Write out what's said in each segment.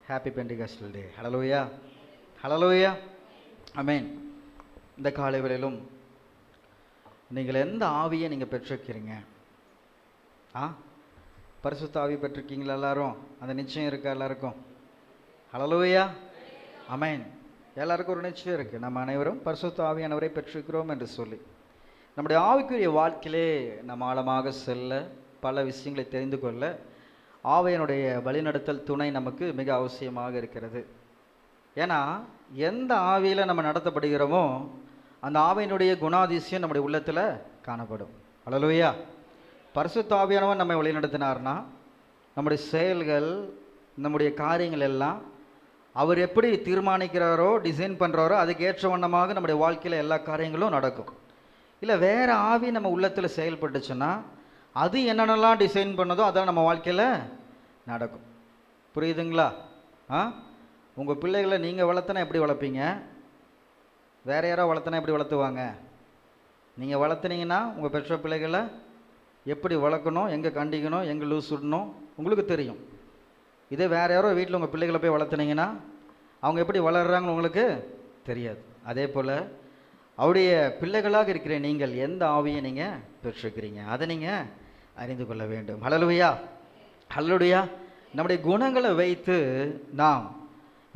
Happy Pentecostal டே. ஹல்லேலூயா, ஹல்லேலூயா, ஆமென். இந்த காலை வேளையிலும் நீங்கள் எந்த ஆவியை நீங்கள் பெற்றிருக்கிறீங்க? பரிசுத்த ஆவி பெற்றிருக்கீங்களா? எல்லாரும் அந்த நிச்சயம் இருக்கா? எல்லாருக்கும் ஹல்லேலூயா, ஆமென். எல்லாருக்கும் ஒரு நிச்சயம் இருக்குது, நம்ம அனைவரும் பரிசுத்த ஆவியானவரை பெற்றிருக்கிறோம் என்று சொல்லி. நம்முடைய ஆவிக்குரிய வாழ்க்கையிலே நம்ம ஆழமாக செல்ல, பல விஷயங்களை தெரிந்து கொள்ள ஆவியினுடைய வழிநடத்தல் துணை நமக்கு மிக அவசியமாக இருக்கிறது. ஏன்னா எந்த ஆவியில் நம்ம நடத்தப்படுகிறோமோ அந்த ஆவியினுடைய குணாதிசயம் நம்முடைய உள்ளத்தில் காணப்படும். ஹல்லேலூயா. பரிசுத்த ஆவியானவர் நம்மை வழிநடத்தினார்னா நம்முடைய செயல்கள், நம்முடைய காரியங்கள் எல்லாம் அவர் எப்படி தீர்மானிக்கிறாரோ, டிசைன் பண்ணுறாரோ அதுக்கு ஏற்ற வண்ணமாக நம்முடைய வாழ்க்கையில் எல்லா காரியங்களும் நடக்கும். இல்லை வேறு ஆவி நம்ம உள்ளத்தில் செயல்பட்டுச்சுன்னா அது என்னென்னலாம் டிசைன் பண்ணதோ அதெல்லாம் நம்ம வாழ்க்கையில் நடக்கும். புரியுதுங்களா? உங்கள் பிள்ளைகளை நீங்கள் வளர்த்தனா எப்படி வளர்ப்பீங்க? வேறு யாரோ வளர்த்தனா எப்படி வளர்த்துவாங்க? நீங்கள் வளர்த்துனீங்கன்னா உங்கள் பெற்ற பிள்ளைகளை எப்படி வளர்க்கணும், எங்கே கண்டிக்கணும், எங்கே லூஸ் விடணும் உங்களுக்கு தெரியும். இதே வேறு யாரோ வீட்டில் உங்கள் பிள்ளைகளை போய் வளர்த்துனீங்கன்னா அவங்க எப்படி வளர்கிறாங்கன்னு உங்களுக்கு தெரியாது. அதே போல் அவருடைய பிள்ளைகளாக இருக்கிற நீங்கள் எந்த ஆவியை நீங்கள் பெற்றிருக்கிறீங்க அதை நீங்கள் அறிந்து கொள்ள வேண்டும். ஹல்லேலூயா, ஹல்லேலூயா. நம்முடைய குணங்களை வைத்து நாம்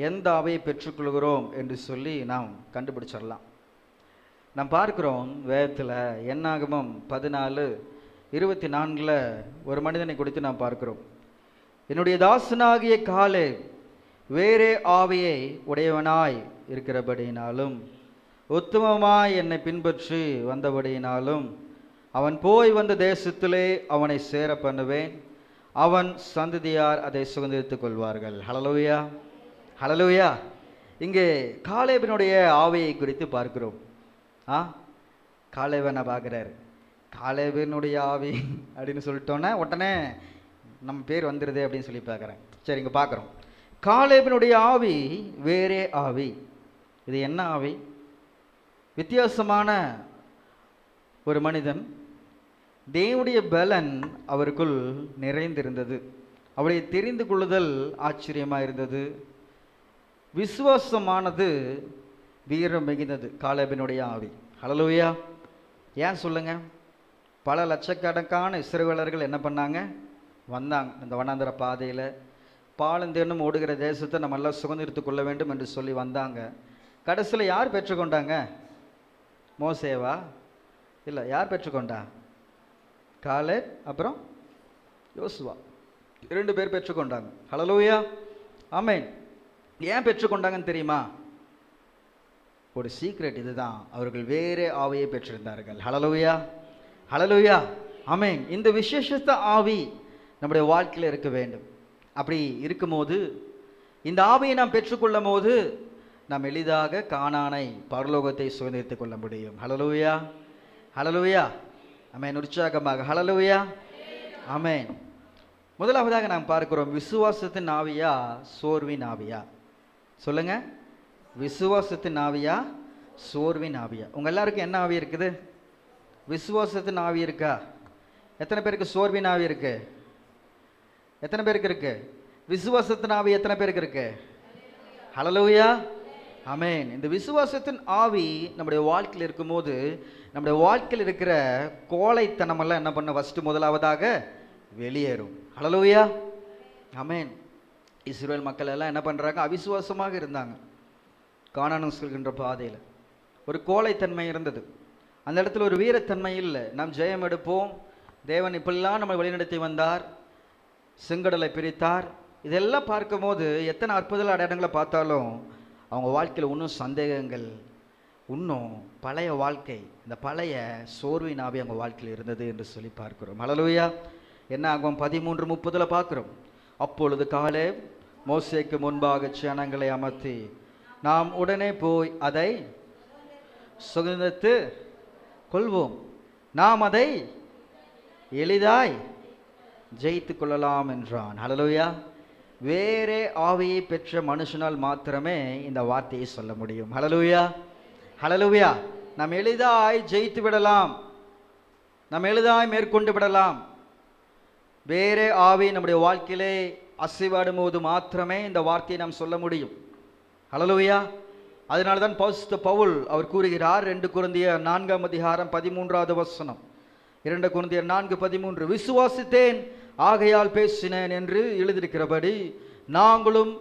எந்த ஆவியை பெற்றுக்கொள்கிறோம் என்று சொல்லி நாம் கண்டுபிடிச்சிடலாம். நாம் பார்க்கிறோம் வேதத்தில் என்னாகமம் 14:24 ஒரு மனிதனை குறித்து நாம் பார்க்கிறோம். என்னுடைய தாசனாகிய காலேப் வேறே ஆவியை உடையவனாய் இருக்கிறபடியினாலும் உத்தமமாய் என்னை பின்பற்றி வந்தபடியினாலும் அவன் போய் வந்த தேசத்திலே அவனை சேர பண்ணுவேன், அவன் சந்ததியார் அதை சுதந்திரித்துக் கொள்வார்கள். ஹல்லேலூயா, ஹல்லேலூயா. இங்கே காலேபினுடைய ஆவியை குறித்து பார்க்கிறோம். காலேபனை பார்க்குறாரு. காலேபினுடைய ஆவி அப்படின்னு சொல்லிட்டோன்னே உடனே நம்ம பேர் வந்துடுது அப்படின்னு சொல்லி பார்க்குறேன். சரி, இங்கே பார்க்குறோம் காலேபினுடைய ஆவி வேறே ஆவி. இது என்ன ஆவி? வித்தியாசமான ஒரு மனிதன். தேவனுடைய பலன் அவருக்குள் நிறைந்திருந்தது. அவருடைய தெரிந்து கொள்ளுதல் ஆச்சரியமாக இருந்தது. விசுவாசமானது வீரம் மிகுந்தது காலேபினுடைய ஆவி. ஹல்லேலூயா. ஏன் சொல்லுங்க? பல லட்சக்கணக்கான இஸ்ரவேலர்கள் என்ன பண்ணாங்க? வந்தாங்க இந்த வனாந்தர பாதையில். பாலந்தேனும் ஓடுகிற தேசத்தை நம்ம எல்லாம் சுதந்திரித்து கொள்ள வேண்டும் என்று சொல்லி வந்தாங்க. கடைசியில் யார் பெற்றுக்கொண்டாங்க? மோசேவா? இல்லை, யார் பெற்றுக்கொண்டா? காலேப் அப்புறம் யோசுவா, 2 பேர் பெற்றுக்கொண்டாங்க. ஹல்லேலூயா, ஆமென். ஏன் பெற்றுக்கொண்டாங்கன்னு தெரியுமா? ஒரு சீக்ரெட் இதுதான். அவர்கள் வேறே ஆவியை பெற்றிருந்தார்கள். ஹல்லேலூயா, ஹல்லேலூயா, ஆமென். இந்த விசேஷத்த ஆவி நம்முடைய வாழ்க்கையில் இருக்க வேண்டும். அப்படி இருக்கும்போது, இந்த ஆவியை நாம் பெற்றுக்கொள்ளும் போது நாம் எளிதாக கானானை, பரலோகத்தை சுதந்திரித்துக் கொள்ள முடியும். ஹல்லேலூயா, ஹல்லேலூயா, ஆமென். உற்சாகமாக ஹல்லேலூயா, ஆமென். முதலாவதாக நாம் பார்க்கிறோம், விசுவாசத்தின் ஆவியா சோர்வின் ஆவியா? சொல்லுங்க, விசுவாசத்தின் ஆவியா சோர்வின் ஆவியா? உங்க எல்லாருக்கும் என்ன ஆவி இருக்குது? விசுவாசத்தின் ஆவி இருக்கா? எத்தனை பேருக்கு சோர்வின் ஆவி இருக்கு? எத்தனை பேருக்கு இருக்கு? விசுவாசத்தின் ஆவி எத்தனை பேருக்கு இருக்கு? ஹல்லேலூயா, ஆமென். இந்த விசுவாசத்தின் ஆவி நம்முடைய வாழ்க்கையில் இருக்கும்போது நம்முடைய வாழ்க்கையில் இருக்கிற கோழைத்தனமெல்லாம் என்ன பண்ண ஃபஸ்ட்டு முதலாவதாக வெளியேறும். ஹல்லேலூயா, ஆமென். இஸ்ரவேல் மக்கள் எல்லாம் என்ன பண்ணுறாங்க? அவிசுவாசமாக இருந்தாங்க. கானான் சொல்கின்ற பாதையில் ஒரு கோழைத்தன்மை இருந்தது. அந்த இடத்துல ஒரு வீரத்தன்மை இல்லை. நாம் ஜெயம் எடுப்போம், தேவன் இப்படிலாம் நம்ம வழிநடத்தி வந்தார், செங்கடலை பிரித்தார். இதெல்லாம் பார்க்கும்போது எத்தனை அற்புத அடையாளங்களை பார்த்தாலும் அவங்க வாழ்க்கையில் இன்னும் சந்தேகங்கள், இன்னும் பழைய வாழ்க்கை, இந்த பழைய சோர்வின் ஆவி அவங்க வாழ்க்கையில் இருந்தது என்று சொல்லி பார்க்கிறோம். ஹல்லேலூயா. என்ன ஆகும்? 13:30 பார்க்கிறோம். அப்பொழுது காலேப் மோசேக்கு முன்பாக ஜனங்களை அமர்த்தி, நாம் உடனே போய் அதை சுதந்திரித்து கொள்வோம், நாம் அதை எளிதாய் ஜெயித்து கொள்ளலாம் என்றான். ஹல்லேலூயா. வேறே ஆவியை பெற்ற மனுஷனால் மாத்திரமே இந்த வார்த்தையை சொல்ல முடியும். ஹல்லேலூயா, ஹல்லேலூயா. நாம் எளிதாய் ஜெயித்து விடலாம், நாம் எளிதாய் மேற்கொண்டு விடலாம். வேறே ஆவி நம்முடைய வாழ்க்கையிலே அசைவாடும் போது மாத்திரமே இந்த வார்த்தையை நாம் சொல்ல முடியும். ஹல்லேலூயா. அதனால தான் பரிசுத்த பவுல் அவர் கூறுகிறார், 2 கொரிந்தியர் 4ஆம் அதிகாரம் 13வது வசனம், 2 கொரிந்தியர் 4:13, விசுவாசித்தேன் ஆகையால் பேசினேன் என்று எழுதியிருக்கிறபடி நாங்களும்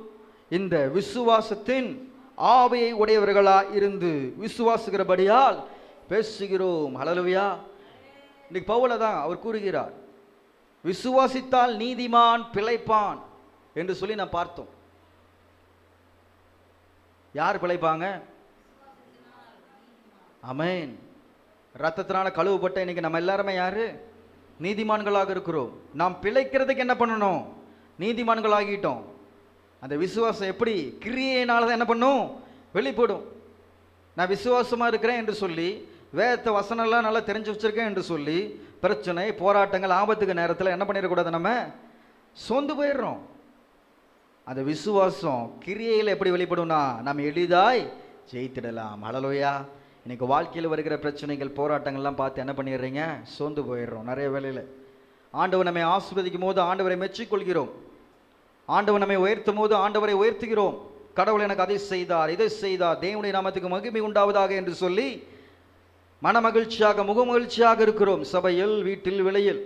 இந்த விசுவாசத்தின் ஆவியை உடையவர்களாய் இருந்து விசுவாசிக்கிறபடியால் பேசுகிறோம். ஹல்லேலூயா. இன்னைக்கு பவுல தான் அவர் கூறுகிறார், விசுவாசித்தால் நீதிமான் பிழைப்பான் என்று சொல்லி நாம் பார்த்தோம். யார் பிழைப்பாங்க? ஆமென். ரத்தத்தினால கழுவப்பட்ட இன்னைக்கு நம்ம எல்லாருமே யாரு? நீதிமான்களாக இருக்கிறோம். நாம் பிழைக்கிறதுக்கு என்ன பண்ணணும்? நீதிமான்களாகிட்டோம். அந்த விசுவாசம் எப்படி? கிரியையினால தான் என்ன பண்ணும்? வெளிப்படும். நான் விசுவாசமா இருக்கிறேன் என்று சொல்லி, வேத வசனம்லாம் நல்லா தெரிஞ்சு வச்சிருக்கேன் என்று சொல்லி, பிரச்சனை, போராட்டங்கள், ஆபத்துக்கு நேரத்தில் என்ன பண்ணிடக்கூடாது? நம்ம சோர்ந்து போயிடுறோம். அந்த விசுவாசம் கிரியையில் எப்படி வெளிப்படும்னா நம்ம எளிதாய் ஜெயித்திடலாம். ஹல்லேலூயா. இன்னைக்கு வாழ்க்கையில் வருகிற பிரச்சனைகள், போராட்டங்கள்லாம் பார்த்து என்ன பண்ணிடுறீங்க? சோர்ந்து போயிடுறோம். நிறைய வேளையில் ஆண்டவர் நம்மை ஆசீர்வதிக்கும் போது ஆண்டவரை மெச்சிக்கொள்கிறோம். ஆண்டவர் நம்மை உயர்த்தும் போது ஆண்டவரை உயர்த்துகிறோம். கடவுள் எனக்கு அதை செய்தார், இதை செய்தார், தேவனுடைய நாமத்துக்கு மகிமை உண்டாவதாக என்று சொல்லி மன மகிழ்ச்சியாக, முகமகிழ்ச்சியாக இருக்கிறோம், சபையில், வீட்டில், வெளியில்.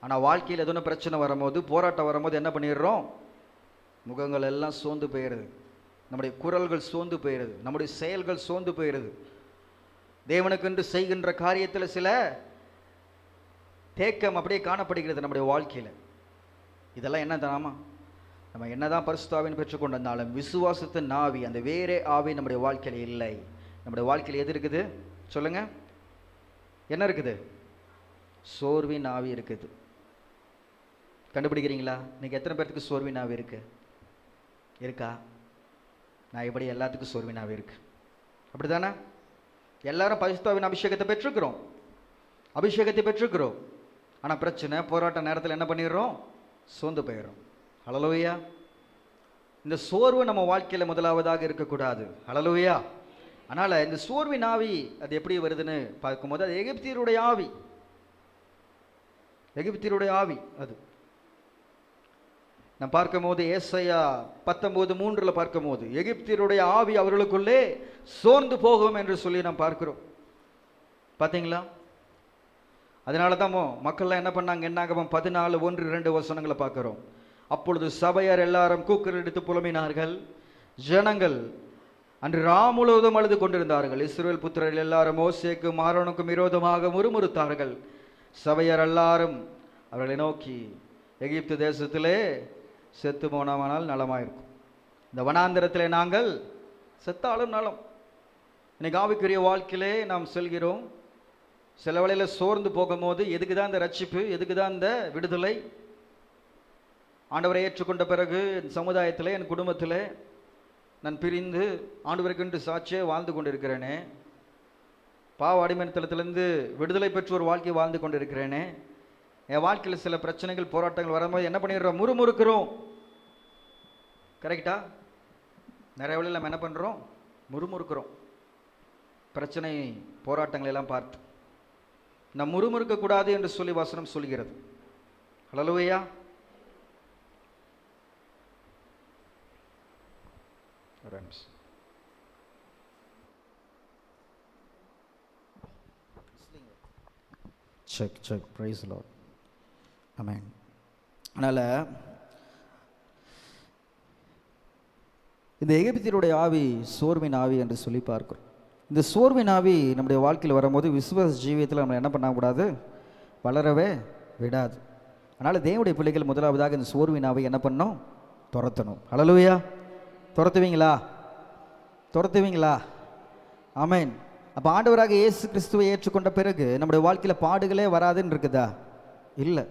ஆனால் வாழ்க்கையில் எதுவும் பிரச்சனை வரும்போது, போராட்டம் வரும்போது என்ன பண்ணிடுறோம்? முகங்கள் எல்லாம் சோர்ந்து போயிடுது, நம்முடைய குரல்கள் சோர்ந்து போயிடுது, நம்முடைய செயல்கள் சோர்ந்து போயிடுது. தேவனுக்கென்று செய்கின்ற காரியத்தில் சில தேக்கம் அப்படியே காணப்படுகிறது நம்முடைய வாழ்க்கையில். இதெல்லாம் என்ன தானாமா? நம்ம என்னதான் பரிசுத்த ஆவியை பெற்றுக்கொண்டிருந்தாலும் விசுவாசத்தின் ஆவி, அந்த வேறே ஆவி நம்முடைய வாழ்க்கையில் இல்லை. நம்முடைய வாழ்க்கையில் எது இருக்குது சொல்லுங்க? என்ன இருக்குது? சோர்வின் ஆவி இருக்குது. கண்டுபிடிக்கிறீங்களா? இன்னைக்கு எத்தனை பேர்த்துக்கு சோர்வின் ஆவி இருக்கு? இருக்கா? நான் எப்படி எல்லாத்துக்கும் சோர்வின் ஆவி இருக்கு, அப்படிதானே? எல்லாரும் பரிசுத்த ஆவியின் அபிஷேகத்தை பெற்றுக்கிறோம். ஆனால் பிரச்சனை, போராட்ட நேரத்தில் என்ன பண்ணிடுறோம்? சோர்ந்து போயிடுறோம். ஹல்லேலூயா. இந்த சோர்வு நம்ம வாழ்க்கையில் முதலாவதாக இருக்கக்கூடாது. ஹல்லேலூயா. அதனால் இந்த சோர்வின் ஆவி அது எப்படி வருதுன்னு பார்க்கும்போது, அது எகிப்தியருடைய ஆவி. அது நான் பார்க்கும்போது ஏசாயா 19:3 பார்க்கும்போது, எகிப்தியருடைய ஆவி அவர்களுக்குள்ளே சோர்ந்து போகும் என்று சொல்லி நாம் பார்க்கிறோம். பார்த்தீங்களா? அதனால தான் மக்கள்லாம் என்ன பண்ணாங்க? என்னாகமம் 14:1-2 வசனங்களை பார்க்கிறோம். அப்பொழுது சபையார் எல்லாரும் கூக்குரல் எடுத்து புலம்பினார்கள். ஜனங்கள் அன்று முழுவதும் அழுது கொண்டிருந்தார்கள். இஸ்ரவேல் புத்திரர்கள் எல்லாரும் மோசேக்கும் ஆரோனுக்கும் விரோதமாக முறுமுறுத்தார்கள். சபையார் எல்லாரும் அவர்களை நோக்கி, எகிப்து தேசத்திலே செத்து போனவனால் நலமாயிருக்கும், இந்த வனாந்திரத்திலே நாங்கள் செத்தாலும் நலம். இன்னைக்கு ஆவிக்குரிய வாழ்க்கையிலே நாம் செல்கிறோம். சில வேளையில் சோர்ந்து போகும்போது, எதுக்கு தான் இந்த ரட்சிப்பு, எதுக்கு தான் இந்த விடுதலை? ஆண்டவரை ஏற்றுக்கொண்ட பிறகு என் சமுதாயத்தில், என் குடும்பத்தில் நான் பிரிந்து ஆண்டவருக்கென்று சாட்சியே வாழ்ந்து கொண்டிருக்கிறேனே, பாவ அடிமைத்தனத்திலிருந்து விடுதலை பெற்று ஒரு வாழ்க்கை வாழ்ந்து கொண்டிருக்கிறேனே, என் வாழ்க்கையில் சில பிரச்சனைகள், போராட்டங்கள் வரும்போது என்ன பண்ணிடுறோம்? முறுமுறுக்கிறோம். கரெக்டா? நிறைய வேளையில் நம்ம என்ன பண்ணுறோம்? முறுமுறுக்கிறோம். பிரச்சனை, போராட்டங்கள் எல்லாம் பார்த்து நாம் முறுமுறுக்கக்கூடாது என்று சொல்லி வசனம் சொல்கிறது. ஹல்லேலூயா. செக் பிரைஸ் லார்ட். ஆமென். அதனால் இந்த எகிப்தியருடைய ஆவி சோர்வின் ஆவி என்று சொல்லி பார்க்கிறோம். இந்த சோர்வின் ஆவி நம்முடைய வாழ்க்கையில் வரும்போது விசுவாச ஜீவியத்தில் நம்ம என்ன பண்ணக்கூடாது? வளரவே விடாது. அதனால் தேவனுடைய பிள்ளைகள் முதலாவதாக இந்த சோர்வின் ஆவி என்ன பண்ணணும்? துரத்தணும். ஹல்லேலூயா. துரத்துவீங்களா? ஆமென். அப்போ ஆண்டவராக இயேசு கிறிஸ்துவை ஏற்றுக்கொண்ட பிறகு நம்முடைய வாழ்க்கையில் பாடுகளே வராதுன்னு இருக்குதா? இல்லை.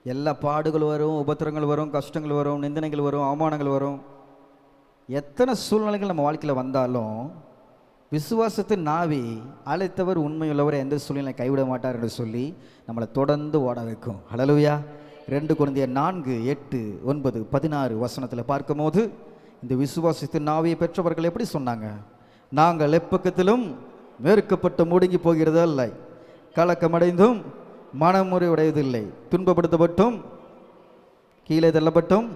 எல்லா பாடுகள் வரும், உபத்திரங்கள் வரும், கஷ்டங்கள் வரும், நிந்தனைகள் வரும், அவமானங்கள் வரும். எத்தனை சூழ்நிலைகள் நம்ம வாழ்க்கையில் வந்தாலும் விசுவாசத்தின் ஆவி அழைத்தவர் உண்மையுள்ளவர், எந்த சூழ்நிலை கைவிட மாட்டார் என்று சொல்லி நம்மளை தொடர்ந்து ஓட வைக்கும். ஹல்லேலூயா. 2 கொரிந்தியர் 4:8-9-16 வசனத்தில் பார்க்கும்போது, இந்த விசுவாசத்தின் ஆவியை பெற்றவர்கள் எப்படி சொன்னாங்க? நாங்கள் எப்பக்கத்திலும் வெறுக்கப்பட்டு முடுங்கி போகிறது இல்லை, கலக்கமடைந்தும் மனமுறை உடையதில்லை, துன்பப்படுத்தப்பட்டும் கீழே தள்ளப்பட்டும்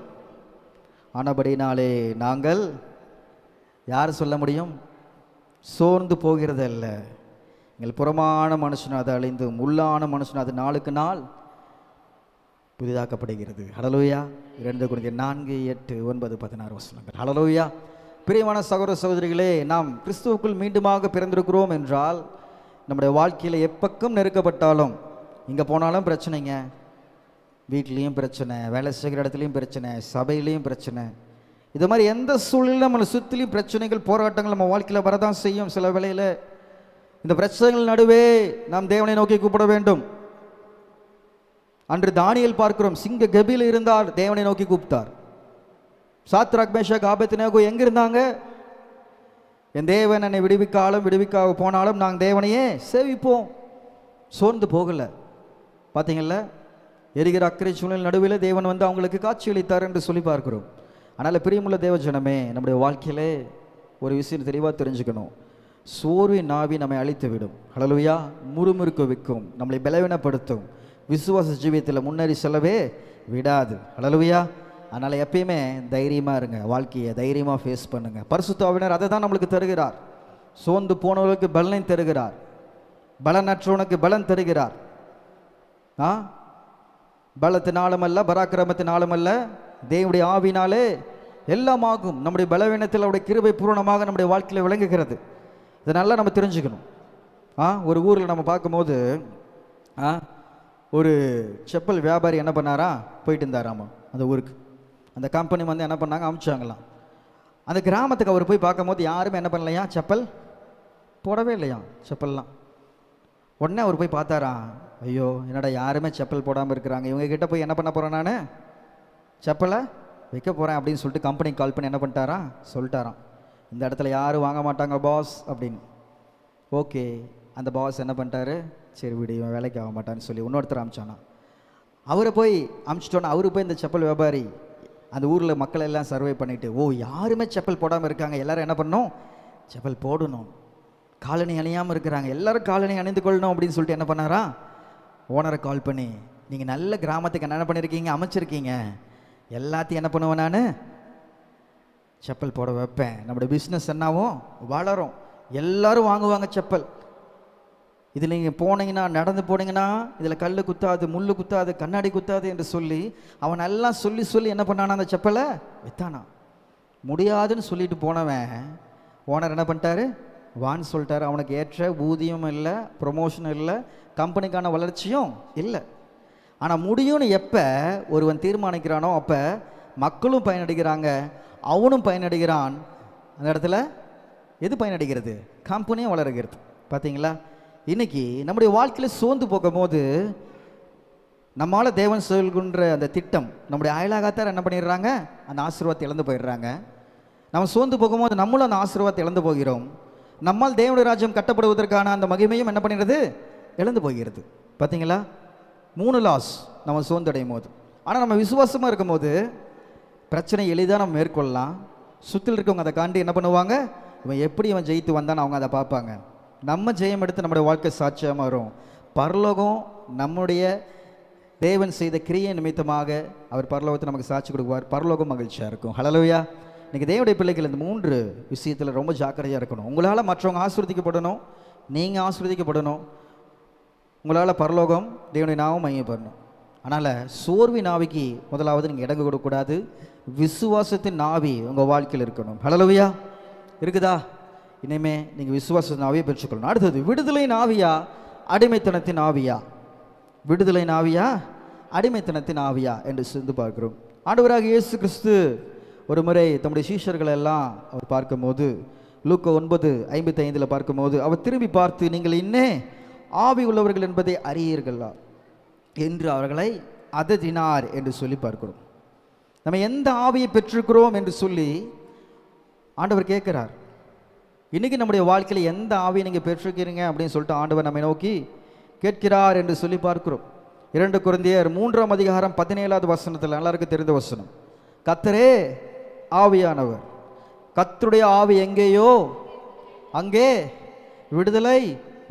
ஆனபடினாலே நாங்கள் யார் சொல்ல முடியும்? சோர்ந்து போகிறதல்ல. எங்கள் புறமான மனுஷன் அது அழிந்தும் உள்ளான மனுஷன் அது நாளுக்கு நாள் புதிதாக்கப்படுகிறது. ஹல்லேலூயா. 2 கொரிந்தியர் 4:8-9-16 வசனங்கள். ஹல்லேலூயா. பிரியமான சகோதர சகோதரிகளே, நாம் கிறிஸ்துவுக்குள் மீண்டுமாக பிறந்திருக்கிறோம் என்றால் நம்முடைய வாழ்க்கையில் எப்பக்கம் நெருக்கப்பட்டாலும், இங்கே போனாலும் பிரச்சனைங்க, வீட்லேயும் பிரச்சனை, வேலை செய்கிற இடத்துலையும் பிரச்சனை, சபையிலையும் பிரச்சனை, இது மாதிரி எந்த சூழ்நிலையும் நம்மளை சுற்றிலையும் பிரச்சனைகள் போராட்டங்கள் நம்ம வாழ்க்கையில் வரதான் செய்யும். சில வேளையில் இந்த பிரச்சனைகள் நடுவே நாம் தேவனை நோக்கி கூப்பிட வேண்டும். அன்று தானியேல் பார்க்கிறோம், சிங்க கெபியில் இருந்தார், தேவனை நோக்கி கூப்பிட்டார். சாத்ராக் மேஷாக் ஆபேத்நேகோ எங்க இருந்தாங்க? என் தேவன் என்னை விடுவிக்காலும் விடுவிக்க போனாலும் நாங்கள் தேவனையே சேவிப்போம். சோர்ந்து போகல. பார்த்தீங்கல்ல, எரிகிற அக்கறை சூழ்நிலை நடுவில் தேவன் வந்து அவங்களுக்கு காட்சி அளித்தார் என்று சொல்லி பார்க்கிறோம். அதனால் பிரியமுள்ள தேவ ஜனமே, நம்முடைய வாழ்க்கையிலே ஒரு விஷயம் தெளிவாக தெரிஞ்சுக்கணும். சோர்வின் நாவி நம்மை அழித்து விடும். ஹல்லேலூயா. முறுமுறுக்க வைக்கும், நம்மளை பலவீனப்படுத்தும், விசுவாச ஜீவியத்தில் முன்னேறி செல்லவே விடாது. ஹல்லேலூயா. அதனால் எப்பயுமே தைரியமாக இருங்க, வாழ்க்கையை தைரியமாக ஃபேஸ் பண்ணுங்க. பரிசுத்த ஆவியானவர் அதை தான் நம்மளுக்கு தருகிறார். சோர்ந்து போனவர்களுக்கு பலனை தருகிறார், பலனற்றவனுக்கு பலன் தருகிறார். பலத்தினாலும் அல்ல, பராக்கிரமத்தினாலும் அல்ல, தேவனுடைய ஆவினாலே எல்லாம் ஆகும். நம்முடைய பலவீனத்தில் அவருடைய கிருபை பூரணமாக நம்முடைய வாழ்க்கையில் விளங்குகிறது. இதை நல்லா நம்ம தெரிஞ்சுக்கணும். ஒரு ஊரில் நம்ம பார்க்கும்போது ஒரு செப்பல் வியாபாரி என்ன பண்ணாரா, போயிட்டு இருந்தாராமா அந்த ஊருக்கு. அந்த கம்பெனி வந்து என்ன பண்ணாங்க, அனுப்பிச்சாங்களாம். அந்த கிராமத்துக்கு அவர் போய் பார்க்கும்போது யாருமே என்ன பண்ணலையா, செப்பல் போடவே இல்லையா செப்பல்லாம். உடனே அவர் போய் பார்த்தாரா, ஐயோ என்னடா யாருமே செப்பல் போடாமல் இருக்கிறாங்க, இவங்க கிட்ட போய் என்ன பண்ண போகிறேன், நான் செப்பலை வைக்க போகிறேன் அப்படின்னு சொல்லிட்டு கம்பெனிக்கு கால் பண்ணி என்ன பண்ணிட்டாரா, சொல்லிட்டாராம், இந்த இடத்துல யாரும் வாங்க மாட்டாங்க பாஸ் அப்படின்னு. ஓகே, அந்த பாஸ் என்ன பண்ணிட்டாரு, சரி விடு இவன் வேலைக்கு ஆக மாட்டான்னு சொல்லி இன்னொருத்தர் அமிச்சானா. அவரை போய் அமிச்சிட்டோன்னா அவரு போய் இந்த செப்பல் வியாபாரி அந்த ஊரில் மக்களை எல்லாம் சர்வே பண்ணிவிட்டு, ஓ யாருமே செப்பல் போடாமல் இருக்காங்க, எல்லோரும் என்ன பண்ணணும், செப்பல் போடணும், காலணி அணியாமல் இருக்கிறாங்க, எல்லோரும் காலணி அணிந்து கொள்ளணும் அப்படின்னு சொல்லிட்டு என்ன பண்ணாரா, ஓனரை கால் பண்ணி, நீங்கள் நல்ல கிராமத்துக்கு என்ன பண்ணியிருக்கீங்க, அமைச்சிருக்கீங்க, எல்லாத்தையும் என்ன பண்ணுவேன் நான், செப்பல் போட வைப்பேன், நம்முடைய பிஸ்னஸ் என்னாவும் வளரும், எல்லோரும் வாங்குவாங்க செப்பல். இதில் நீங்கள் போனீங்கன்னா, நடந்து போனீங்கன்னா இதில் கல் குத்தாது, முள் குத்தாது, கண்ணாடி குத்தாது என்று சொல்லி அவன் எல்லாம் சொல்லி சொல்லி என்ன பண்ணானா, அந்த செப்பலை வித்தானா. முடியாதுன்னு சொல்லிட்டு போனவன் ஓனர் என்ன பண்ணிட்டாரு, வான்னு சொல்லிட்டாரு. அவனுக்கு ஏற்ற ஊதியம் இல்லை, ப்ரொமோஷன் இல்லை, கம்பெனிக்கான வளர்ச்சியும் இல்லை. ஆனால் முடியும்னு எப்போ ஒருவன் தீர்மானிக்கிறானோ அப்போ மக்களும் பயனடைகிறாங்க, அவனும் பயனடைகிறான். அந்த இடத்துல எது பயனடைகிறது, கம்பெனியும் வளருகிறது. பார்த்தீங்களா, இன்னைக்கு நம்முடைய வாழ்க்கையில் சோர்ந்து போகும் போது நம்மளால் தேவன் சொல்கின்ற அந்த திட்டம் நம்முடைய அயலாகத்தார் என்ன பண்ணிடுறாங்க, அந்த ஆசீர்வாதத்தை இழந்து போயிடுறாங்க. நம்ம சோர்ந்து போகும்போது நம்மளும் அந்த ஆசீர்வாதத்தை இழந்து போகிறோம். நம்மால் தேவனுடைய ராஜ்யம் கட்டப்படுவதற்கான அந்த மகிமையும் என்ன பண்ணிடுறது, இழந்து போகிறது. பார்த்தீங்களா, 3 லாஸ் நம்ம சோர்ந்தடையும் போது. ஆனால் நம்ம விசுவாசமாக இருக்கும் போது பிரச்சனை எளிதாக நம்ம மேற்கொள்ளலாம். சுற்றில் இருக்கவங்க அதை காண்டி என்ன பண்ணுவாங்க, இவன் எப்படி இவன் ஜெயித்து வந்தான்னு அவங்க அதை பார்ப்பாங்க. நம்ம ஜெயம் எடுத்து நம்முடைய வாழ்க்கை சாட்சியாக மாறும். பரலோகம் நம்முடைய தேவன் செய்த கிரியை நிமித்தமாக அவர் பரலோகத்தை நமக்கு சாட்சி கொடுக்குவார். பரலோகம் மகிழ்ச்சியாக இருக்கும். ஹல்லேலூயா. இன்றைக்கி தேவனுடைய பிள்ளைகள் இந்த 3 விஷயத்தில் ரொம்ப ஜாக்கிரதையாக இருக்கணும். உங்களால் மற்றவங்க ஆசீர்வதிக்கப்படணும், நீங்கள் ஆசீர்வதிக்கப்படணும், உங்களால் பரலோகம் தேவனுடைய நாமம் மையப்படணும். அதனால் சோர்வின் ஆவிக்கு முதலாவது நீங்கள் இடம் கொடுக்கக்கூடாது. விசுவாசத்தின் ஆவி உங்கள் வாழ்க்கையில் இருக்கணும். ஹல்லேலூயா. இருக்குதா? இனிமே நீங்கள் விசுவாசத்தின் ஆவியை பெற்றுக்கொள்ளணும். அடுத்தது விடுதலையின் ஆவியா, அடிமைத்தனத்தின் ஆவியா? விடுதலையின் ஆவியா, அடிமைத்தனத்தின் ஆவியா என்று சிந்து பார்க்கிறோம். ஆண்டவராக இயேசு கிறிஸ்து ஒரு முறை தம்முடைய சீஷர்களை எல்லாம் அவர் பார்க்கும்போது, லூக்கா 9:55 பார்க்கும்போது, அவர் திரும்பி பார்த்து, நீங்கள் இன்னே ஆவி உள்ளவர்கள் என்பதை அறியீர்களா என்று அவர்களை அதட்டினார் என்று சொல்லி பார்க்கிறோம். நம்ம எந்த ஆவியை பெற்றிருக்கிறோம் என்று சொல்லி ஆண்டவர் கேட்கிறார். இன்னைக்கு நம்முடைய வாழ்க்கையில் எந்த ஆவியை நீங்கள் பெற்றிருக்கிறீங்க அப்படின்னு சொல்லிட்டு ஆண்டவர் நம்மை நோக்கி கேட்கிறார் என்று சொல்லி பார்க்கிறோம். 2 கொரிந்தியர் 3:17 எல்லாருக்கும் தெரிந்த வசனம், கர்த்தரே ஆவியானவர், கர்த்தருடைய ஆவி எங்கேயோ அங்கே விடுதலை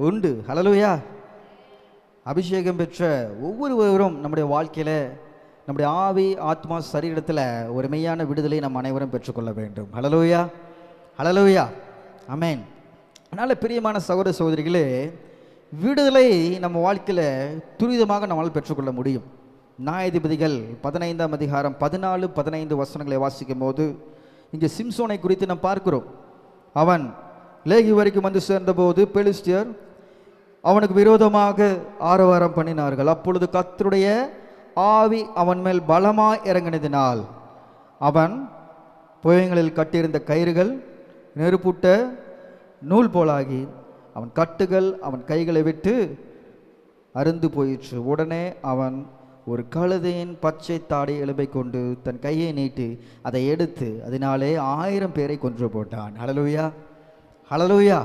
உண்டு. ஹல்லேலூயா. அபிஷேகம் பெற்ற ஒவ்வொருவரும் நம்முடைய வாழ்க்கையில் நம்முடைய ஆவி, ஆத்மா, சரீரத்தில் ஒரு மெய்யான விடுதலை நம் அனைவரும் பெற்றுக்கொள்ள வேண்டும். ஹல்லேலூயா, ஹல்லேலூயா, ஆமென். அதனால் பிரியமான சகோதர சகோதரிகளே, விடுதலை நம்ம வாழ்க்கையில் துரிதமாக நம்மால் பெற்றுக்கொள்ள முடியும். நியாயாதிபதிகள் 15ஆம் அதிகாரம் 14, 15 வசனங்களை வாசிக்கும் போது இங்கே சிம்சோனை குறித்து நாம் பார்க்கிறோம். அவன் லேகி வரைக்கும் வந்து சேர்ந்தபோது பெலிஸ்தியர் அவனுக்கு விரோதமாக ஆரவாரம் பண்ணினார்கள். அப்பொழுது கர்த்தருடைய ஆவி அவன் மேல் பலமாய் இறங்கினதினால் அவன் புயங்களில் கட்டியிருந்த கயிறுகள் நெருப்புட்ட நூல் போலாகி அவன் கட்டுகள் அவன் கைகளை விட்டு அருந்து போயிற்று. உடனே அவன் ஒரு கழுதையின் பச்சை தாடை எலும்பை கொண்டு தன் கையை நீட்டி அதை எடுத்து அதனாலே 1000 பேரை கொன்று போட்டான். ஹல்லேலூயா, ஹல்லேலூயா.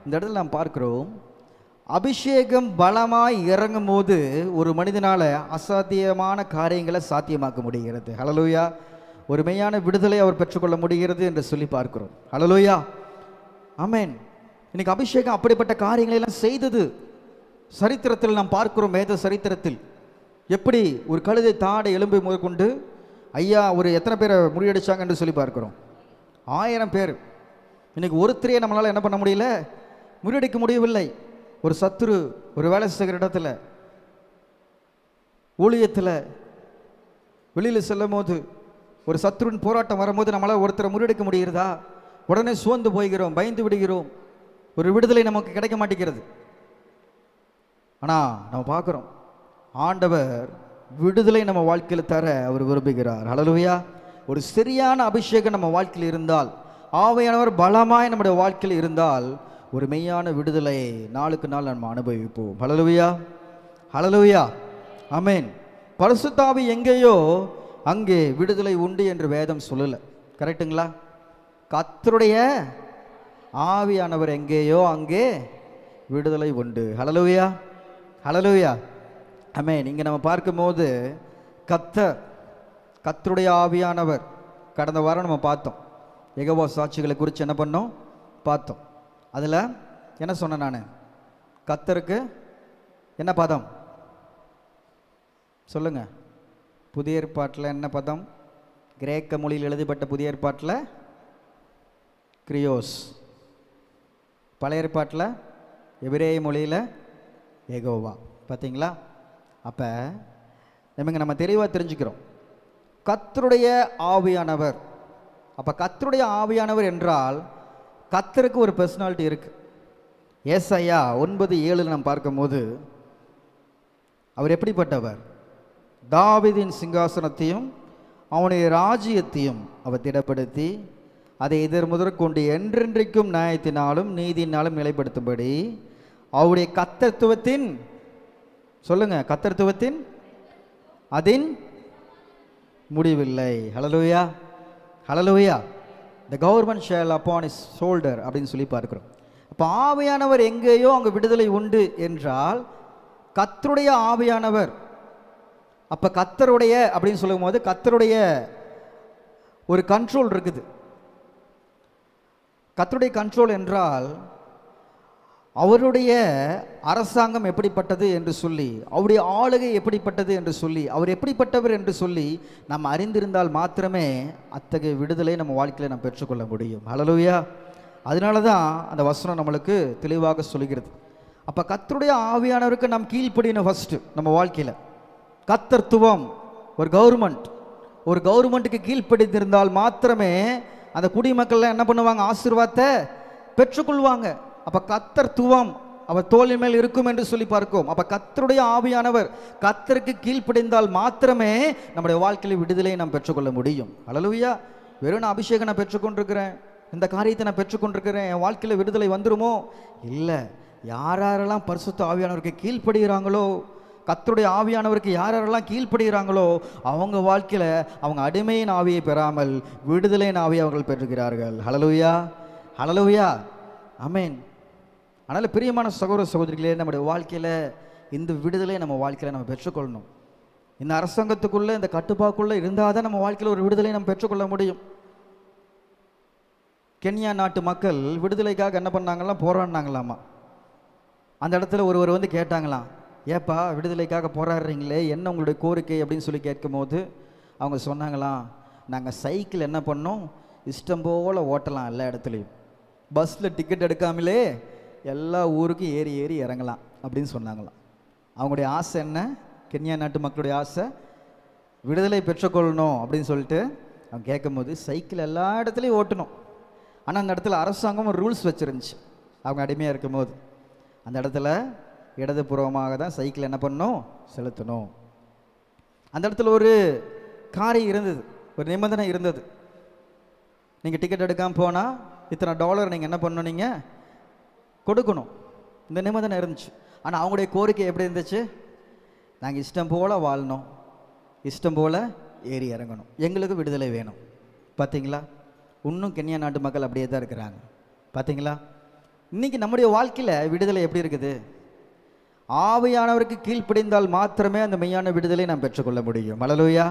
இந்த இடத்துல நாம் பார்க்கிறோம், அபிஷேகம் பலமாய் இறங்கும் போது ஒரு மனிதனால அசாத்தியமான காரியங்களை சாத்தியமாக்க முடிகிறது. ஹல்லேலூயா. ஒரு மெய்யான விடுதலை அவர் பெற்றுக்கொள்ள முடிகிறது என்று சொல்லி பார்க்கிறோம். ஹல்லேலூயா, ஆமென். இன்னைக்கு அபிஷேகம் அப்படிப்பட்ட காரியங்களை எல்லாம் செய்தது சரித்திரத்தில் நாம் பார்க்கிறோம். வேத சரித்திரத்தில் எப்படி ஒரு கழுதை தாடை எலும்பை முதற்கொண்டு ஐயா ஒரு எத்தனை பேரை முறியடிச்சாங்க என்று சொல்லி பார்க்கிறோம். 1000 பேர். இன்னைக்கு ஒருத்தரையே நம்மளால் என்ன பண்ண முடியல, முறியடிக்க முடியவில்லை. ஒரு சத்துரு ஒரு வேலை செய்கிற இடத்துல ஊழியத்தில் வெளியில் செல்லும் போது ஒரு சத்துருவின் போராட்டம் வரும்போது நம்மளால் ஒருத்தரை முறியடிக்க முடிகிறதா? உடனே சோர்ந்து போய்கிறோம், பயந்து விடுகிறோம். ஒரு விடுதலை நமக்கு கிடைக்க மாட்டேங்கிறது. ஆனால் நம்ம பார்க்குறோம், ஆண்டவர் விடுதலை நம்ம வாழ்க்கையில் தர அவர் விரும்புகிறார். ஹல்லேலூயா. ஒரு சரியான அபிஷேகம் நம்ம வாழ்க்கையில் இருந்தால், ஆவியானவர் பலமாய் நம்முடைய வாழ்க்கையில் இருந்தால், ஒரு மெய்யான விடுதலை நாளுக்கு நாள் நம்ம அனுபவிப்போம். ஹல்லேலூயா, ஹல்லேலூயா, ஆமென். பரிசுத்த ஆவி எங்கேயோ அங்கே விடுதலை உண்டு என்று வேதம் சொல்லலை. கரெக்டுங்களா? கர்த்தருடைய ஆவியானவர் எங்கேயோ அங்கே விடுதலை உண்டு. ஹல்லேலூயா, ஹல்லேலூயா, ஆமென். இங்கே நம்ம பார்க்கும்போது கர்த்தருடைய ஆவியானவர், கடந்த வாரம் நம்ம பார்த்தோம், யெகோவா சாட்சிகளை குறித்து என்ன பண்ணோம் பார்த்தோம். அதில் என்ன சொன்னேன் நான்? கர்த்தருக்கு என்ன பதம் சொல்லுங்க? புதிய ஏற்பாட்டில் என்ன பதம்? கிரேக்க மொழியில் எழுதப்பட்ட புதிய ஏற்பாட்டில் கிரியோஸ், பழைய ஏற்பாட்டில் எபிரேய மொழியில் யெகோவா. பார்த்தீங்களா? அப்போ நம்ம தெளிவாக தெரிஞ்சுக்கிறோம், கர்த்தருடைய ஆவியானவர். அப்போ கர்த்தருடைய ஆவியானவர் என்றால் கர்த்தருக்கு ஒரு பர்சனாலிட்டி இருக்கு. ஏசாயா 9:7 நாம் பார்க்கும்போது அவர் எப்படிப்பட்டவர்? தாவீதின் சிங்காசனத்தையும் அவனுடைய ராஜ்யத்தையும் அவர் திடப்படுத்தி அதை எதிர் முதற்கொண்டு என்றென்றைக்கும் நியாயத்தினாலும் நீதியினாலும் நிலைப்படுத்தும்படி அவருடைய கர்த்தத்துவத்தின், சொல்லுங்க, கர்த்தத்துவத்தின் அதின் முடிவில்லை. ஹல்லேலூயா, ஹல்லேலூயா. The government shall upon his shoulder அப்படின்னு சொல்லி பார்க்கிறோம். அப்போ ஆவியானவர் எங்கேயோ அங்கே விடுதலை உண்டு என்றால் கர்த்தருடைய ஆவியானவர். அப்போ கர்த்தருடைய அப்படின்னு சொல்லும் போது கர்த்தருடைய ஒரு கண்ட்ரோல் இருக்குது. கர்த்தருடைய கண்ட்ரோல் என்றால் அவருடைய அரசாங்கம் எப்படிப்பட்டது என்று சொல்லி, அவருடைய ஆளுகை எப்படிப்பட்டது என்று சொல்லி, அவர் எப்படிப்பட்டவர் என்று சொல்லி நம்ம அறிந்திருந்தால் மாத்திரமே அத்தகைய விடுதலை நம்ம வாழ்க்கையில் நம்ம பெற்றுக்கொள்ள முடியும். ஹல்லேலூயா. அதனால தான் அந்த வசனம் நம்மளுக்கு தெளிவாக சொல்கிறது. அப்போ கர்த்தருடைய ஆவியானவருக்கு நாம் கீழ்ப்படியணும். ஃபஸ்ட்டு நம்ம வாழ்க்கையில் கர்த்தத்துவம், ஒரு கவர்மெண்ட்டுக்கு கீழ்ப்படிந்திருந்தால் மாத்திரமே அந்த குடிமக்கள்லாம் என்ன பண்ணுவாங்க? ஆசீர்வாதத்தை பெற்றுக்கொள்வாங்க. அப்போ கர்த்தத்துவம் அவர் தோளின் மேல் இருக்கும் என்று சொல்லி பார்க்கும். அப்போ கர்த்தருடைய ஆவியானவர் கர்த்தருக்கு கீழ்ப்படிந்தால் மாத்திரமே நம்முடைய வாழ்க்கையில் விடுதலை நாம் பெற்றுக்கொள்ள முடியும். ஹல்லேலூயா. வெறும் நான் அபிஷேகம் நான் பெற்றுக்கொண்டிருக்கிறேன், இந்த காரியத்தை நான் பெற்றுக்கொண்டிருக்கிறேன், என் வாழ்க்கையில் விடுதலை வந்துருமோ? இல்லை. யாரெல்லாம் பரிசுத்த ஆவியானவருக்கு கீழ்ப்படுகிறாங்களோ, கர்த்தருடைய ஆவியானவருக்கு யாரெல்லாம் கீழ்ப்படுகிறாங்களோ அவங்க வாழ்க்கையில் அவங்க அடிமையின் ஆவியை பெறாமல் விடுதலையின் ஆவியை அவர்கள் பெறுகிறார்கள். ஹல்லேலூயா, ஹல்லேலூயா, ஆமென். அதனால் பிரியமான சகோதர சகோதரிகளே, நம்முடைய வாழ்க்கையில் இந்த விடுதலை நம்ம வாழ்க்கையில் நம்ம பெற்றுக்கொள்ளணும். இந்த அரசாங்கத்துக்குள்ளே, இந்த கட்டுப்பாக்குள்ளே இருந்தால் தான் நம்ம வாழ்க்கையில் ஒரு விடுதலை நம்ம பெற்றுக்கொள்ள முடியும். கென்யா நாட்டு மக்கள் விடுதலைக்காக என்ன பண்ணாங்களாம்? போராடினாங்களாமா. அந்த இடத்துல ஒருவர் வந்து கேட்டாங்களாம், ஏப்பா விடுதலைக்காக போராடுறீங்களே, என்ன உங்களுடைய கோரிக்கை அப்படின்னு சொல்லி கேட்கும்போது அவங்க சொன்னாங்களாம், நாங்கள் சைக்கிள் என்ன பண்ணோம், இஷ்டம் போல் ஓட்டலாம், எல்லா இடத்துலையும் பஸ்ஸில் டிக்கெட் எடுக்காமலே எல்லா ஊருக்கும் ஏறி ஏறி இறங்கலாம் அப்படின்னு சொன்னாங்களாம். அவங்களுடைய ஆசை என்ன, கென்யா நாட்டு மக்களுடைய ஆசை விடுதலை பெற்றுக்கொள்ளணும் அப்படின்னு சொல்லிட்டு அவங்க கேட்கும்போது சைக்கிள் எல்லா இடத்துலையும் ஓட்டணும். ஆனால் அந்த இடத்துல அரசாங்கம் ஒரு ரூல்ஸ் வச்சுருந்துச்சு. அவங்க அடிமையாக இருக்கும்போது அந்த இடத்துல இடதுபுறமாக தான் சைக்கிள் என்ன பண்ணணும், செலுத்தணும். அந்த இடத்துல ஒரு காரியம் இருந்தது, ஒரு நிபந்தனை இருந்தது. நீங்கள் டிக்கெட் எடுக்காமல் போனால் இத்தனை $, நீங்கள் என்ன பண்ணணும், நீங்கள் கொடுக்கணும். இந்த நிபந்தனை இருந்துச்சு. ஆனால் அவங்களுடைய கோரிக்கை எப்படி இருந்துச்சு, நாங்கள் இஷ்டம் போல் வாழணும், இஷ்டம் போல் ஏறி இறங்கணும், எங்களுக்கு விடுதலை வேணும். பார்த்தீங்களா, இன்னும் கென்யா நாட்டு மக்கள் அப்படியே தான் இருக்கிறாங்க. பார்த்தீங்களா, இன்றைக்கி நம்முடைய வாழ்க்கையில் விடுதலை எப்படி இருக்குது, ஆவியானவருக்கு கீழ்ப்படிந்தால் மாத்திரமே அந்த மெய்யான விடுதலை நாம் பெற்றுக்கொள்ள முடியும். ஹல்லேலூயா.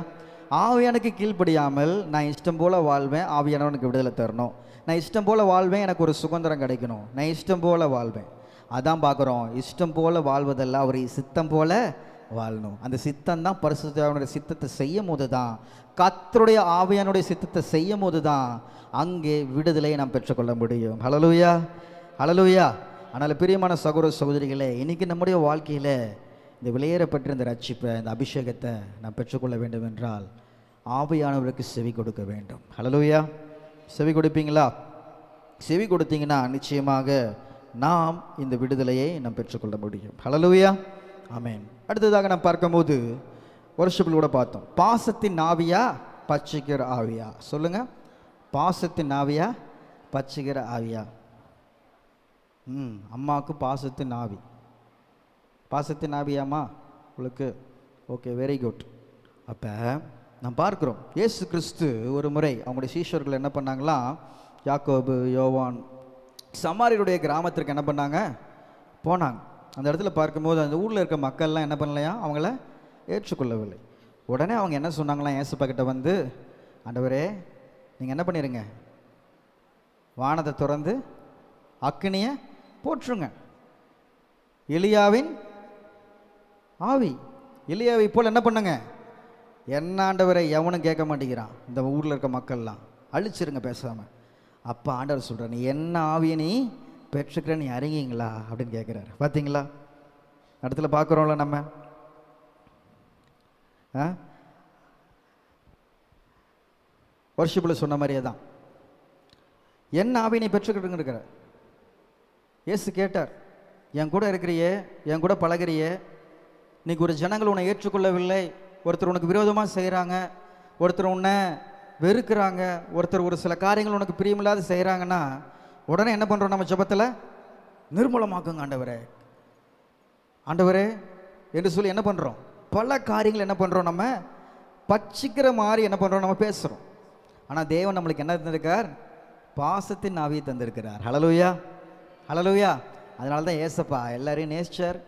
ஆவியானுக்கு கீழ்ப்படியாமல் நான் இஷ்டம் போல் வாழ்வேன், ஆவியானவனுக்கு விடுதலை தரணும், நான் இஷ்டம் போல் வாழ்வேன், எனக்கு ஒரு சுதந்திரம் கிடைக்கணும், நான் இஷ்டம் போல் வாழ்வேன். அதான் பார்க்குறோம், இஷ்டம் போல் வாழ்வதெல்லாம் அவர் சித்தம் போல் வாழணும். அந்த சித்தம் தான் பரிசுத்தனுடைய சித்தத்தை செய்யும் போது தான், கர்த்தருடைய ஆவியானுடைய சித்தத்தை செய்யும் போது தான் அங்கே விடுதலையை நாம் பெற்றுக்கொள்ள முடியும். ஹல்லேலூயா, ஹல்லேலூயா. ஆனால் பிரியமான சகோதர சகோதரிகளே, இன்றைக்கி நம்முடைய வாழ்க்கையில் இந்த விலையேறப்பட்ட இந்த ரட்சிப்பை, இந்த அபிஷேகத்தை நாம் பெற்றுக்கொள்ள வேண்டும் என்றால் ஆவியானவருக்கு செவி கொடுக்க வேண்டும். ஹல்லேலூயா. செவி கொடுப்பீங்களா? செவி கொடுத்தீங்கன்னா நிச்சயமாக நாம் இந்த விடுதலையை நாம் பெற்றுக்கொள்ள முடியும். ஹல்லேலூயா, ஆமென். அடுத்ததாக நாம் பார்க்கும்போது வருஷப்பில் கூட பார்த்தோம், பாசத்தின் ஆவியா பச்சிக்கிற ஆவியா. சொல்லுங்க, பாசத்தின் ஆவியா பச்சிக்கிற ஆவியா. அம்மாவுக்கு பாசத்தின் ஆவி, பாசத்தின் ஆவியாம்மா உங்களுக்கு? Okay, very good. அப்போ நாம் பார்க்குறோம், இயேசு கிறிஸ்து ஒரு முறை அவங்களுடைய சீஷர்கள் என்ன பண்ணாங்களாம், யாக்கோபு, யோவான் சமாரியருடைய கிராமத்திற்கு என்ன பண்ணாங்க, போனாங்க. அந்த இடத்துல பார்க்கும்போது அந்த ஊரில் இருக்க மக்கள்லாம் என்ன பண்ணலையா, அவங்கள ஏற்றுக்கொள்ளவில்லை. உடனே அவங்க என்ன சொன்னாங்களாம், ஏசப்பா கிட்ட வந்து, ஆண்டவரே நீங்கள் என்ன பண்ணிடுங்க, வானத்தை திறந்து அக்கினியை போற்றுங்க. எலியாவின் ஆவி, எலியாவை போல் என்ன பண்ணுங்க, என்ன ஆண்டவரை எவனும் கேட்க மாட்டேங்கிறான், இந்த ஊரில் இருக்க மக்கள்லாம் அழிச்சிருங்க பேசாமல். அப்போ ஆண்டவர் சொல்கிறார், நீ என்ன ஆவியை நீ பெற்றுக்கிற, நீ அறிங்கீங்களா அப்படின்னு கேட்குறாரு. பார்த்தீங்களா, இடத்துல பார்க்குறோம்ல நம்ம, வர்ஷிப்பில் சொன்ன மாதிரியே தான், என்ன ஆவியை நீ பெற்றுக்கிட்டு இருக்கிற. இயேசு கேட்டார், என் கூட இருக்கிறியே, என் கூட பழகிறியே, இன்னைக்கு ஒரு ஜனங்கள் உன்னை ஏற்றுக்கொள்ளவில்லை, ஒருத்தர் உனக்கு விரோதமாக செய்கிறாங்க, ஒருத்தர் உன்னை வெறுக்கிறாங்க, ஒருத்தர் ஒரு சில காரியங்கள் உனக்கு பிரியமில்லாத செய்கிறாங்கன்னா உடனே என்ன பண்ணுறோம், நம்ம ஜெபத்தில் நிர்மூலமாக்குங்க ஆண்டவரே, ஆண்டவரே என்று சொல்லி என்ன பண்ணுறோம், பல காரியங்கள் என்ன பண்ணுறோம், நம்ம பச்சிக்கிற மாதிரி என்ன பண்ணுறோம், நம்ம பேசுகிறோம். ஆனால் தேவன் நம்மளுக்கு என்ன தந்திருக்கார், பாசத்தின் ஆவியை தந்திருக்கிறார். ஹல்லேலூயா, ஹல்லேலூயா. அதனால தான் ஏசப்பா எல்லாரையும் நேசிச்சார்.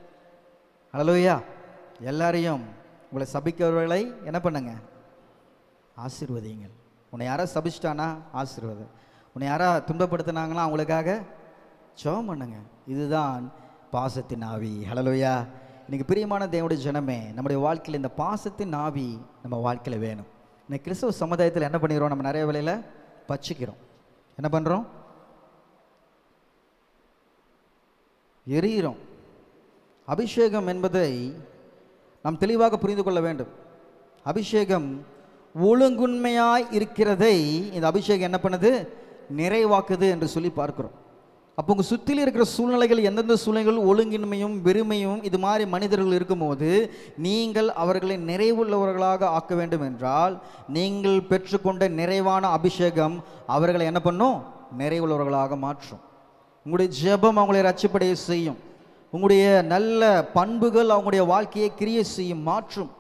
ஹல்லேலூயா. எல்லாரையும், உங்களை சபிக்கிறவர்களை என்ன பண்ணுங்க, ஆசீர்வதிங்கள். உன்னை யாரா சபிச்சிட்டானா ஆசீர்வாதம், உன்னை யாரா துன்பப்படுத்தினாங்களா அவங்களுக்காக ஜெபம் பண்ணுங்க. இதுதான் பாசத்தின் ஆவி. ஹல்லேலூயா. இன்னைக்கு பிரியமான தேவனுடைய ஜனமே, நம்முடைய வாழ்க்கையில் இந்த பாசத்தின் ஆவி நம்ம வாழ்க்கையில் வேணும். இன்னைக்கு கிறிஸ்தவ சமுதாயத்தில் என்ன பண்ணிடுறோம், நம்ம நிறைய வேளையில் பச்சிக்கிறோம், என்ன பண்ணுறோம், எரியிறோம். அபிஷேகம் என்பதை நாம் தெளிவாக புரிந்து கொள்ள வேண்டும். அபிஷேகம் ஒழுங்குண்மையாய் இருக்கிறதை இந்த அபிஷேகம் என்ன பண்ணுது, நிறைவாக்குது என்று சொல்லி பார்க்கிறோம். அப்போ உங்கள் சுற்றில் இருக்கிற சூழ்நிலைகள், எந்தெந்த சூழ்நிலைகள் ஒழுங்கின்மையும் வெறுமையும் இது மாதிரி மனிதர்கள் இருக்கும்போது நீங்கள் அவர்களை நிறைவுள்ளவர்களாக ஆக்க வேண்டும் என்றால் நீங்கள் பெற்றுக்கொண்ட நிறைவான அபிஷேகம் அவர்களை என்ன பண்ணும், நிறைவுள்ளவர்களாக மாற்றும். உங்களுடைய ஜெபம் அவங்களை ரட்சிப்படைய செய்யும். உங்களுடைய நல்ல பண்புகள் அவங்களுடைய வாழ்க்கையை கிரியை செய்யும், மாற்றும்.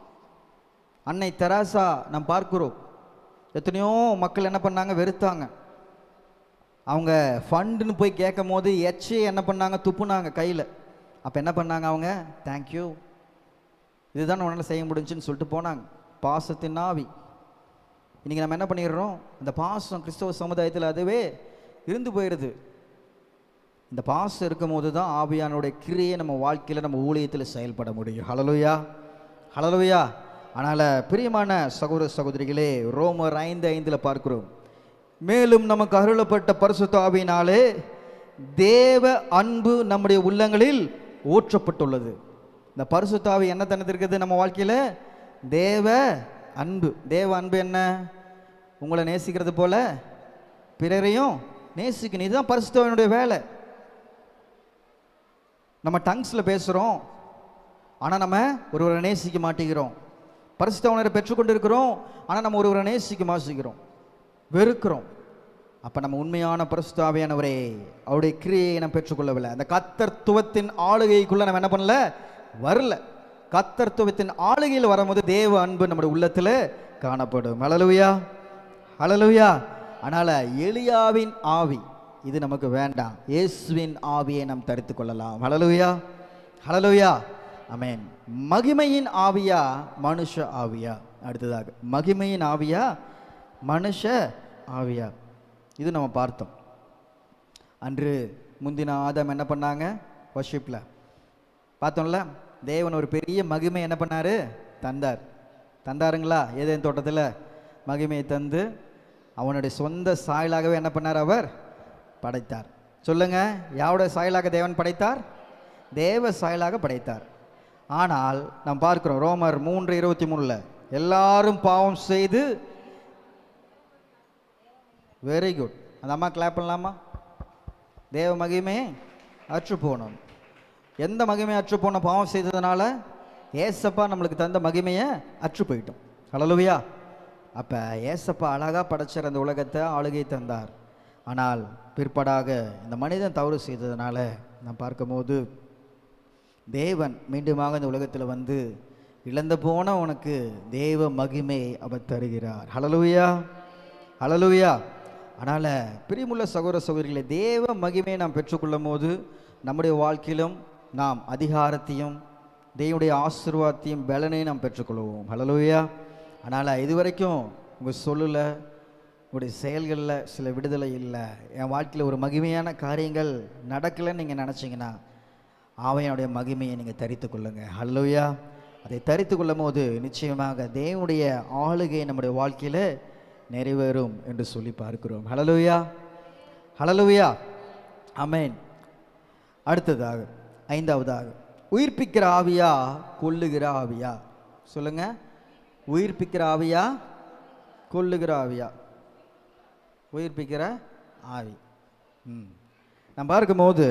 அன்னை தெரசா நாம் பார்க்கிறோம், எத்தனையோ மக்கள் என்ன பண்ணாங்க, வெறுத்தாங்க. அவங்க ஃபண்டுன்னு போய் கேட்கும் போது எச்சே என்ன பண்ணாங்க, துப்புனாங்க கையில். அப்போ என்ன பண்ணாங்க அவங்க, தேங்க்யூ, இதுதான் உன்னால் செய்ய முடிஞ்சுன்னு சொல்லிட்டு போனாங்க. பாசத்தின் ஆவி. இன்றைக்கி நம்ம என்ன பண்ணிடுறோம், அந்த பாசம் கிறிஸ்தவ சமுதாயத்தில் அதுவே இருந்து போயிடுது. இந்த பாசம் இருக்கும் போது தான் ஆவியானுடைய கிரியை நம்ம வாழ்க்கையில் நம்ம ஊழியத்தில் செயல்பட முடியும். ஹல்லேலூயா, ஹல்லேலூயா. அதனால் பிரியமான சகோதர சகோதரிகளே, ரோமர் 5:5 பார்க்கிறோம், மேலும் நமக்கு அருளப்பட்ட பரிசுத்த ஆவியினாலே தேவ அன்பு நம்முடைய உள்ளங்களில் ஊற்றப்பட்டுள்ளது. இந்த பரிசுத்த ஆவி என்ன தந்திருக்குது நம்ம வாழ்க்கையில்? தேவ அன்பு. தேவ அன்பு என்ன? உங்களை நேசிக்கிறது போல பிறரையும் நேசிக்கணும். இதுதான் பரிசுத்த ஆவியினுடைய வேலை. நம்ம டங்ஸில் பேசுகிறோம், ஆனால் நம்ம ஒருவரை நேசிக்க மாட்டேங்கிறோம். பரிசுத்த ஆவியை பெற்றுக்கொண்டு இருக்கிறோம், ஆனால் நம்ம ஒருவரை நேசிக்க மாட்டேங்கிறோம், வெறுக்கிறோம். அப்போ நம்ம உண்மையான பரிசுத்த ஆவியானவரே அவருடைய கிரியையை நம்ம பெற்றுக்கொள்ளவில்லை. அந்த கர்த்தத்துவத்தின் ஆளுகைக்குள்ளே நம்ம என்ன பண்ணல, வரல. கர்த்தத்துவத்தின் ஆளுகையில் வரும்போது தேவ அன்பு நம்முடைய உள்ளத்தில் காணப்படும். ஹல்லேலூயா, ஹல்லேலூயா. அதனால் எலியாவின் ஆவி இது நமக்கு வேண்டாம். இயேசுவின் ஆவியை நாம் தரித்து கொள்ளலாம். ஹல்லேலூயா, ஹல்லேலூயா, ஆமென். மகிமையின் ஆவியா மனுஷ ஆவியா? அடுத்ததாக மகிமையின் ஆவியா மனுஷ ஆவியா? இது நம்ம பார்த்தோம். அன்று முந்தின ஆதாம் என்ன பண்ணாங்க? வர்ஷிப்பில் பார்த்தோம்ல, தேவன் ஒரு பெரிய மகிமை என்ன பண்ணார்? தந்தாருங்களா? ஏதேன் தோட்டத்தில் மகிமையை தந்து அவனுடைய சொந்த சாயலாகவே என்ன பண்ணார்? அவர் படைத்தார். சொல்லுங்க, யாருடைய சாயலாக தேவன் படைத்தார்? தேவ சாயலாக படைத்தார். ஆனால் நாம் பார்க்கிறோம் ரோமர் 3:23 எல்லாரும் பாவம் செய்து, வெரி குட், அந்த அம்மா கிளாப் பண்ணலாமா? தேவ மகிமை அற்று போனோம். எந்த மகிமை அற்று போன? பாவம் செய்ததுனால ஏசப்பா நம்மளுக்கு தந்த மகிமையை அற்று போயிட்டோம். ஹல்லேலூயா. அப்போ ஏசப்பா அழகாக படைச்சர் அந்த உலகத்தை, ஆளுகை தந்தார். ஆனால் பிற்படாக இந்த மனிதன் தவறு செய்ததுனால நான் பார்க்கும்போது தேவன் மீண்டுமாக இந்த உலகத்தில் வந்து இழந்து போன உனக்கு தேவ மகிமை அவர் தருகிறார். ஹல்லேலூயா, ஹல்லேலூயா. அதனால் பிரியமுள்ள சகோதர சகோதரிகளை, தேவ மகிமையை நாம் பெற்றுக்கொள்ளும் போது நம்முடைய வாழ்க்கையிலும் நாம் அதிகாரத்தையும் தேவனுடைய ஆசீர்வாதத்தையும் பலனையும் நாம் பெற்றுக்கொள்வோம். ஹல்லேலூயா. அதனால் இதுவரைக்கும் உங்கள் சொல்லில், உங்களுடைய செயல்களில் சில விடுதலை இல்லை, என் வாழ்க்கையில் ஒரு மகிமையான காரியங்கள் நடக்கலைன்னு நீங்கள் நினச்சிங்கன்னா ஆவியானுடைய மகிமையை நீங்கள் தரித்து கொள்ளுங்கள். ஹல்லேலூயா. அதை தரித்து கொள்ளும் போது நிச்சயமாக தேவனுடைய ஆளுகை நம்முடைய வாழ்க்கையில் நிறைவேறும் என்று சொல்லி பார்க்கிறோம். ஹல்லேலூயா, ஹல்லேலூயா, ஆமென். அடுத்ததாக 5வதாக உயிர்ப்பிக்கிற ஆவியா கொல்லுகிற ஆவியா? சொல்லுங்க, உயிர்ப்பிக்கிற ஆவியா கொல்லுகிற ஆவியா? உயிர்ப்பிக்கிற ஆவி. நம்ம பார்க்கும்போது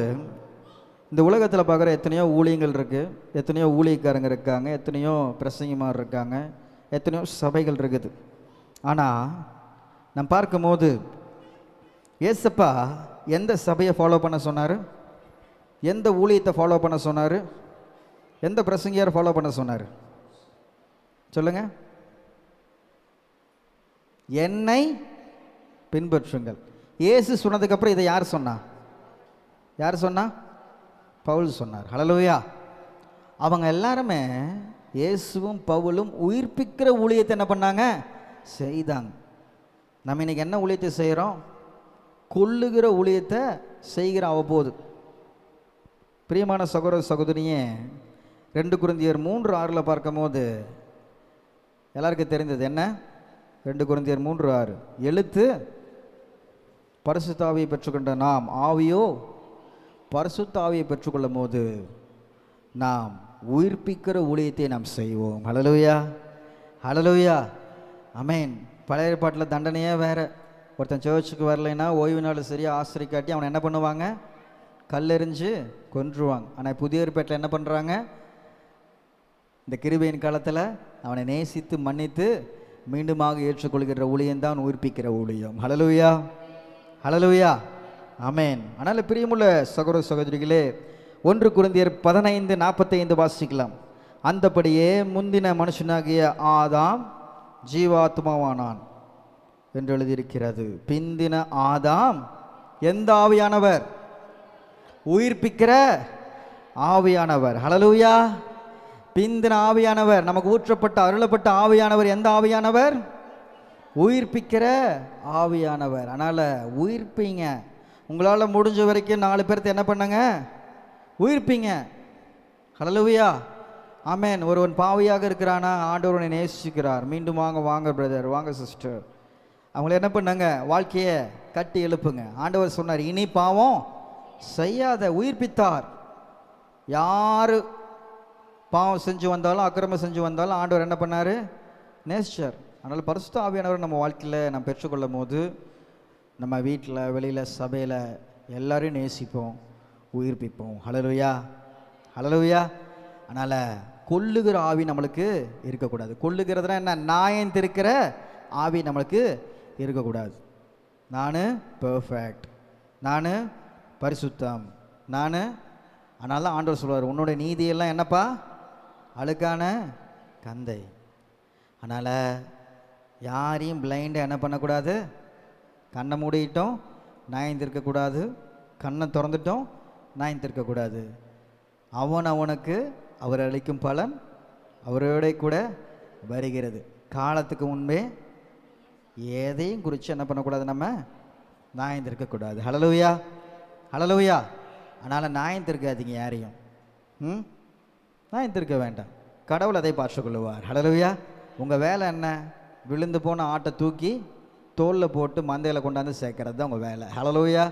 இந்த உலகத்தில் பார்க்குற எத்தனையோ ஊழியங்கள் இருக்குது, எத்தனையோ ஊழியக்காரங்க இருக்காங்க, எத்தனையோ பிரசங்கிமார் இருக்காங்க, எத்தனையோ சபைகள் இருக்குது. ஆனால் நம்ம பார்க்கும்போது ஏசப்பா எந்த சபையை ஃபாலோ பண்ண சொன்னார்? எந்த ஊழியத்தை ஃபாலோ பண்ண சொன்னார்? எந்த பிரசங்கியார் ஃபாலோ பண்ண சொன்னார்? சொல்லுங்க. என்னை பின்பற்றுங்கள். இயேசு சொன்னதுக்கப்புறம் இதை யார் சொன்னா? யார் சொன்னா? பவுல் சொன்னார். ஹல்லேலூயா. அவங்க எல்லாருமே இயேசுவும் பவுலும் உயிர்ப்பிக்கிற ஊழியத்தை என்ன பண்ணாங்க? செய்தாங்க. நம்ம இன்னைக்கு என்ன ஊழியத்தை செய்கிறோம்? கொல்லுகிற ஊழியத்தை செய்கிற அவ்வப்போது. பிரியமான சகோதர சகோதரியே, 2 கொரிந்தியர் 3:6 பார்க்கும்போது எல்லாருக்கும் தெரிந்தது என்ன? 2 கொரிந்தியர் 3:6 எழுத்து பரிசுத்த ஆவியை பெற்றுக்கொண்ட நாம் ஆவியோ பரிசுத்த ஆவியை பெற்றுக்கொள்ளும் போது நாம் உயிர்ப்பிக்கிற ஊழியத்தை நாம் செய்வோம். ஹல்லேலூயா, ஹல்லேலூயா, ஆமென். பழைய ஏற்பாட்டில் தண்டனையே வேறு. ஒருத்தன் சர்ச்சுக்கு வரலைன்னா ஓய்வு நாள் சரியாக ஆசிரியை காட்டி அவனை என்ன பண்ணுவாங்க? கல்லெறிஞ்சு கொன்றுவாங்க. ஆனால் புதிய ஏற்பாட்டில் என்ன பண்ணுறாங்க? இந்த கிருபையின் காலத்தில் அவனை நேசித்து மன்னித்து மீண்டுமாக ஏற்றுக்கொள்கிற ஊழியம்தான் உயிர்ப்பிக்கிற ஊழியம். ஹல்லேலூயா, ஹல்லேலூயா, ஆமென். ஆனால் பிரியமுள்ள சகோதர சகோதரிகளே, 1 கொரிந்தியர் 15:45 வாசிக்கலாம். அந்தபடியே முந்தின மனுஷனாகிய ஆதாம் ஜீவாத்மாவானான் என்று எழுதியிருக்கிறது. பிந்தின ஆதாம் எந்த ஆவியானவர்? உயிர்ப்பிக்கிற ஆவியானவர். ஹல்லேலூயா. பிந்தின ஆவியானவர், நமக்கு ஊற்றப்பட்ட அருளப்பட்ட ஆவியானவர் எந்த ஆவியானவர்? உயிர்ப்பிக்கிற ஆவியானவர். அதனால் உயிர்ப்பீங்க. உங்களால் முடிஞ்ச வரைக்கும் 4 பேர்த்த என்ன பண்ணுங்க, உயிர்ப்பீங்க. ஹல்லேலூயா, ஆமென். ஒருவன் பாவியாக இருக்கிறானா, ஆண்டவர் உன்னை நேசிக்கிறார். மீண்டும் வாங்க, வாங்க பிரதர், வாங்க சிஸ்டர். அவங்கள என்ன பண்ணாங்க, வாழ்க்கையை கட்டி எழுப்புங்க. ஆண்டவர் சொன்னார், இனி பாவம் செய்யாத, உயிர்ப்பித்தார். யார் பாவம் செஞ்சு வந்தாலும், அக்கிரமம் செஞ்சு வந்தாலும் ஆண்டவர் என்ன பண்ணார், நேசிச்சார். அதனால் பரிசுத்த ஆவியானவர் நம்ம வாழ்க்கையில் நம்ம பெற்றுக்கொள்ளும் போது நம்ம வீட்டில், வெளியில், சபையில் எல்லாரையும் நேசிப்போம், உயிர்ப்பிப்போம். ஹல்லேலூயா, ஹல்லேலூயா. அதனால் கொல்லுகிற ஆவி நம்மளுக்கு இருக்கக்கூடாது. கொல்லுகிறதுனா என்ன, நாயம் திருக்கிற ஆவி நம்மளுக்கு இருக்கக்கூடாது. நான் பெர்ஃபெக்ட், நான் பரிசுத்தம், நான். அதனால தான் ஆண்டவர் சொல்வார், உன்னோட நீதியெல்லாம் என்னப்பா, அழுக்கான கந்தை. அதனால் யாரையும் பிளைண்டாக என்ன பண்ணக்கூடாது, கண்ணை மூடிட்டோம் நாயந்திருக்கக்கூடாது, கண்ணை திறந்துட்டோம் நாயந்திருக்கக்கூடாது. அவனுக்கு அவர் அளிக்கும் பலன் அவரோட கூட வருகிறது. காலத்துக்கு முன்பே எதையும் குறித்து என்ன பண்ணக்கூடாது, நம்ம நாயந்திருக்கக்கூடாது. ஹல்லேலூயா, ஹல்லேலூயா. அதனால் நாயந்திருக்காதீங்க யாரையும், நாயந்திருக்க வேண்டாம். கடவுள் அதை பார்த்துக்கொள்ளுவார். ஹல்லேலூயா. உங்கள் வேலை என்ன, விழுந்து போன ஆட்டை தூக்கி தோளில் போட்டு மந்தையில் கொண்டாந்து சேர்க்கறது தான் உங்கள் வேலை. ஹல்லேலூயா.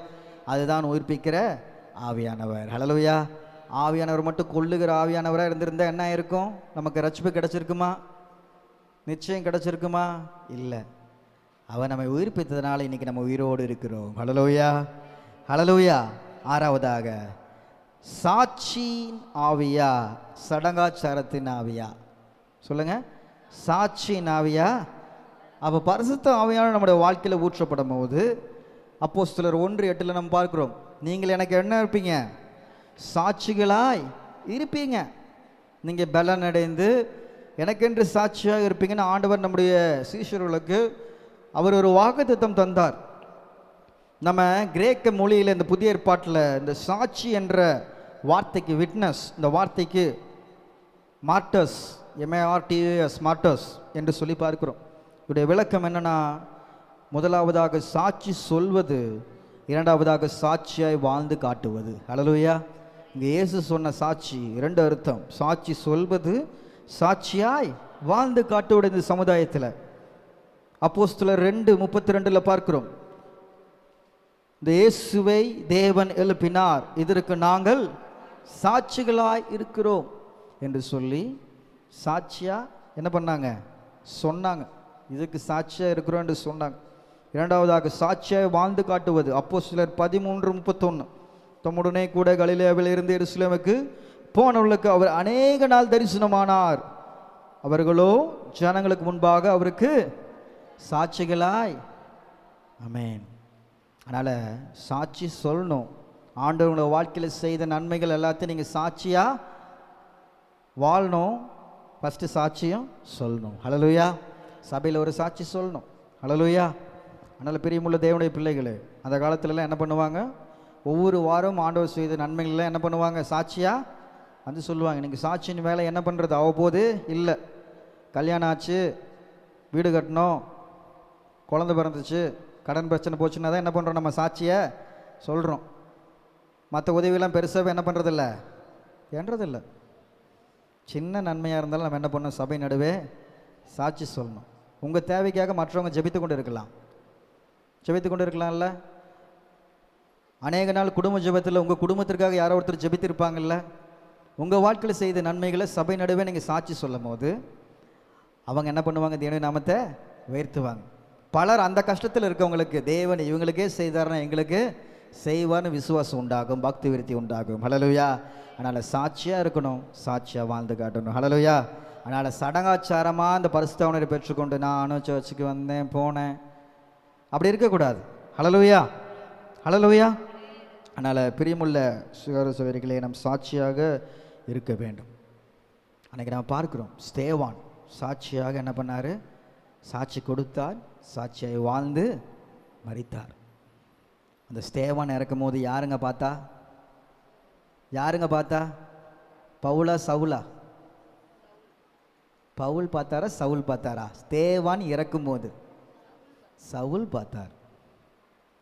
அதுதான் உயிர்ப்பிக்கிற ஆவியானவர். ஹல்லேலூயா. ஆவியானவர் மட்டும் கொல்லுகிற ஆவியானவராக இருந்திருந்தால் என்ன இருக்கும், நமக்கு ரட்சிப்பு கிடச்சிருக்குமா, நிச்சயம் கிடச்சிருக்குமா, இல்லை. அவன் நம்மை உயிர்ப்பித்ததுனால இன்றைக்கி நம்ம உயிரோடு இருக்கிறோம். ஹல்லேலூயா, ஹல்லேலூயா. 6வதாக சாட்சியின் ஆவியா, சடங்காச்சாரத்தின் ஆவியா, சொல்லுங்க, சாட்சியின் ஆவியா. அப்போ பரிசுத்த ஆவியான நம்முடைய வாழ்க்கையில் ஊற்றப்படும் போது அப்போஸ்தலர் 1:8 நம்ம பார்க்கிறோம், நீங்கள் எனக்கு என்ன இருப்பீங்க, சாட்சிகளாய் இருப்பீங்க. நீங்கள் பலன் அடைந்து எனக்கென்று சாட்சியாக இருப்பீங்கன்னு ஆண்டவர் நம்முடைய சீஷர்களுக்கு அவர் ஒரு வாக்குத்தத்தம் தந்தார். நம்ம கிரேக்க மொழியில் இந்த புதிய ஏற்பாட்டில் இந்த சாட்சி என்ற வார்த்தைக்கு, விட்னஸ், இந்த வார்த்தைக்கு மார்டர்ஸ், MARTYRS, மார்டர்ஸ் என்று சொல்லி பார்க்கிறோம். இதோடைய விளக்கம் என்னன்னா, முதலாவதாக சாட்சி சொல்வது, இரண்டாவதாக சாட்சியாய் வாழ்ந்து காட்டுவது. ஹல்லேலூயா. இங்கே இயேசு சொன்ன சாட்சி 2 அர்த்தம், சாட்சி சொல்வது, சாட்சியாய் வாழ்ந்து காட்டுவது. இந்த சமுதாயத்தில் அப்போஸ்தலர் 2:32 பார்க்கிறோம், இந்த இயேசுவை தேவன் எழுப்பினார், இதற்கு நாங்கள் சாட்சிகளாய் இருக்கிறோம் என்று சொல்லி சாட்சியா என்ன பண்ணாங்க, சொன்னாங்க. இதுக்கு சாட்சியாக இருக்கிறோம் என்று சொன்னாங்க. இரண்டாவதாக சாட்சியாக வாழ்ந்து காட்டுவது. அப்போஸ்தலர் 13:31 தம்முடனே கூட கலிலேயாவில் இருந்து எருசலேமுக்கு போனவர்களுக்கு அவர் அநேக நாள் தரிசனமானார், அவர்களோ ஜனங்களுக்கு முன்பாக அவருக்கு சாட்சிகளாய். ஆமென். அதனால் சாட்சி சொல்லணும். ஆண்டவங்களோட வாழ்க்கையில் செய்த நன்மைகள் எல்லாத்தையும் நீங்கள் சாட்சியாக வாழணும். ஃபஸ்ட்டு சாட்சியும் சொல்லணும். ஹல்லேலூயா. சபையில் ஒரு சாட்சி சொல்லணும். ஹல்லேலூயா. அதனால் பிரியமுள்ள தேவனுடைய பிள்ளைகளே, அந்த காலத்துலலாம் என்ன பண்ணுவாங்க, ஒவ்வொரு வாரம் ஆண்டவர் செய்த நன்மைகள்லாம் என்ன பண்ணுவாங்க, சாட்சியாக வந்து சொல்லுவாங்க. இன்றைக்கி சாட்சியின் வேலை என்ன பண்ணுறது, அவ்வப்போது இல்லை. கல்யாணம் ஆச்சு, வீடு கட்டணும், குழந்தை பிறந்துச்சு, கடன் பிரச்சனை போச்சுன்னா தான் என்ன பண்ணுறோம், நம்ம சாட்சியை சொல்கிறோம். மற்ற உதவியெல்லாம் பெருசாக என்ன பண்ணுறதில்ல, என்றதில்லை. சின்ன நன்மையாக இருந்தாலும் நம்ம என்ன பண்ணணும், சபை நடுவே சாட்சி சொல்லணும். உங்கள் தேவைக்காக மற்றவங்க ஜெபித்து கொண்டு இருக்கலாம், ஜெபித்து கொண்டு இருக்கலாம்ல. அநேக நாள் குடும்ப ஜெபத்தில் உங்கள் குடும்பத்திற்காக யாரோ ஒருத்தர் ஜெபித்திருப்பாங்கல்ல. உங்கள் வாழ்க்கையில் செய்த நன்மைகளை சபை நடுவே நீங்கள் சாட்சி சொல்லும் போது அவங்க என்ன பண்ணுவாங்க, தேவனுடைய நாமத்தை உயர்த்துவாங்க. பலர் அந்த கஷ்டத்தில் இருக்கவங்களுக்கு தேவன் இவங்களுக்கே செய்தார்னா எங்களுக்கு செய்வார்னு விசுவாசம் உண்டாகும், பக்தி விருத்தி உண்டாகும். ஹல்லேலூயா. அதனால் சாட்சியாக இருக்கணும், சாட்சியாக வாழ்ந்து காட்டணும். ஹல்லேலூயா. அதனால் சடங்காச்சாரமாக அந்த பரிசுத்தவனை பெற்றுக்கொண்டு நானும் சர்ச்சுக்கு வந்தேன் போனேன் அப்படி இருக்கக்கூடாது. ஹல்லேலூயா, ஹல்லேலூயா. அதனால் பிரியமுள்ள சகோதர சகோதரிகளே, நம் சாட்சியாக இருக்க வேண்டும். அன்றைக்கி நம்ம பார்க்குறோம், ஸ்தேவான் சாட்சியாக என்ன பண்ணார், சாட்சி கொடுத்தார், சாட்சியாக வாழ்ந்து மரித்தார். அந்த ஸ்தேவான் இறக்கும் போது யாருங்க பார்த்தா, யாருங்க பார்த்தா, பவுலா சவுலா? பவுல் பார்த்தாரா சவுல் பார்த்தாரா? ஸ்தேவான் இறக்கும் போது சவுல் பார்த்தார்.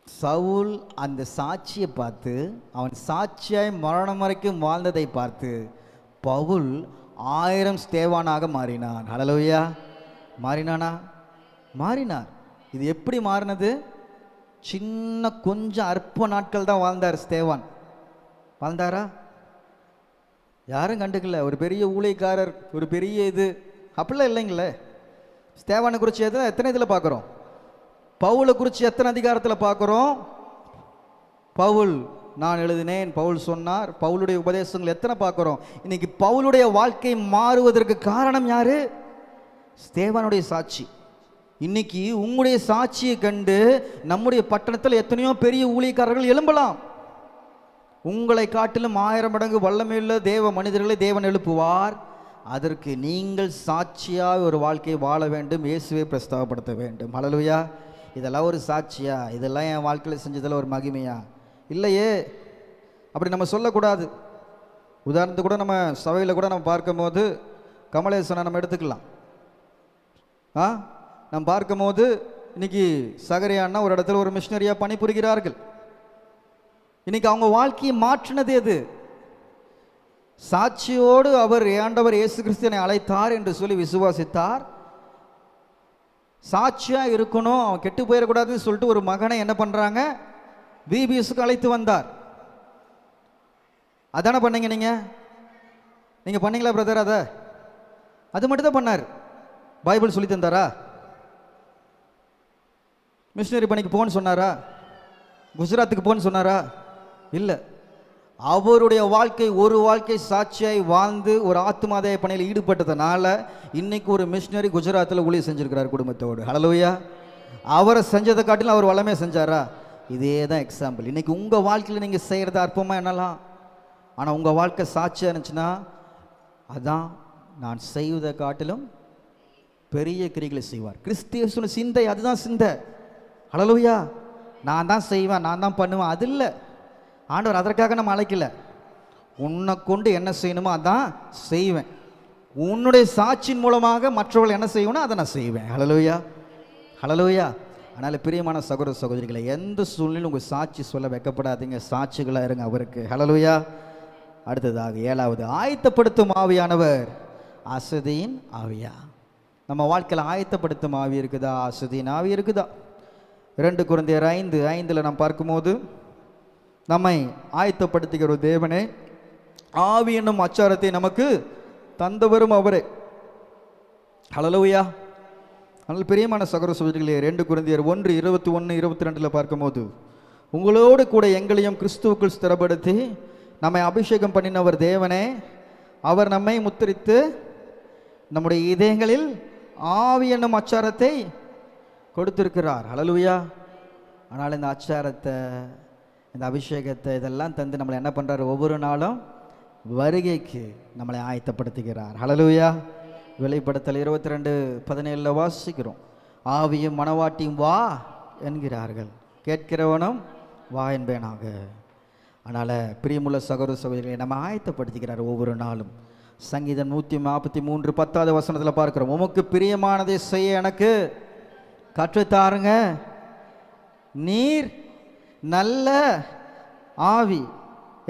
சவுல் அந்த சாட்சியை பார்த்து, அவன் சாட்சியாய் மரணம் வரைக்கும் வாழ்ந்ததை பார்த்து பவுல் 1000 ஸ்தேவானாக மாறினான். ஹல்லேலூயா. மாறினானா? மாறினார். இது எப்படி மாறினது? சின்ன கொஞ்சம் அற்ப நாட்கள் தான் வாழ்ந்தார் ஸ்தேவான். வாழ்ந்தாரா? யாரும் கண்டுக்கல. ஒரு பெரிய ஊழியக்காரர், ஒரு பெரிய இது அப்படிலாம் இல்லைங்களே. ஸ்தேவானை குறித்து எத்தனை இதில் பார்க்குறோம்? பவுலை குறித்து எத்தனை அதிகாரத்தில் பார்க்குறோம்? பவுல் நான் எழுதினேன், பவுல் சொன்னார், பவுலுடைய உபதேசங்கள் எத்தனை பார்க்குறோம்? இன்னைக்கு பவுலுடைய வாழ்க்கை மாறுவதற்கு காரணம் யாரு? ஸ்தேவானுடைய சாட்சி. இன்னைக்கு உங்களுடைய சாட்சியை கண்டு நம்முடைய பட்டணத்தில் எத்தனையோ பெரிய ஊழியக்காரர்கள் எழும்பலாம். உங்களை காட்டிலும் 1000 மடங்கு வல்லமையுள்ள தேவ மனிதர்களை தேவன் எழுப்புவார். அதற்கு நீங்கள் சாட்சியாக ஒரு வாழ்க்கையை வாழ வேண்டும், இயேசுவை பிரஸ்தாபப்படுத்த வேண்டும். ஹல்லேலூயா. இதெல்லாம் ஒரு சாட்சியா? இதெல்லாம் என் வாழ்க்கையில் செஞ்சதில் ஒரு மகிமையா? இல்லையே. அப்படி நம்ம சொல்லக்கூடாது. உதாரணத்துக்கு கூட நம்ம சபையில் கூட நம்ம பார்க்கும்போது கமலேசனை நம்ம எடுத்துக்கலாம். நம்ம பார்க்கும்போது இன்னைக்கு சகரியான்னா ஒரு இடத்துல ஒரு மிஷினரியாக பணிபுரிகிறார்கள். இன்னைக்கு அவங்க வாழ்க்கையை மாற்றினது எது? சாட்சியோடு அவர் ஆண்டவர் இயேசு கிறிஸ்துவை அழைத்தார் என்று சொல்லி விசுவாசித்தார். சாட்சியா இருக்கணும், அவன் கெட்டு போயிடக்கூடாதுன்னு சொல்லிட்டு ஒரு மகனை என்ன பண்றாங்க, விபிஎஸ்க்கு அழைத்து வந்தார். அதானே பண்ணீங்க நீங்க பண்ணீங்களா பிரதர்? அது மட்டும் தான் பண்ணார். பைபிள் சொல்லி தந்தாரா? மிஷினரி பணிக்கு போன்னு சொன்னாரா? குஜராத்துக்கு போன்னு சொன்னாரா? இல்லை. அவருடைய வாழ்க்கை ஒரு வாழ்க்கை சாட்சியாய் வாழ்ந்து ஒரு ஆத்துமாதாய பணியில் ஈடுபட்டதுனால இன்னைக்கு ஒரு மிஷினரி குஜராத்தில் ஊழியம் செஞ்சிருக்கிறார் குடும்பத்தோடு. ஹல்லேலூயா. அவரை செஞ்சதை காட்டிலும் அவர் வல்லமே செஞ்சாரா? இதே தான் எக்ஸாம்பிள். இன்னைக்கு உங்கள் வாழ்க்கையில் நீங்கள் செய்கிறத அற்பமாக என்னலாம், ஆனால் உங்கள் வாழ்க்கை சாட்சியாக இருந்துச்சுன்னா அதான் நான் செய்வதை காட்டிலும் பெரிய கிரிகளை செய்வார். கிறிஸ்தியேசுன சிந்தை அதுதான் சிந்தை. ஹல்லேலூயா. நான் தான் செய்வேன், நான் தான் பண்ணுவேன், அது இல்லை. ஆண்டவர் அதற்காக நம்ம அழைக்கல. உன்னை கொண்டு என்ன செய்யணுமோ அதான் செய்வேன். உன்னுடைய சாட்சியின் மூலமாக மற்றவர்கள் என்ன செய்யணும் அதை நான் செய்வேன். ஹல்லேலூயா. ஹல்லேலூயா. அதனால் பிரியமான சகோதர சகோதரிகளை, எந்த சூழ்நிலையும் உங்கள் சாட்சி சொல்ல வைக்கப்படாதீங்க. சாட்சிகளாக இருங்க அவருக்கு. ஹல்லேலூயா. அடுத்ததாக 7வது, ஆயத்தப்படுத்தும் ஆவியானவர் அசதியின் ஆவியா? நம்ம வாழ்க்கையில் ஆயத்தப்படுத்தும் ஆவி இருக்குதா? அசதியின் ஆவி இருக்குதா? 2 கொரிந்தியர் 5:5 நாம் பார்க்கும்போது, நம்மை ஆயத்தப்படுத்துகிற தேவனே ஆவி என்னும் அச்சாரத்தை நமக்கு தந்தவரும் அவரே. ஹல்லேலூயா. அதனால் பிரியமான சகோதர சகோதரிகளே, 2 கொரிந்தியர் 1:21-22 பார்க்கும்போது, உங்களோடு கூட எங்களையும் கிறிஸ்துவுக்குள் ஸ்திரப்படுத்தி நம்மை அபிஷேகம் பண்ணினவர் தேவனே, அவர் நம்மை முத்திரித்து நம்முடைய இதயங்களில் ஆவி என்னும் அச்சாரத்தை கொடுத்திருக்கிறார். ஹல்லேலூயா. ஆனால் இந்த அச்சாரத்தை, இந்த அபிஷேகத்தை இதெல்லாம் தந்து நம்மளை என்ன பண்ணுறாரு? ஒவ்வொரு நாளும் வருகைக்கு நம்மளை ஆயத்தப்படுத்துகிறார். ஹல்லேலூயா. வெளிப்படுத்தல் 22:17 வாசிக்கிறோம். ஆவியும் மனவாட்டியும் வா என்கிறார்கள், கேட்கிறவனும் வா என்பேனாக. அதனால் பிரியமுள்ள சகோதர சகோதரிகளை நம்ம ஆயத்தப்படுத்துகிறார் ஒவ்வொரு நாளும். சங்கீதம் 143 10வது வசனத்தில் பார்க்கிறோம், உமக்கு பிரியமானதை செய்ய எனக்கு கற்றுத்தாருங்க, நீர் நல்ல ஆவி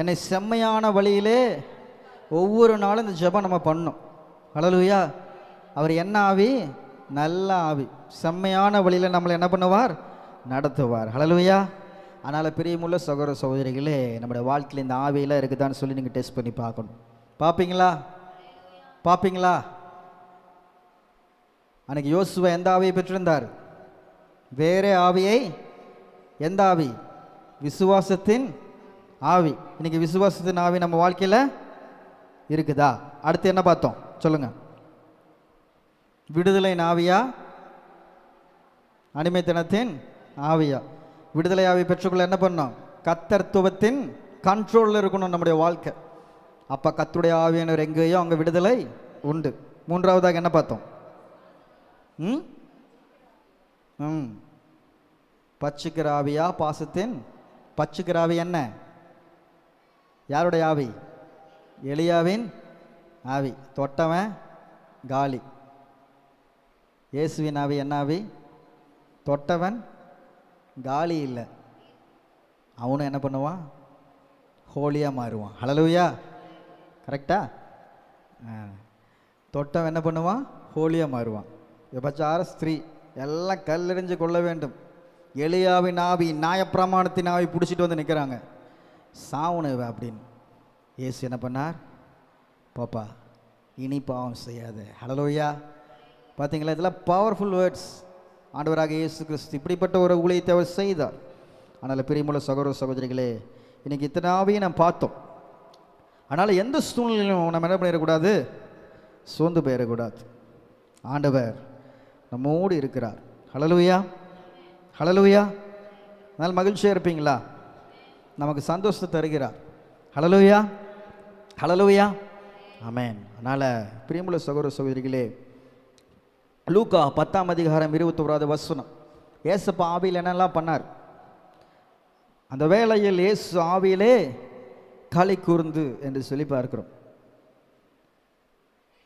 என்னை செம்மையான வழியிலே. ஒவ்வொரு நாளும் இந்த ஜெபம் நம்ம பண்ணோம். ஹல்லேலூயா. அவர் என்ன ஆவி? நல்ல ஆவி. செம்மையான வழியில் நம்மளை என்ன பண்ணுவார்? நடத்துவார். ஹல்லேலூயா. அதனால் பிரியமுள்ள சகோதர சகோதரிகளே, நம்முடைய வாழ்க்கையில் இந்த ஆவியெல்லாம் இருக்குதான்னு சொல்லி நீங்கள் டெஸ்ட் பண்ணி பார்க்கணும். பார்ப்பீங்களா? பார்ப்பீங்களா? அன்னைக்கு யோசுவா எந்த ஆவியை பெற்றிருந்தார்? வேற ஆவியை. எந்த ஆவி? விசுவாசத்தின் ஆவி. இன்னைக்கு விசுவாசத்தின் ஆவி நம்ம வாழ்க்கையில் இருக்குதா? அடுத்து என்ன பார்த்தோம் சொல்லுங்க? விடுதலை ஆவியா? அடிமைத்தனத்தின் ஆவியா? விடுதலை ஆவி பெற்றுக்கொள்ள என்ன பண்ணோம்? கர்த்தத்துவத்தின் கண்ட்ரோலில் இருக்கணும் நம்முடைய வாழ்க்கை. அப்போ கர்த்தருடைய ஆவியானவர் எங்கேயோ அங்கே விடுதலை உண்டு. 3வதாக என்ன பார்த்தோம்? பச்சுக்கிற ஆவியா? பாசத்தின் பச்சுக்கிற ஆவி என்ன? யாருடைய ஆவி? எலியாவின் ஆவி. தொட்டவன் காலி. இயேசுவின் ஆவி என்ன ஆவி? தொட்டவன் காலி இல்லை, அவனும் என்ன பண்ணுவான்? ஹோலியாக மாறுவான். ஹல்லேலூயா. கரெக்டா? தொட்டம் என்ன பண்ணுவான்? ஹோலியாக மாறுவான். விபச்சார ஸ்திரீ எல்லாம் கல்லெறிஞ்சு கொள்ள வேண்டும். எலியாவின் ஆவி, நியாயப்பிரமாணத்தின் ஆவி பிடிச்சிட்டு வந்து நிற்கிறாங்க. சாவுனவ அப்படின்னு. இயேசு என்ன பண்ணார்? பாப்பா இனி பாவம் செய்யாத. ஹல்லேலூயா. பார்த்தீங்களா? இதெல்லாம் பவர்ஃபுல் வேர்ட்ஸ். ஆண்டவராக இயேசு கிறிஸ்து இப்படிப்பட்ட ஒரு ஊழியத்தை அவர் செய்தார். அதனால் பிரியமுள்ள சகோதர சகோதரிகளே, இன்றைக்கி இத்தனை ஆவியை நம்ம பார்த்தோம். அதனால் எந்த சூழ்நிலையும் நம்ம என்ன பண்ணிடக்கூடாது? சோர்ந்து போயிடக்கூடாது. ஆண்டவர் நம்மோடு இருக்கிறார். ஹல்லேலூயா. ஹல்லேலூயா. அதனால் மகிழ்ச்சியாக இருப்பீங்களா? நமக்கு சந்தோஷத்தை தருகிறார். ஹல்லேலூயா. ஹல்லேலூயா. ஆமென். அதனால் பிரியமுள்ள சகோதர சகோதரிகளே, லூக்கா 10ஆம் அதிகாரம் 21வது வசனம். ஏசப்பா ஆவியில் என்னெல்லாம் பண்ணார்? அந்த வேளையில் இயேசு ஆவியிலே களி கூர்ந்து என்று சொல்லி பார்க்கிறோம்.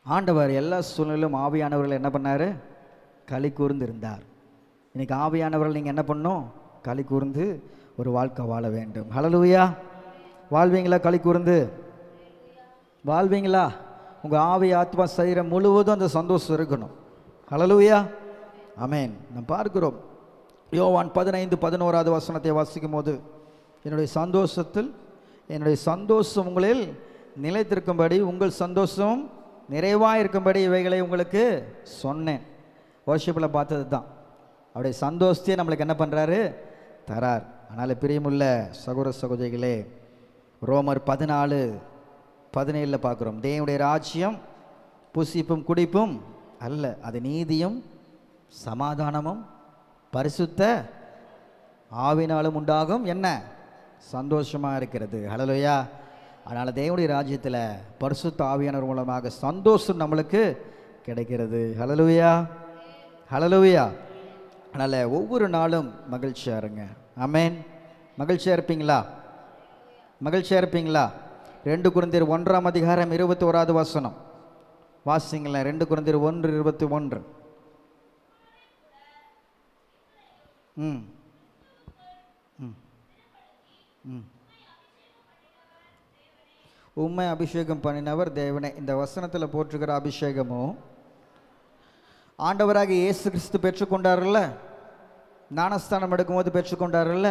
ஆண்டவர் எல்லா சூழ்நிலையிலும் ஆவியானவர்கள் என்ன பண்ணார்? களி கூர்ந்து இருந்தார். இன்னைக்கு ஆவியானவர்கள் நீங்கள் என்ன பண்ணணும்? களி கூர்ந்து ஒரு வாழ்க்கை வாழ வேண்டும். ஹல்லேலூயா. வாழ்வீங்களா? களி கூர்ந்து வாழ்வீங்களா? உங்கள் ஆவி, ஆத்மா, சரீரம் முழுவதும் அந்த சந்தோஷம் இருக்கணும். ஹல்லேலூயா. ஆமென். நாம் பார்க்கிறோம் யோவான் 15:11வது வசனத்தை வாசிக்கும் போது, என்னுடைய சந்தோஷம் உங்களில் நிலைத்திருக்கும்படி, உங்கள் சந்தோஷம் நிறைவாக இருக்கும்படி இவைகளை உங்களுக்கு சொன்னேன். வர்ஷிப்பில் பார்த்தது தான். அவருடைய சந்தோஷத்தையே நம்மளுக்கு என்ன பண்ணுறாரு? தரார். அதனால் பிரியமுள்ள சகோதர சகோதரிகளே, ரோமர் 14:17 பார்க்குறோம். தேவனுடைய ராஜ்யம் புசிப்பும் குடிப்பும் அல்ல, அது நீதியும் சமாதானமும் பரிசுத்த ஆவினாலும் உண்டாகும் என்ன சந்தோஷமாக இருக்கிறது. ஹல்லேலூயா. அதனால் தேவனுடைய ராஜ்யத்தில் பரிசுத்த ஆவியானவர் மூலமாக சந்தோஷம் நம்மளுக்கு கிடைக்கிறது. ஹல்லேலூயா. ஹல்லேலூயா. அதனால் ஒவ்வொரு நாளும் மகிழ்ச்சியாக இருங்க. ஆமென். மகிழ்ச்சியாக இருப்பீங்களா? மகிழ்ச்சியாக இருப்பீங்களா? 2 கொரிந்தியர் 1ஆம் அதிகாரம் 21வது வசனம் வாசிங்களேன். 2 கொரிந்தியர் 1:21. உம்மை அபிஷேகம் பண்ணினவர் தேவனே. இந்த வசனத்தில் போற்றுகிற அபிஷேகமும் ஆண்டவராக இயேசு கிறிஸ்து பெற்றுக்கொண்டார்ல, ஞானஸ்தானம் எடுக்கும்போது பெற்றுக்கொண்டார்ல,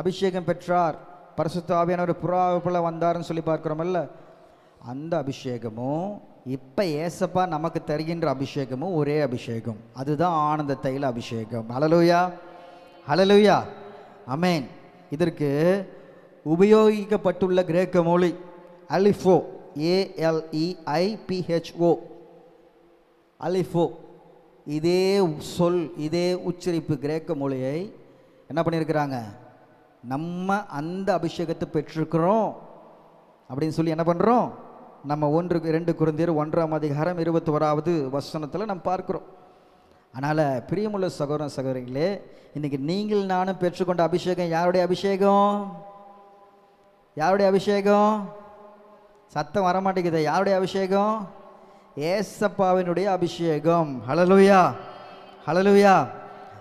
அபிஷேகம் பெற்றார், பரிசுத்த ஆவியானவர் புறாவுக்குள்ள வந்தார்னு சொல்லி பார்க்குறோமல்ல, அந்த அபிஷேகமும் இப்போ ஏசப்பா நமக்கு தருகின்ற அபிஷேகமும் ஒரே அபிஷேகம். அதுதான் ஆனந்த தைல அபிஷேகம். ஹல்லேலூயா. ஹல்லேலூயா. ஆமென். இதற்கு உபயோகிக்கப்பட்டுள்ள கிரேக்க மொழி அலிஃபோ, ALEIPHO, அலிஃபோ. இதே சொல், இதே உச்சரிப்பு கிரேக்க மொழியை என்ன பண்ணியிருக்கிறாங்க? நம்ம அந்த அபிஷேகத்தை பெற்றிருக்கிறோம் அப்படின்னு சொல்லி என்ன பண்ணுறோம்? நம்ம 2 கொரிந்தியர் 1ஆம் அதிகாரம் 21வது வசனத்தில் நம்ம பார்க்குறோம். அதனால் பிரியமுள்ள சகோதர சகோதரிகளே, இன்றைக்கி நீங்கள் நானும் பெற்றுக்கொண்ட அபிஷேகம் யாருடைய அபிஷேகம்? யாருடைய அபிஷேகம்? சத்தம் வரமாட்டேங்குது. யாருடைய அபிஷேகம்? ஏசப்பாவினுடைய அபிஷேகம். ஹல்லேலூயா. ஹல்லேலூயா.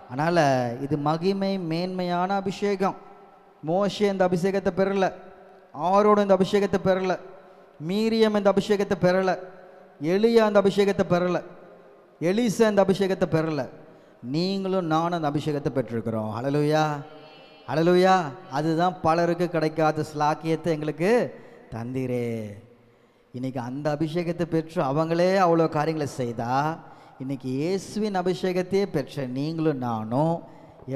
அதனால் இது மகிமை மேன்மையான அபிஷேகம். மோசே இந்த அபிஷேகத்தை பெறல, ஆரோடு இந்த அபிஷேகத்தை பெறல, மீரியம் இந்த அபிஷேகத்தை பெறல, எலியா அந்த அபிஷேகத்தை பெறல, எலிசா இந்த அபிஷேகத்தை பெறல. நீங்களும் நானும் அந்த அபிஷேகத்தை பெற்றிருக்கிறோம். ஹல்லேலூயா. ஹல்லேலூயா. அதுதான் பலருக்கு கிடைக்காத ஸ்லாக்கியத்தை எங்களுக்கு தந்தீரே. இன்னைக்கு அந்த அபிஷேகத்தை பெற்று அவங்களே அவ்வளோ காரியங்களை செய்தா, இன்னைக்கு இயேசுவின் அபிஷேகத்தையே பெற்ற நீங்களும் நானும்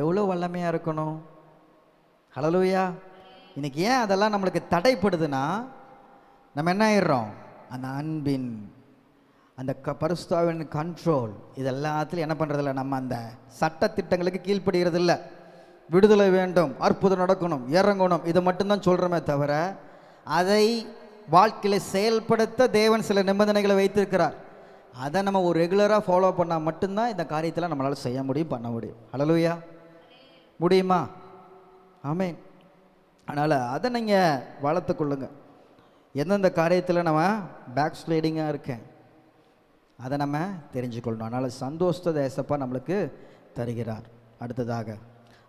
எவ்வளோ வல்லமையாக இருக்கணும். ஹல்லேலூயா. இன்னைக்கு ஏன் அதெல்லாம் நம்மளுக்கு தடைப்படுதுன்னா, நம்ம என்ன ஆயிடுறோம்? அந்த அன்பின், அந்த பரிசுத்தாவின் கண்ட்ரோல், இதெல்லாத்துலையும் என்ன பண்ணுறதில்ல, நம்ம அந்த சட்டத்திட்டங்களுக்கு கீழ்ப்படுகிறது இல்லை. விடுதலை வேண்டும், அற்புதம் நடக்கணும், இறங்கணும், இதை மட்டும்தான் சொல்கிறோமே தவிர, அதை வாழ்க்கையில் செயல்படுத்த தேவன் சில நிபந்தனைகளை வைத்திருக்கிறார். அதை நம்ம ஒரு ரெகுலராக ஃபாலோ பண்ணால் மட்டும்தான் இந்த காரியத்தில் நம்மளால் செய்ய முடியும், பண்ண முடியும். ஹல்லேலூயா. முடியுமா? ஆமென். அதனால் அதை நீங்கள் வளர்த்து கொள்ளுங்க. எந்தெந்த காரியத்தில் நம்ம பேக் ஸ்லைடிங்காக இருக்கேன் அதை நம்ம தெரிஞ்சுக்கொள்ளணும். அதனால் சந்தோஷத்தை ஏசப்பா நம்மளுக்கு தருகிறார். அடுத்ததாக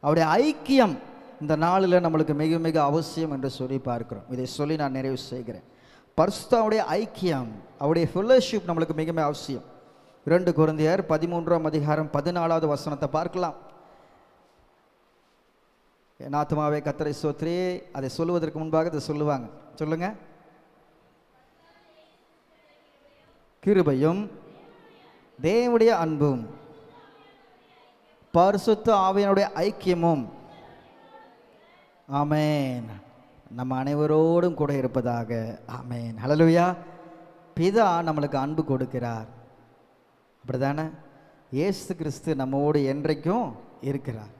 அவருடைய ஐக்கியம் இந்த நாளில் நம்மளுக்கு மிக மிக அவசியம் என்று சொல்லி பார்க்கிறோம். இதை சொல்லி நான் நிறைவு செய்கிறேன். பரிசுத்தாவுடைய ஐக்கியம், அவருடைய ஃபெல்லோஷிப் நம்மளுக்கு மிக மிக அவசியம். 2 கொரிந்தியர் 13ஆம் அதிகாரம் 14வது வசனத்தை பார்க்கலாம். என் ஆத்துமாவே கர்த்தரை ஸ்தோத்திரி. அதை சொல்லுவதற்கு முன்பாக இதை சொல்லுவாங்க. சொல்லுங்க. கிருபையும் தேவனுடைய அன்பும் பரிசுத்த ஆவியானுடைய ஐக்கியமும் ஆமென் நம்ம அனைவரோடும் கூட இருப்பதாக. ஆமென். ஹல்லேலூயா. பிதா நம்மளுக்கு அன்பு கொடுக்கிறார், அப்படிதானே? இயேசு கிறிஸ்து நம்மோடு என்றைக்கும் இருக்கிறார்.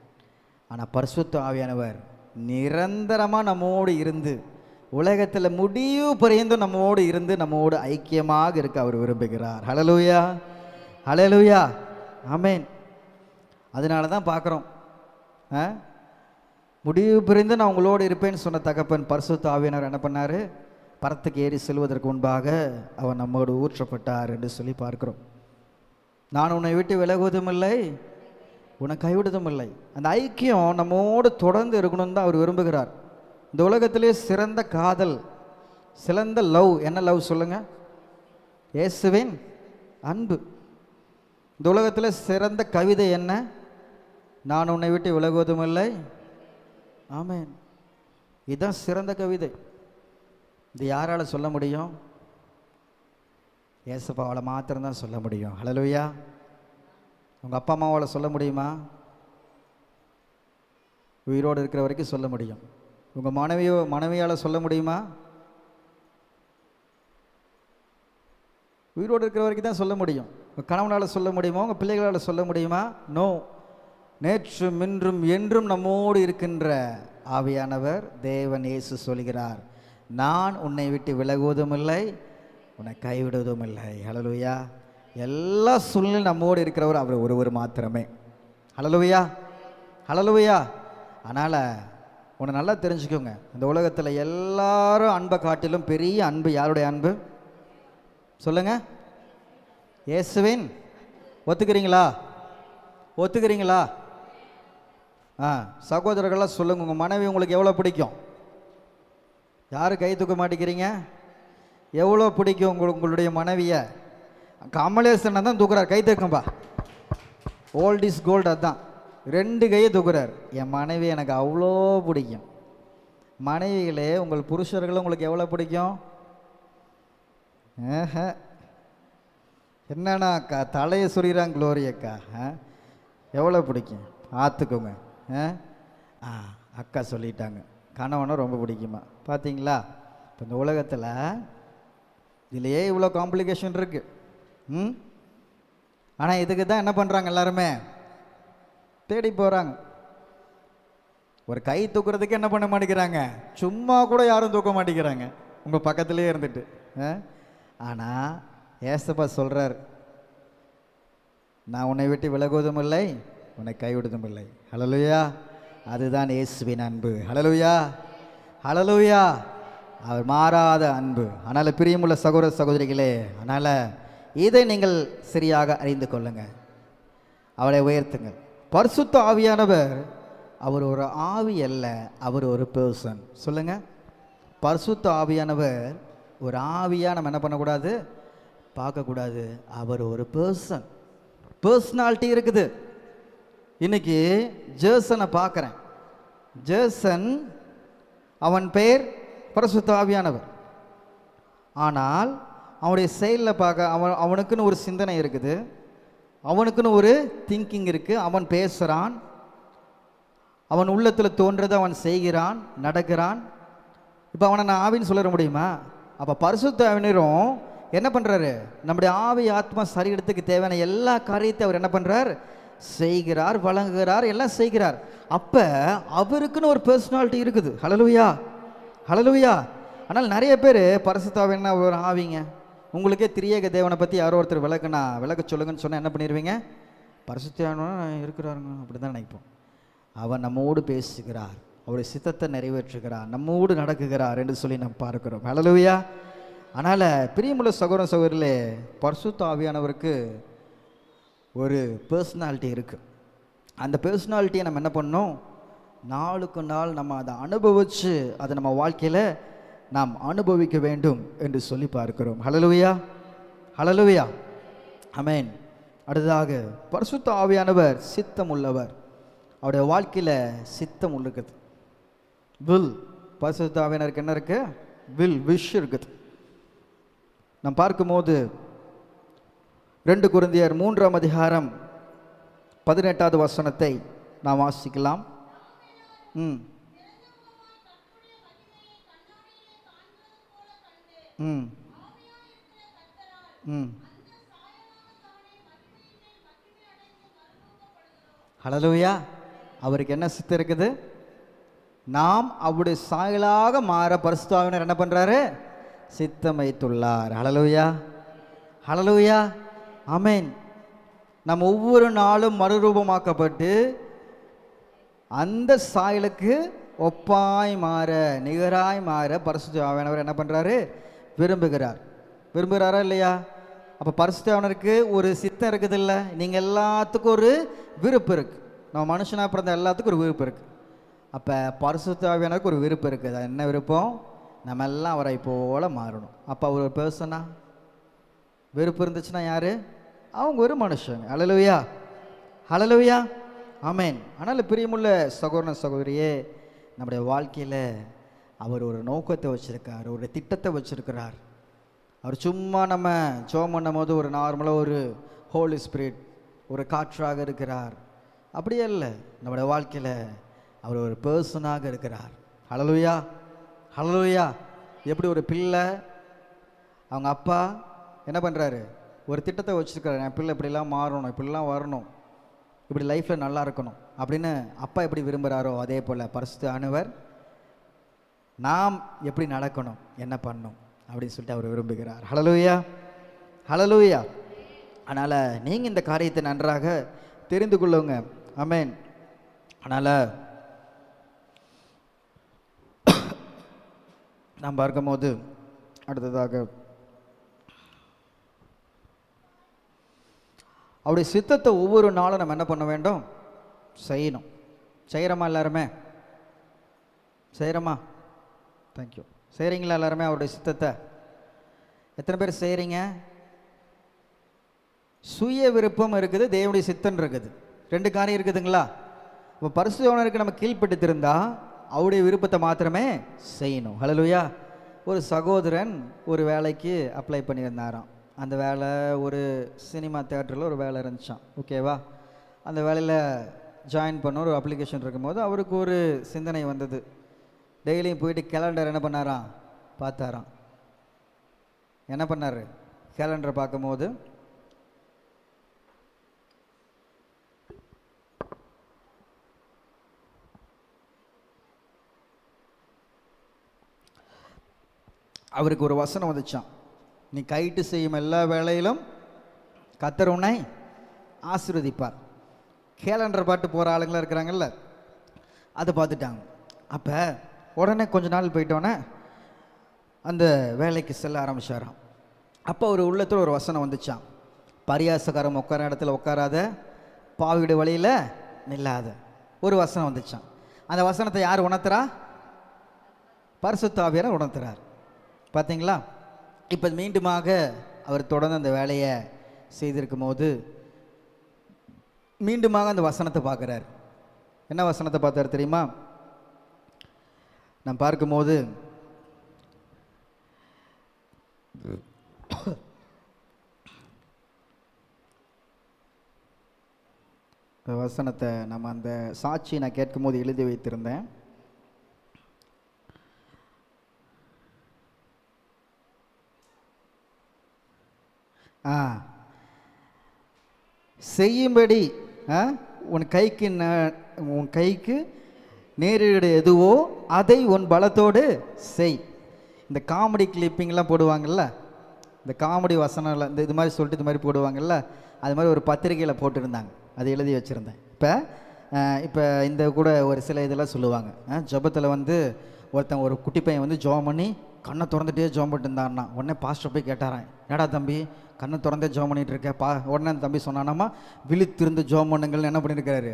ஆனால் பரிசுத்த ஆவியானவர் நிரந்தரமாக நம்மோடு இருந்து உலகத்தில் முடிவு பரியந்தும் நம்மோடு இருந்து நம்மோடு ஐக்கியமாக இருக்க அவர் விரும்புகிறார். ஹல்லேலூயா, ஹல்லேலூயா, ஆமென். அதனால தான் பார்க்குறோம், முடிவு பிரிந்து நான் உங்களோடு இருப்பேன்னு சொன்ன தகப்பன் பரிசுத்த ஆவியானவர் என்ன பண்ணார்? பரத்துக்கு ஏறி செல்வதற்கு முன்பாக அவர் நம்மோடு ஊற்றப்பட்டார் என்று சொல்லி பார்க்கிறோம். நான் உன்னை விட்டு விலகுவதும் இல்லை, உன்னை கைவிடுவதும் இல்லை. அந்த ஐக்கியம் நம்மோடு தொடர்ந்து இருக்கணும்னு தான் அவர் விரும்புகிறார். இந்த உலகத்திலே சிறந்த காதல், சிறந்த லவ் என்ன லவ் சொல்லுங்க? இயேசுவின் அன்பு. இந்த உலகத்தில் சிறந்த கவிதை என்ன? நான் உன்னை விட்டு விலகுவதும் இல்லை. ஆமென். இதுதான் சிறந்த கவிதை. இது யாரால சொல்ல முடியும்? இயேசுப்பாவால் மாத்திரம்தான் சொல்ல முடியும். ஹல்லேலூயா. உங்கள் அப்பா அம்மாவால் சொல்ல முடியுமா? உயிரோடு இருக்கிற வரைக்கும் சொல்ல முடியும். உங்கள் மனைவியால் சொல்ல முடியுமா? உயிரோடு இருக்கிற வரைக்கும் தான் சொல்ல முடியும். உங்கள் கணவனால் சொல்ல முடியுமா? உங்கள் பிள்ளைகளால் சொல்ல முடியுமா? நோ. நேற்றும் இன்றும் என்றும் நம்மோடு இருக்கின்ற ஆவியானவர் தேவன் இயேசு சொல்கிறார், நான் உன்னை விட்டு விலகுவதும் இல்லை, உன்னை கைவிடுவதும் இல்லை. ஹல்லேலூயா. எல்லா சூழ்நிலையும் நம்மோடு இருக்கிறவர் அவர் ஒருவர் மாத்திரமே. ஹல்லேலூயா, ஹல்லேலூயா. அதனால் உன்னை நல்லா தெரிஞ்சுக்கோங்க, இந்த உலகத்தில் எல்லாரும் அன்பை காட்டிலும் பெரிய அன்பு யாருடைய அன்பு சொல்லுங்க? இயேசுவின். ஒத்துக்கிறீங்களா? ஒத்துக்கிறீங்களா? சகோதரர்களாக சொல்லுங்க, உங்கள் மனைவி உங்களுக்கு எவ்வளோ பிடிக்கும்? யாரும் கை தூக்க மாட்டேங்கிறீங்க? எவ்வளோ பிடிக்கும் உங்களுடைய மனைவியை? கமலேசனை தான் தூக்குறார். கை தூக்கும்பா. Old is gold. அதுதான் 2 கையை தூக்குறார். என் மனைவி எனக்கு அவ்வளோ பிடிக்கும். மனைவிகளே, உங்கள் புருஷர்களும் உங்களுக்கு எவ்வளோ பிடிக்கும்? என்னன்னா அக்கா தலையை சொறிகிறாங்க க்ளோரி அக்கா. எவ்வளோ பிடிக்கும் ஆத்துக்கோங்க. அக்கா சொல்லிட்டாங்க, கணவனை ரொம்ப பிடிக்குமா? பார்த்தீங்களா? இப்போ இந்த உலகத்தில் இதுலேயே இவ்வளோ காம்ப்ளிகேஷன் இருக்குது. ஆனால் இதுக்கு தான் என்ன பண்ணுறாங்க? எல்லாருமே தேடி போகிறாங்க. ஒரு கை தூக்குறதுக்கு என்ன பண்ண மாட்டேங்கிறாங்க? சும்மா கூட யாரும் தூக்க மாட்டேங்கிறாங்க, உங்கள் பக்கத்துலேயே இருந்துட்டு. ஆனால் ஏசப்பா சொல்கிறார், நான் உன்னை விட்டு விலகுவதும் இல்லை, உன்னை கைவிடுவதும் இல்லை. ஹல்லேலூயா. அதுதான் இயேசுவின் அன்பு. ஹல்லேலூயா, ஹல்லேலூயா. அவர் மாறாத அன்பு. அதனால் பிரியமுள்ள சகோதர சகோதரிகளே, அதனால் இதை நீங்கள் சரியாக அறிந்து கொள்ளுங்கள், அவளை உயர்த்துங்கள். பரிசுத்த ஆவியானவர் அவர் ஒரு ஆவி அல்ல, அவர் ஒரு பர்சன். சொல்லுங்க. பரிசுத்த ஆவியானவர் ஒரு ஆவியாக நம்ம என்ன பண்ணக்கூடாது? பார்க்கக்கூடாது. அவர் ஒரு பர்சன், பர்சனாலிட்டி இருக்குது. இன்னைக்கு ஜேசனை பார்க்குறேன். ஜேசன் அவன் பெயர் பரிசுத்த ஆவியானவர். ஆனால் அவனுடைய செயலில் பார்க்க அவனுக்குன்னு ஒரு சிந்தனை இருக்குது, அவனுக்குன்னு ஒரு திங்கிங் இருக்குது. அவன் பேசுகிறான், அவன் உள்ளத்தில் தோன்றதை அவன் செய்கிறான், நடக்கிறான். இப்போ அவனை நான் ஆவின்னு சொல்லிட முடியுமா? அப்போ பரிசுத்த ஆவியானவரும் என்ன பண்ணுறாரு? நம்முடைய ஆவி ஆத்மா சரீரத்துக்கு தேவையான எல்லா காரியத்தை அவர் என்ன பண்ணுறார்? செய்கிறார், வழங்குகிறார், எல்லாம் செய்கிறார். அப்போ அவருக்குன்னு ஒரு பர்சனாலிட்டி இருக்குது. ஹல்லேலூயா, ஹல்லேலூயா. ஆனால் நிறைய பேர் பரிசுத்த ஆவின்னா ஒரு ஆவிங்க, உங்களுக்கே திரியேக தேவனை பற்றி யாரோ ஒருத்தர் விளக்க சொல்லுங்கன்னு சொன்னால் என்ன பண்ணிடுவீங்க? பரிசுத்த ஆவியானவர் இருக்கிறாருங்க அப்படி தான் நினைப்போம். அவன் நம்மோடு பேசுகிறார், அவருடைய சித்தத்தை நிறைவேற்றுகிறார், நம்மோடு நடக்குகிறார் என்று சொல்லி நம்ம பார்க்கிறோம். ஹல்லேலூயா. அதனால் பிரியமுள்ள சகோதர சகோதரிகளே, பரிசுத்த ஆவியானவருக்கு ஒரு பர்சனாலிட்டி இருக்குது. அந்த பர்சனாலிட்டியை நம்ம என்ன பண்ணணும்? நாளுக்கு நாள் நம்ம அதை அனுபவித்து அதை நம்ம வாழ்க்கையில் நாம் அனுபவிக்க வேண்டும் என்று சொல்லி பார்க்கிறோம். ஹல்லேலூயா, ஹல்லேலூயா, ஆமென். அடுத்ததாக பரிசுத்த ஆவியானவர் சித்தம் உள்ளவர். அவருடைய வாழ்க்கையில் சித்தம் இருக்குது. வில், பரிசுத்த ஆவியானவருக்கு என்ன இருக்கு? வில், விஷ் இருக்குது. நாம் பார்க்கும்போது 2 கொரிந்தியர் 3ஆம் அதிகாரம் 18வது வசனத்தை நாம் வாசிக்கலாம். ம் ம் ம் ஹல்லேலூயா. அவருக்கு என்ன சித்தம் இருக்குது? நாம் அவருடைய சாயலாக மாற பரிசுத்த ஆவியானவர் என்ன பண்ணுறாரு? சித்தம் வைத்துள்ளார். ஹல்லேலூயா, ஹல்லேலூயா, ஆமென். நம்ம ஒவ்வொரு நாளும் மறுரூபமாக்கப்பட்டு அந்த சாயலுக்கு ஒப்பாய் மாற, நிகராய் மாற பரிசுத்த ஆவியானவர் என்ன பண்ணுறாரு? விரும்புகிறார். விரும்புகிறாரா இல்லையா? அப்போ பரிசுத்த ஆவியானவருக்கு ஒரு சித்தம் இருக்குது இல்லை? நீங்கள் எல்லாத்துக்கும் ஒரு விருப்பம் இருக்குது. நம்ம மனுஷனாக பிறந்த எல்லாத்துக்கும் ஒரு விருப்பம் இருக்குது. அப்போ பரிசுத்த ஆவியானவருக்கு ஒரு விருப்பம் இருக்குது. அது என்ன விருப்பம்? நம்ம எல்லாம் அவரை போல மாறணும். அப்போ அவர் ஒரு பர்சனா? விருப்பம் இருந்துச்சுன்னா யார்? அவங்க ஒரு மனுஷங்க. ஹல்லேலூயா, ஹல்லேலூயா, ஆமென். ஆனால் பிரியமுள்ள சகோதரன் சகோதரியே, நம்முடைய வாழ்க்கையில் அவர் ஒரு நோக்கத்தை வச்சுருக்கார், ஒரு திட்டத்தை வச்சுருக்கிறார். அவர் சும்மா நம்ம ஜெபம் பண்ணும் போது ஒரு நார்மலாக ஒரு ஹோலி ஸ்பிரிட் ஒரு காற்றாக இருக்கிறார், அப்படியே இல்லை. நம்முடைய வாழ்க்கையில் அவர் ஒரு பர்சனாக இருக்கிறார். ஹல்லேலூயா, ஹல்லேலூயா. எப்படி ஒரு பிள்ளை அவங்க அப்பா என்ன பண்ணுறாரு? ஒரு திட்டத்தை வச்சுருக்காரு. என் பிள்ளை இப்படிலாம் மாறணும், இப்படிலாம் வரணும், இப்படி லைஃப்பில் நல்லா இருக்கணும் அப்படின்னு அப்பா எப்படி விரும்புகிறாரோ அதே போல் பரிசுத்த ஆவியானவர் நாம் எப்படி நடக்கணும், என்ன பண்ணணும் அப்படின்னு சொல்லிட்டு அவர் விரும்புகிறார். ஹல்லேலூயா, ஹல்லேலூயா. அதனால் நீங்கள் இந்த காரியத்தை நன்றாக தெரிந்து கொள்ளுங்க. ஆமென். அதனால் நாம் பார்க்கும்போது அடுத்ததாக அவருடைய சித்தத்தை ஒவ்வொரு நாளும் நம்ம என்ன பண்ண வேண்டும்? செய்யணும். செய்கிறோமா எல்லாருமே? செய்கிறோமா? தேங்க்யூ. செய்கிறீங்களா எல்லாருமே அவருடைய சித்தத்தை? எத்தனை பேர் செய்கிறீங்க? சுய விருப்பம் இருக்குது, தேவனுடைய சித்தம் இருக்குது. 2 காரியம் இருக்குதுங்களா? இப்போ பரிசுத்த ஆவியானவருக்கு நம்ம கீழ்ப்பட்டு அவருடைய விருப்பத்தை மாத்திரமே செய்யணும். ஹல்லேலூயா. ஒரு சகோதரன் ஒரு வேலைக்கு அப்ளை பண்ணியிருந்தாராம். அந்த வேலை ஒரு சினிமா தியேட்டரில் ஒரு வேலை இருந்துச்சான். ஓகேவா? அந்த வேலையில் ஜாயின் பண்ண ஒரு அப்ளிகேஷன் இருக்கும்போது அவருக்கு ஒரு சிந்தனை வந்தது. டெய்லியும் போயிட்டு கேலண்டர் என்ன பண்ணாராம்? பார்த்தாராம். என்ன பண்ணார்? கேலண்டரை பார்க்கும்போது அவருக்கு ஒரு வசனம் வந்துச்சான். நீ கைட்டு செய்யும் எல்லா வேலையிலும் கர்த்தர் உன்னை ஆசீர்வதிப்பார். கேலண்டர் பாட்டு போகிற ஆளுங்களாம் இருக்கிறாங்கல்ல, அதை பார்த்துட்டாங்க. அப்போ உடனே கொஞ்ச நாள் போயிட்டோன்னே அந்த வேலைக்கு செல்ல ஆரம்பிச்சாராம். அப்போ ஒரு உள்ளத்தில் ஒரு வசனம் வந்துச்சான். பரியாசக்காரம் உட்கார இடத்துல உட்காராத, பாவியுடைய வழியில் நில்லாத. ஒரு வசனம் வந்துச்சான். அந்த வசனத்தை யார் உணர்த்துறா? பரிசுத்த ஆவியானவர் உணர்த்துறார். பார்த்தீங்களா? இப்போ மீண்டுமாக அவர் தொடர்ந்து அந்த வேலையை செய்திருக்கும் போது மீண்டுமாக அந்த வசனத்தை பார்க்குறார். என்ன வசனத்தை பார்த்தார் தெரியுமா? நான் பார்க்கும்போது வசனத்தை நம்ம அந்த சாட்சியை நான் கேட்கும்போது எழுதி வைத்திருந்தேன். செய்யும்படி உன் கைக்கு நேரிட எதுவோ அதை உன் பலத்தோடு செய். இந்த காமெடி கிளிப்பிங்லாம் போடுவாங்கள்ல, இந்த காமெடி வசனம் இந்த இது மாதிரி சொல்லிட்டு இது மாதிரி போடுவாங்கள்ல, அது மாதிரி ஒரு பத்திரிகையில் போட்டுருந்தாங்க. அதை எழுதி வச்சுருந்தேன். இப்போ இந்த கூட ஒரு சில இதெல்லாம் சொல்லுவாங்க. ஜபத்தில் ஒருத்தன் ஒரு குட்டி பையன் ஜெபம் பண்ணி கண்ணை திறந்துட்டே ஜெபம் பண்ணிட்டு இருந்தாருன்னா உடனே பாஸ்டர் போய் கேட்டாரான், என்னடா தம்பி கண்ணை திறந்தே ஜெபம் பண்ணிகிட்டு இருக்க? உடனே அந்த தம்பி சொன்னானாமா, விழித்திருந்து ஜெபம் பண்ணுங்கள்னு என்ன பண்ணியிருக்காரு?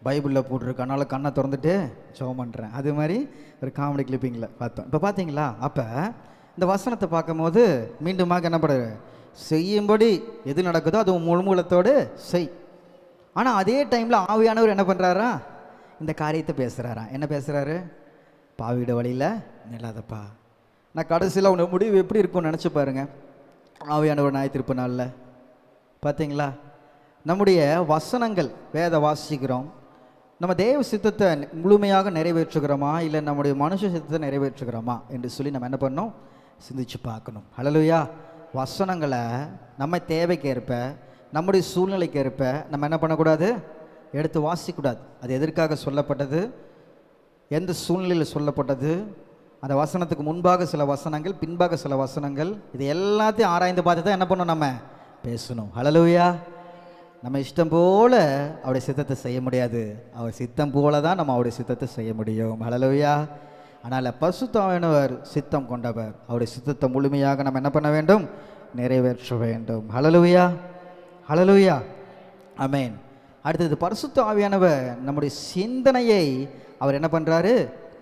பைபிளில் போட்டிருக்கு, அதனால கண்ணை திறந்துட்டு ஜெபம் பண்ணுறேன். அது மாதிரி ஒரு காமெடி கிளிப்பிங்கில் பார்த்தோம். இப்போ பார்த்தீங்களா, அப்போ இந்த வசனத்தை பார்க்கும்போது மீண்டுமாக என்ன பண்ணுற, செய்யும்படி எது நடக்குதோ அது முழுமூலத்தோடு செய். ஆனால் அதே டைமில் ஆவியானவர் என்ன பண்ணுறாரா, இந்த காரியத்தை பேசுகிறாரா. என்ன பேசுகிறாரு, பாவிட வழியில் நில்லாதப்பா. நான் கடைசியில் உன்னை முடிவு எப்படி இருக்கும்னு நினச்சி பாருங்க. ஆவியானவர் ஞாயிற்றுப்பு நாளில் பார்த்தீங்களா, நம்முடைய வசனங்கள் வேத வாசிக்கிறோம், நம்ம தேவ சித்தத்தை முழுமையாக நிறைவேற்றுகிறோமா இல்லை நம்முடைய மனுஷ சித்தத்தை நிறைவேற்றுகிறோமா என்று சொல்லி நம்ம என்ன பண்ணணும், சிந்திச்சு பார்க்கணும். ஹல்லேலூயா. வசனங்களை நம்ம தேவைக்கேற்ப நம்முடைய சூழ்நிலைக்கேற்ப நம்ம என்ன பண்ணக்கூடாது, எடுத்து வாசிக்கக்கூடாது. அது எதற்காக சொல்லப்பட்டது, எந்த சூழ்நிலையில் சொல்லப்பட்டது, அந்த வசனத்துக்கு முன்பாக சில வசனங்கள், பின்பாக சில வசனங்கள், இது எல்லாத்தையும் ஆராய்ந்து பார்த்து தான் என்ன பண்ணணும், நம்ம பேசணும். ஹல்லேலூயா. நம்ம இஷ்டம் போல அவருடைய சித்தத்தை செய்ய முடியாது, அவர் சித்தம் போல தான் நம்ம அவருடைய சித்தத்தை செய்ய முடியும். ஹல்லேலூயா. ஆனால் பரிசுத்த ஆவியானவர் சித்தம் கொண்டவர், அவருடைய சித்தத்தை முழுமையாக நம்ம என்ன பண்ண வேண்டும், நிறைவேற்ற வேண்டும். ஹல்லேலூயா, ஹல்லேலூயா, ஆமென். அடுத்தது பரிசுத்த ஆவியானவர் நம்முடைய சிந்தனையை அவர் என்ன பண்ணுறாரு,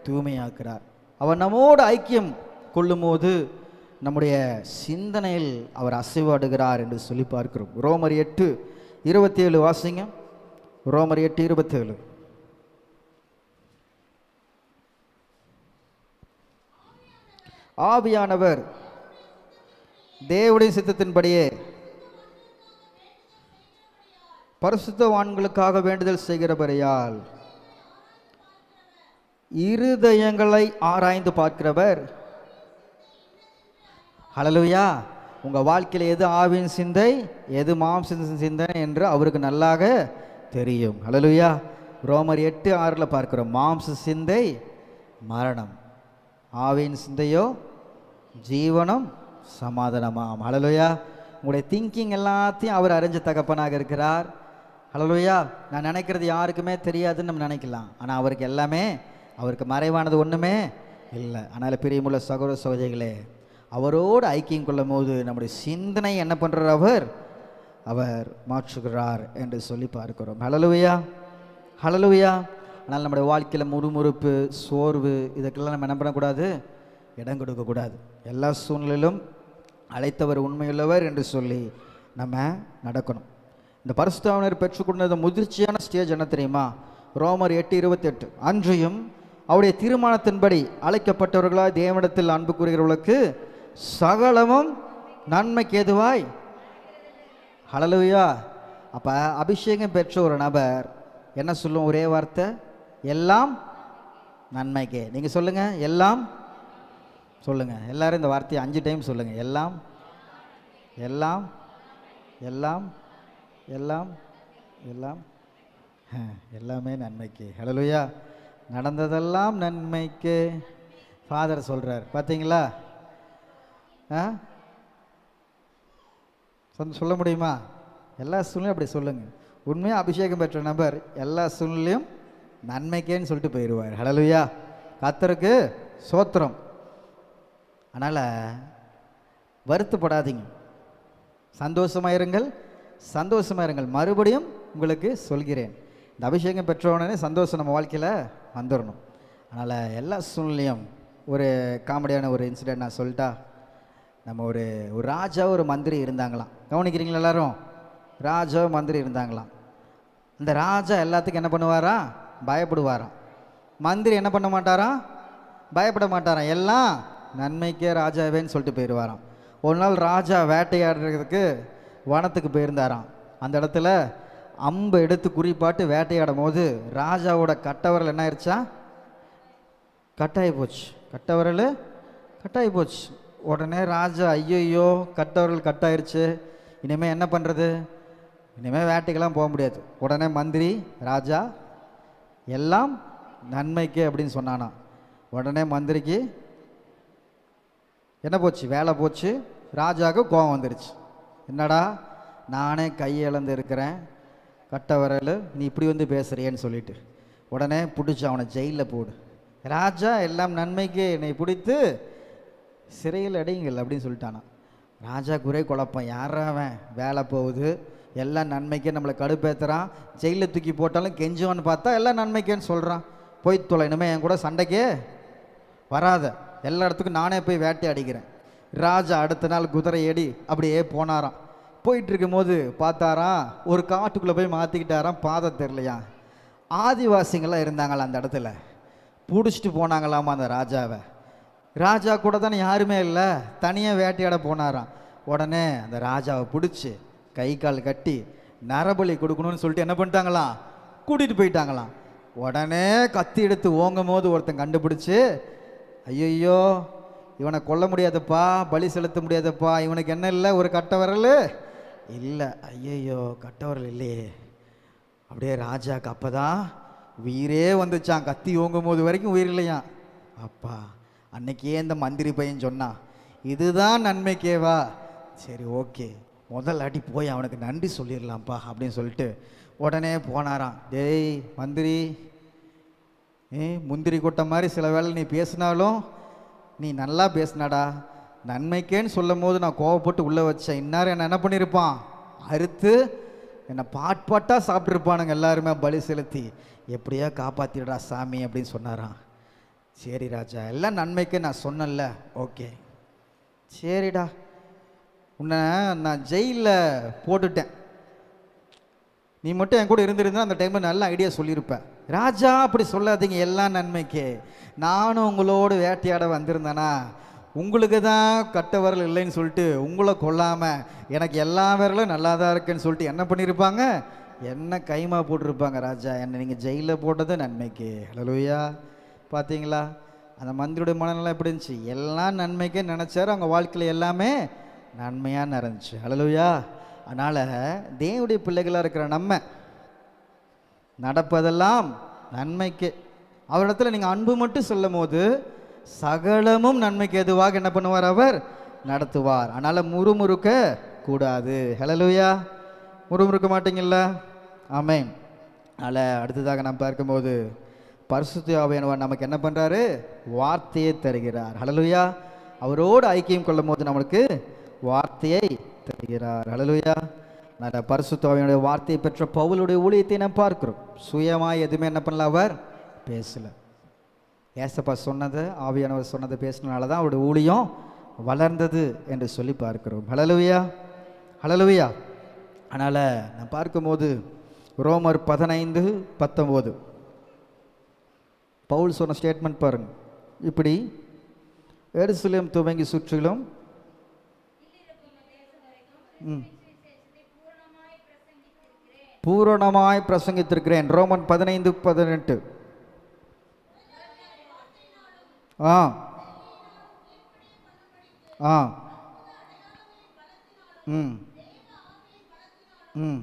தூய்மையாக்குறார். அவர் நம்மோடு ஐக்கியம் கொள்ளும்போது நம்முடைய சிந்தனையில் அவர் அசைவாடுகிறார் என்று சொல்லி பார்க்கிறோம். ரோமர் 8:27 வாசிங்க. ரோமர் 8:27. ஆவியானவர் தேவனுடைய சித்தத்தின்படியே பரிசுத்தவான்களுக்காக வேண்டுதல் செய்கிறவரையால் இருதயங்களை ஆராய்ந்து பார்க்கிறவர். ஹல்லேலூயா. உங்கள் வாழ்க்கையில் எது ஆவியின் சிந்தை, எது மாம்சத்தின் சிந்தனை என்று அவருக்கு நல்லாக தெரியும். ஹல்லேலூயா. ரோமர் 8:6 பார்க்கிறோம், மாம்ச சிந்தை மரணம், ஆவியின் சிந்தையோ ஜீவனம் சமாதானமாம். ஹல்லேலூயா. உங்களுடைய திங்கிங் எல்லாத்தையும் அவர் அறிஞ்ச தகப்பனாக இருக்கிறார். ஹல்லேலூயா. நான் நினைக்கிறது யாருக்குமே தெரியாதுன்னு நம்ம நினைக்கலாம், ஆனால் அவருக்கு எல்லாமே, அவருக்கு மறைவானது ஒன்றுமே இல்லை. அதனால் பிரியமுள்ள சகோதர சகோதரிகளே, அவரோடு ஐக்கியம் கொள்ளும் போது நம்முடைய சிந்தனை என்ன பண்ணுறார், அவர் மாற்றுகிறார் என்று சொல்லி பார்க்கிறோம். ஹல்லேலூயா, ஹல்லேலூயா. ஆனால் நம்முடைய வாழ்க்கையில் முறுமுறுப்பு, சோர்வு, இதுக்கெல்லாம் நம்ம என்ன பண்ணக்கூடாது, இடம் கொடுக்கக்கூடாது. எல்லா சூழ்நிலையிலும் அழைத்தவர் உண்மையுள்ளவர் என்று சொல்லி நம்ம நடக்கணும். இந்த பரிசுத்த ஆவியானவர் பெற்றுக்கொண்ட முதிர்ச்சியான ஸ்டேஜ் என்ன தெரியுமா, ரோமர் 8:28, அன்றியும் அவருடைய தீர்மானத்தின்படி அழைக்கப்பட்டவர்களாய் தேவனிடத்தில் அன்பு கூறுகிறவர்களுக்கு சகலமும் நன்மைக்கு ஏதுவாய். ஹல்லேலூயா. அப்போ அபிஷேகம் பெற்ற ஒரு நபர் என்ன சொல்லும், ஒரே வார்த்தை, எல்லாம் நன்மைக்கே. நீங்கள் சொல்லுங்கள், எல்லாம் சொல்லுங்கள். எல்லாரும் இந்த வார்த்தையை 5 டைம் சொல்லுங்கள். எல்லாம், எல்லாம், எல்லாம், எல்லாம், எல்லாம், எல்லாமே நன்மைக்கு. ஹல்லேலூயா. நடந்ததெல்லாம் நன்மைக்கு ஃபாதர் சொல்கிறார். பார்த்தீங்களா? சொல்ல முடியுமா? எல்லா சூழ்நிலையும் அப்படி சொல்லுங்கள். உண்மையாக அபிஷேகம் பெற்ற நபர் எல்லா சூழ்நிலையும் நன்மைக்கேன்னு சொல்லிட்டு போயிடுவார். ஹல்லேலூயா. கர்த்தருக்கு சோத்திரம். அதனால் வருத்தப்படாதீங்க, சந்தோஷமாக இருங்கள், சந்தோஷமாக இருங்கள். மறுபடியும் உங்களுக்கு சொல்கிறேன், இந்த அபிஷேகம் பெற்ற உடனே சந்தோஷம் நம்ம வாழ்க்கையில் வந்துடணும். அதனால் எல்லா சூழ்நிலையும் ஒரு காமெடியான ஒரு இன்சிடெண்ட் நான் சொல்லிட்டா, நம்ம ஒரு ராஜா ஒரு மந்திரி இருந்தாங்களாம். கவனிக்கிறீங்களா எல்லாரும்? ராஜா மந்திரி இருந்தாங்களாம். இந்த ராஜா எல்லாத்துக்கும் என்ன பண்ணுவாரா, பயப்படுவாராம். மந்திரி என்ன பண்ண மாட்டாராம், பயப்பட மாட்டாராம். எல்லாம் நன்மைக்கே ராஜாவேன்னு சொல்லிட்டு போயிடுவாராம். ஒரு நாள் ராஜா வேட்டையாடுறதுக்கு வனத்துக்கு போயிருந்தாராம். அந்த இடத்துல அம்பு எடுத்து குறிப்பாட்டு வேட்டையாடும் போது ராஜாவோட கட்டவரல் என்ன ஆயிடுச்சா, கட்டாயி போச்சு. கட்டவரல் கட்டாயி போச்சு. உடனே ராஜா, ஐயோ கட்டவரல் கட்டாயிருச்சு, இனிமேல் என்ன பண்ணுறது, இனிமேல் வேட்டைக்கெல்லாம் போக முடியாது. உடனே மந்திரி, ராஜா எல்லாம் நன்மைக்கு அப்படின்னு சொன்னானா. உடனே மந்திரிக்கு என்ன போச்சு, வேலை போச்சு. ராஜாவுக்கு கோபம் வந்துடுச்சு. என்னடா, நானே கையிழந்து இருக்கிறேன், கட்ட வரல, நீ இப்படி வந்து பேசுறியேன்னு சொல்லிட்டு உடனே பிடிச்சி அவனை ஜெயிலில் போடு. ராஜா எல்லாம் நன்மைக்கு என்னை பிடித்து சிறையில் அடையுங்கள் அப்படின்னு சொல்லிட்டானா. ராஜா குறை குழப்பம், யாராவன் வேலை போகுது, எல்லாம் நன்மைக்கே நம்மளை கடுப்பேற்றுறான். ஜெயிலில் தூக்கி போட்டாலும் கெஞ்சுவான்னு பார்த்தா எல்லாம் நன்மைக்கேன்னு சொல்கிறான். போய் தொலை, இனிமேல் என் கூட சண்டைக்கே வராத, எல்லா இடத்துக்கும் நானே போய் வேட்டையாடிக்கிறேன். ராஜா அடுத்த நாள் குதிரை ஏடி அப்படியே போனாராம். போயிட்டு இருக்கும்போது பார்த்தாராம், ஒரு காட்டுக்குள்ளே போய் மாற்றிக்கிட்டாராம், பாதை தெரிலையா. ஆதிவாசிங்கள்லாம் இருந்தாங்களா அந்த இடத்துல, பிடிச்சிட்டு போனாங்களாமா அந்த ராஜாவை. ராஜா கூட தானே யாருமே இல்லை, தனியாக வேட்டையாட போனாராம். உடனே அந்த ராஜாவை பிடிச்சி கை கால் கட்டி நரபலி கொடுக்கணும்னு சொல்லிட்டு என்ன பண்ணிட்டாங்களாம், கூட்டிகிட்டு போயிட்டாங்களாம். உடனே கத்தி எடுத்து ஓங்கும் போது ஒருத்தன் கண்டுபிடிச்சி, ஐயோ இவனை கொல்ல முடியாதப்பா, பலி செலுத்த முடியாதப்பா, இவனுக்கு என்ன இல்லை, ஒரு கட்டை விரல் இல்லை. ஐயோ கட்டை விரல் இல்லையே. அப்படியே ராஜாக்கு அப்போ தான் உயிரே வந்துச்சான். கத்தி ஓங்கும் போது வரைக்கும் உயிர் இல்லையாம். அப்பா அன்னைக்கே இந்த மந்திரி பையன் சொன்னான், இதுதான் நன்மைக்கேவா, சரி ஓகே முதல் அடி போய் அவனுக்கு நன்றி சொல்லிடலாம்ப்பா அப்படின்னு சொல்லிட்டு உடனே போனாராம். டேய் மந்திரி, முந்திரி கொட்டை மாதிரி சில வேளை நீ பேசினாலும் நீ நல்லா பேசினாடா, நன்மைக்கேன்னு சொல்லும் போது நான் கோவப்பட்டு உள்ளே வச்சேன், இன்னாரும் என்னை என்ன பண்ணியிருப்பான், அறுத்து என்னை பாட்டாக சாப்பிட்ருப்பானுங்க எல்லாருமே பலி செலுத்தி, எப்படியா காப்பாற்றிடா சாமி அப்படின்னு சொன்னாராம். சரி ராஜா, எல்லாம் நன்மைக்கே நான் சொன்னேன்ல, ஓகே சரிடா, உன்னை நான் ஜெயிலில் போட்டுட்டேன், நீ மட்டும் என் கூட இருந்திருந்தா அந்த டைமில் நல்ல ஐடியா சொல்லியிருப்பேன். ராஜா அப்படி சொல்லாதீங்க, எல்லாம் நன்மைக்கே, நானும் உங்களோடு வேட்டையாட வந்திருந்தேனா, உங்களுக்கு தான் கட்ட விரல் இல்லைன்னு சொல்லிட்டு உங்களை கொல்லாமல் எனக்கு எல்லா விரலும் நல்லா தான் இருக்குன்னு சொல்லிட்டு என்ன பண்ணியிருப்பாங்க, என்ன கைமா போட்டிருப்பாங்க. ராஜா என்னை நீங்கள் ஜெயிலில் போட்டது நன்மைக்கு. ஹல்லேலூயா. பார்த்தீங்களா அந்த மந்திரியோட மனநலம் எப்படி இருந்துச்சு, எல்லாம் நன்மைக்கே நினச்சாரு, அவங்க வாழ்க்கையில் எல்லாமே நன்மையாக நடந்துச்சு. ஹல்லேலூயா. அதனால் தேவனுடைய பிள்ளைகளாக இருக்கிற நம்ம நடப்பதெல்லாம் நன்மைக்கு. அவரிடத்துல நீங்கள் அன்பு மட்டும் சொல்லும் போது சகலமும் நன்மைக்கு எதுவாக என்ன பண்ணுவார், அவர் நடத்துவார். அதனால் முறுமுறுக்க கூடாது. ஹல்லேலூயா. முறுமுறுக்க மாட்டீங்கல்ல, ஆமென். அதனால் அடுத்ததாக நம்ம பார்க்கும்போது பரிசுத்த ஆவியானவர் நமக்கு என்ன பண்ணுறாரு, வார்த்தையை தருகிறார். ஹல்லேலூயா. அவரோடு ஐக்கியம் கொள்ளும் போது நம்மளுக்கு வார்த்தையை தருகிறார். ஹல்லேலூயா. நான் பரிசுத்த ஆவியானுடைய வார்த்தையை பெற்ற பவுலுடைய ஊழியத்தை நாம் பார்க்கிறோம். சுயமாக எதுவுமே என்ன பண்ணல, அவர் பேசலை. ஏசப்பா சொன்னது, ஆவியானவர் சொன்னதை பேசினால தான் அவருடைய ஊழியம் வளர்ந்தது என்று சொல்லி பார்க்கிறோம். ஹல்லேலூயா. ஹல்லேலூயா. அதனால் நான் பார்க்கும்போது ரோமர் 15:19 பவுல் சொன்ன ஸ்டேட்மெண்ட் பாருங்க. இப்படி எருசலேம் துவங்கி சுற்றிலும் பூரணமாய் பிரசங்கித்திருக்கிறேன். ரோமன் 15:18. ஆ ஆ ம் ம்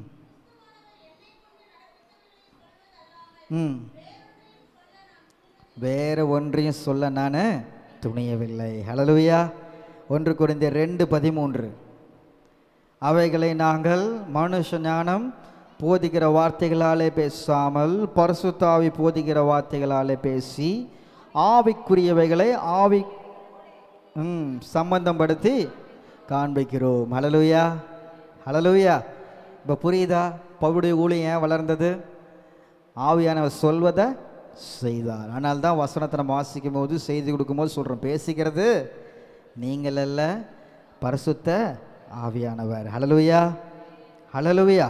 ம் வேற ஒன்றையும் சொல்ல நான் துணியவில்லை. ஹல்லேலூயா. 1 கொரிந்தியர் 2:13 அவைகளை நாங்கள் மனுஷ ஞானம் போதிக்கிற வார்த்தைகளாலே பேசாமல் பரிசுத்த ஆவி போதிக்கிற வார்த்தைகளாலே பேசி ஆவிக்குரியவைகளை ஆவி சம்பந்தம் படுத்தி காண்பிக்கிறோம். ஹல்லேலூயா. ஹல்லேலூயா. இப்போ புரியுதா பவுலுடைய ஊழியம் வளர்ந்தது, ஆவியானவர் சொல்வதை செய்தார். ஆனால் தான் வசனத்தை நம்ம வாசிக்கும் போது செய்தி கொடுக்கும்போது சொல்கிறோம், பேசிக்கிறது நீங்கள் அல்ல, பரிசுத்த ஆவியானவர். ஹல்லேலூயா. ஹல்லேலூயா.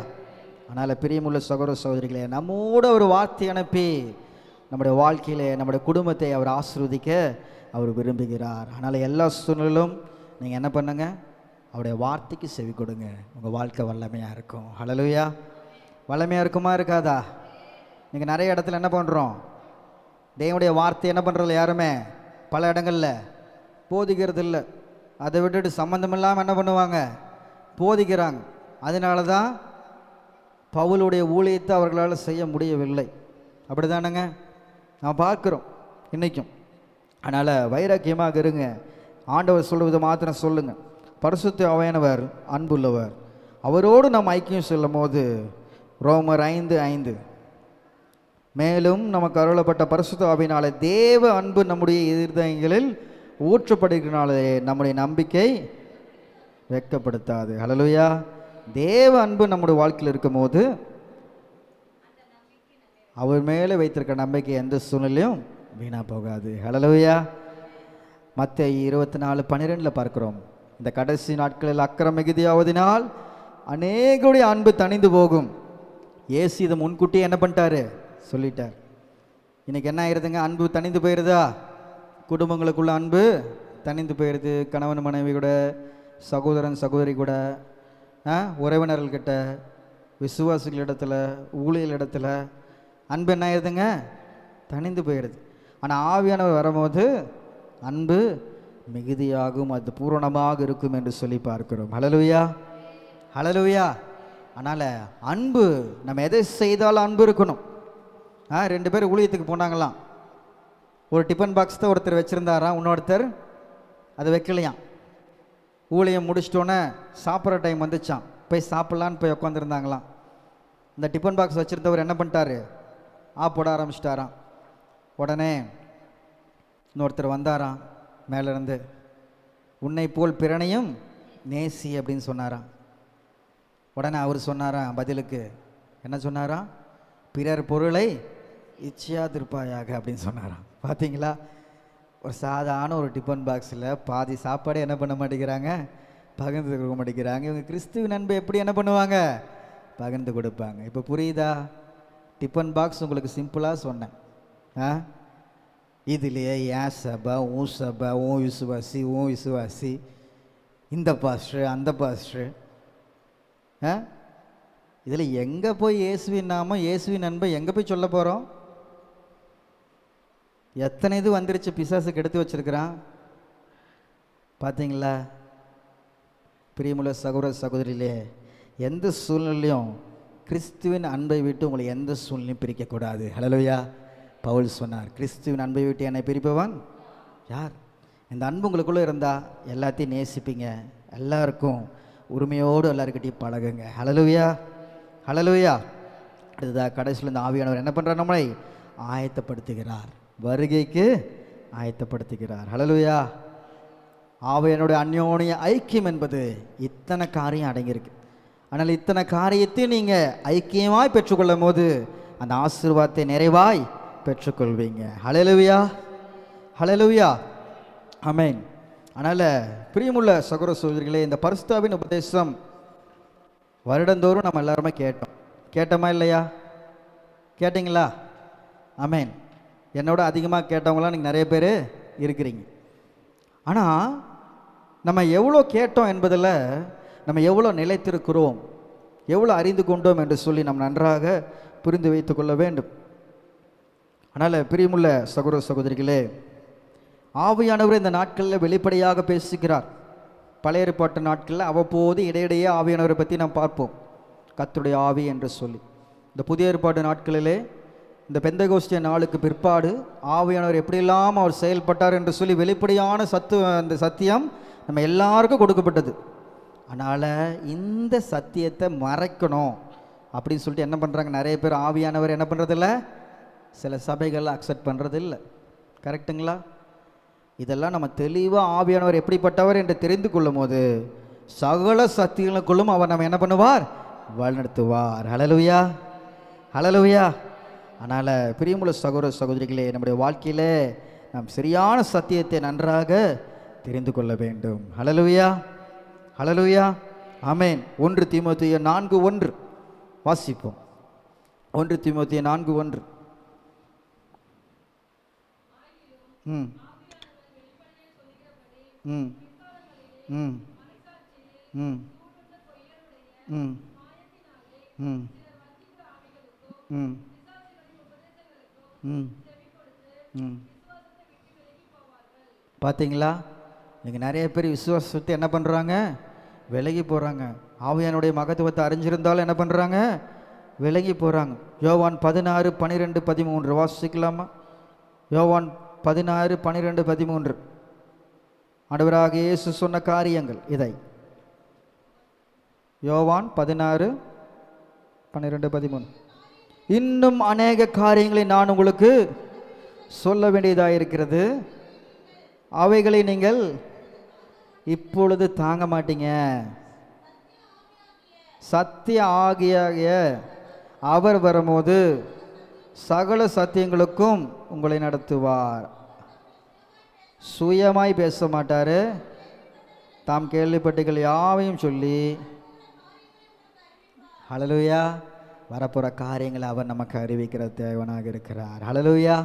அதனால் பிரியமுள்ள சகோதர சகோதரிகளே, நம்மோட ஒரு வார்த்தை அனுப்பி நம்முடைய வாழ்க்கையில் நம்முடைய குடும்பத்தை அவர் ஆசீர்வதிக்க அவர் விரும்புகிறார். அதனால் எல்லா சூழ்நிலும் நீங்கள் என்ன பண்ணுங்கள், அவருடைய வார்த்தைக்கு செவி கொடுங்க, உங்கள் வாழ்க்கை வல்லமையாக இருக்கும். ஹல்லேலூயா. வல்லமையாக இருக்குமா இருக்காதா? நீங்கள் நிறைய இடத்துல என்ன பண்ணுறோம், தேவனுடைய வார்த்தை என்ன பண்ணுறதில்ல, யாருமே பல இடங்களில் போதிக்கிறது இல்லை. அதை விட்டுட்டு சம்மந்தம் இல்லாமல் என்ன பண்ணுவாங்க, போதிக்கிறாங்க. அதனால தான் பவுலுடைய ஊழியத்தை அவர்களால் செய்ய முடியவில்லை. அப்படி தானேங்க நான் பார்க்குறோம் இன்றைக்கும். அதனால் வைராக்கியமாக இருங்க, ஆண்டவர் சொல்லுவது மாத்திரம் சொல்லுங்கள். பரிசுத்த ஆவியானவர் அன்புள்ளவர், அவரோடு நாம் ஐக்கியம் சொல்லும் போது ரோமர் 5:5 மேலும் நமக்கு அருளப்பட்ட பரிசுத்த ஆவியினாலே தேவ அன்பு நம்முடைய இருதயங்களில் ஊற்றப்படுகிறனாலே நம்முடைய நம்பிக்கை வெட்கப்படுத்தாது. ஹல்லேலூயா. தேவ அன்பு நம்முடைய வாழ்க்கையில் இருக்கும்போது அவர் மேலே வைத்திருக்க நம்பிக்கை எந்த சூழ்நிலையும் வீணாக போகாது. ஹல்லேலூயா. மத்தேயு 24:12 பார்க்கிறோம், இந்த கடைசி நாட்களில் அக்கிரமம் மிகுதியாவதினால் அநேகருடைய அன்பு தணிந்து போகும். இயேசு இதை முன்கூட்டியே என்ன பண்ணிட்டாரு, சொல்லிட்டார். இன்னைக்கு என்ன ஆயிருதுங்க, அன்பு தணிந்து போயிருதா? குடும்பங்களுக்குள்ள அன்பு தணிந்து போயிடுது. கணவன் மனைவி கூட, சகோதரன் சகோதரி கூட, உறவினர்கள்கிட்ட, விசுவாசிகளிடத்துல, ஊழியர்களிடத்துல அன்பு என்ன ஆயிருதுங்க, தணிந்து போயிடுது. ஆனால் ஆவியானவர் வரும்போது அன்பு மிகுதியாகும், அது பூரணமாக இருக்கும் என்று சொல்லி பார்க்கிறோம். ஹல்லேலூயா, ஹல்லேலூயா. அதனால் அன்பு, நம்ம எதை செய்தாலும் அன்பு இருக்கணும். 2 பேர் ஊழியத்துக்கு போனாங்களாம். ஒரு டிஃபன் பாக்ஸ் தான் ஒருத்தர் வச்சுருந்தாராம், இன்னொருத்தர் அதை வைக்கலையாம். ஊழியம் முடிச்சிட்டோன்னே சாப்பிட்ற டைம் வந்துச்சான், போய் சாப்பிட்லான்னு போய் உட்காந்துருந்தாங்களாம். இந்த டிஃபன் பாக்ஸ் வச்சுருந்தவர் என்ன பண்ணிட்டாரு, போட ஆரம்பிச்சிட்டாராம். உடனே இன்னொருத்தர் வந்தாராம் மேலேருந்து, உன்னை போல் பிறனையும் நேசி அப்படின்னு சொன்னாராம். உடனே அவர் சொன்னாராம் பதிலுக்கு, என்ன சொன்னாராம், பிறர் பொருளை இச்சையாதிருப்பாயாக அப்படின்னு சொன்னாராம். பார்த்தீங்களா, ஒரு சாதாரண ஒரு டிஃபன் பாக்ஸில் பாதி சாப்பாடே என்ன பண்ண மாட்டேங்கிறாங்க, பகிர்ந்து கொடுக்க மாட்டேங்கிறாங்க. இவங்க கிறிஸ்துவ நண்பை எப்படி என்ன பண்ணுவாங்க, பகிர்ந்து கொடுப்பாங்க. இப்போ புரியுதா? டிஃபன் பாக்ஸ் உங்களுக்கு சிம்பிளாக சொன்னேன். இதுலேயே ஏன் சபை, உன் சபை, உன் விசுவாசி, உன் விசுவாசி, இந்த பாஸ்டர் அந்த பாஸ்டர், இதில் எங்கே போய் இயேசுவின் நாமம், இயேசுவின் நண்பை எங்கே போய் சொல்ல போகிறோம்? எத்தனை இது வந்துருச்சு, பிசாசுக்கு எடுத்து வச்சிருக்கிறான். பார்த்தீங்களா? பிரியமுள்ள சகோதர சகோதரியிலே, எந்த சூழ்நிலையும் கிறிஸ்துவின் அன்பை விட்டு உங்களை எந்த சூழ்நிலையும் பிரிக்கக்கூடாது. ஹல்லேலூயா. பவுல் சொன்னார், கிறிஸ்துவின் அன்பை விட்டு என்னை பிரிப்பவன் யார்? இந்த அன்பு உங்களுக்குள்ளே இருந்தால் எல்லாத்தையும் நேசிப்பீங்க, எல்லாருக்கும் உரிமையோடு எல்லாருக்கிட்டையும் பழகுங்க. ஹல்லேலூயா, ஹல்லேலூயா. அதுதான் கடைசியில் இந்த ஆவியானவர் என்ன பண்ணுறார், நம்மளை ஆயத்தப்படுத்துகிறார், வருகைக்கு ஆயத்தப்படுத்துகிறார். ஹல்லேலூயா. ஆவியானுடைய அந்யோன்ய ஐக்கியம் என்பது இத்தனை காரியம் அடங்கியிருக்கு. ஆனால் இத்தனை காரியத்தையும் நீங்கள் ஐக்கியமாய் பெற்றுக்கொள்ளும் போது அந்த ஆசீர்வாதத்தை நிறைவாய் பெற்றுக்கொள்வீங்க. ஹல்லேலூயா, ஹல்லேலூயா, ஆமென். அதனால் பிரியமுள்ள சகோதர சகோதரிகளே, இந்த பரிசுத்தாவின் உபதேசம் வருடந்தோறும் நம்ம எல்லாருமே கேட்டோமா இல்லையா? கேட்டிங்களா? ஆமென். என்னோட அதிகமாக கேட்டவங்களாம் நீங்கள் நிறைய பேர் இருக்கிறீங்க. ஆனால் நம்ம எவ்வளோ கேட்டோம் என்பதில் நம்ம எவ்வளோ நிலைத்திருக்கிறோம், எவ்வளோ அறிந்து கொண்டோம் என்று சொல்லி நம்ம நன்றாக புரிந்து வைத்து கொள்ள வேண்டும். அதனால் பிரியமுள்ள சகோதர சகோதரிகளே, ஆவியானவர் இந்த நாட்களில் வெளிப்படையாக பேசுகிறார். பழைய ஏற்பாட்டு நாட்களில் அவ்வப்போது இடையிடையே ஆவியானவரை பற்றி நாம் பார்ப்போம், கர்த்தருடைய ஆவி என்று சொல்லி. இந்த புதிய ஏற்பாட்டு நாட்களிலே, இந்த பெந்தகோஸ்திய நாளுக்கு பிற்பாடு ஆவியானவர் எப்படியெல்லாம் அவர் செயல்பட்டார் என்று சொல்லி வெளிப்படையான அந்த சத்தியம் நம்ம எல்லாருக்கும் கொடுக்கப்பட்டது. அதனால் இந்த சத்தியத்தை மறைக்கணும் அப்படின்னு சொல்லிட்டு என்ன பண்ணுறாங்க, நிறைய பேர் ஆவியானவர் என்ன பண்ணுறதில்ல, சில சபைகள் அக்செப்ட் பண்ணுறதில்லை. கரெக்டுங்களா? இதெல்லாம் நம்ம தெளிவாக ஆவியானவர் எப்படிப்பட்டவர் என்று தெரிந்து கொள்ளும் போது சகல சத்தியங்களுக்குள்ளும் அவர் நம்ம என்ன பண்ணுவார், வழிநடத்துவார். ஹல்லேலூயா, ஹல்லேலூயா. அதனால் பிரியமுள்ள சகோதர சகோதரிகளே, நம்முடைய வாழ்க்கையில் நாம் சரியான சத்தியத்தை நன்றாக தெரிந்து கொள்ள வேண்டும். ஹல்லேலூயா, ஹல்லேலூயா, ஆமென். 1 தீமோத்தேயு 4:1 வாசிப்போம். 1 தீமோத்தேயு 4:1. ம் ம் ம் ம் ம் ம் ம் ம் ம் பார்த்தீங்களா? நீங்கள் நிறைய பேர் விசுவாசத்தை என்ன பண்ணுறாங்க, விலகி போகிறாங்க. ஆவியானுடைய மகத்துவத்தை அறிஞ்சிருந்தாலும் என்ன பண்ணுறாங்க, விலகி போகிறாங்க. யோவான் 16:12-13 வாசிக்கலாமா? யோவான் 16:12-13 ஆண்டவராக இயேசு சொன்ன காரியங்கள் இதை. யோவான் 16:12-13. இன்னும் அநேக காரியங்களை நான் உங்களுக்கு சொல்ல வேண்டியதாக இருக்கிறது, அவைகளை நீங்கள் இப்பொழுது தாங்க மாட்டீங்க. சத்திய ஆகிய அவர் வரும்போது சகல சத்தியங்களுக்கும் உங்களை நடத்துவார். சுயமாய் பேச மாட்டார். தாம் கேள்விப்பட்டீர்கள் யாவையும் சொல்லி ஹல்லேலூயா வரப்போகிற காரியங்களை அவர் நமக்கு அறிவிக்கிற தேவனாக இருக்கிறார். ஹல்லேலூயா.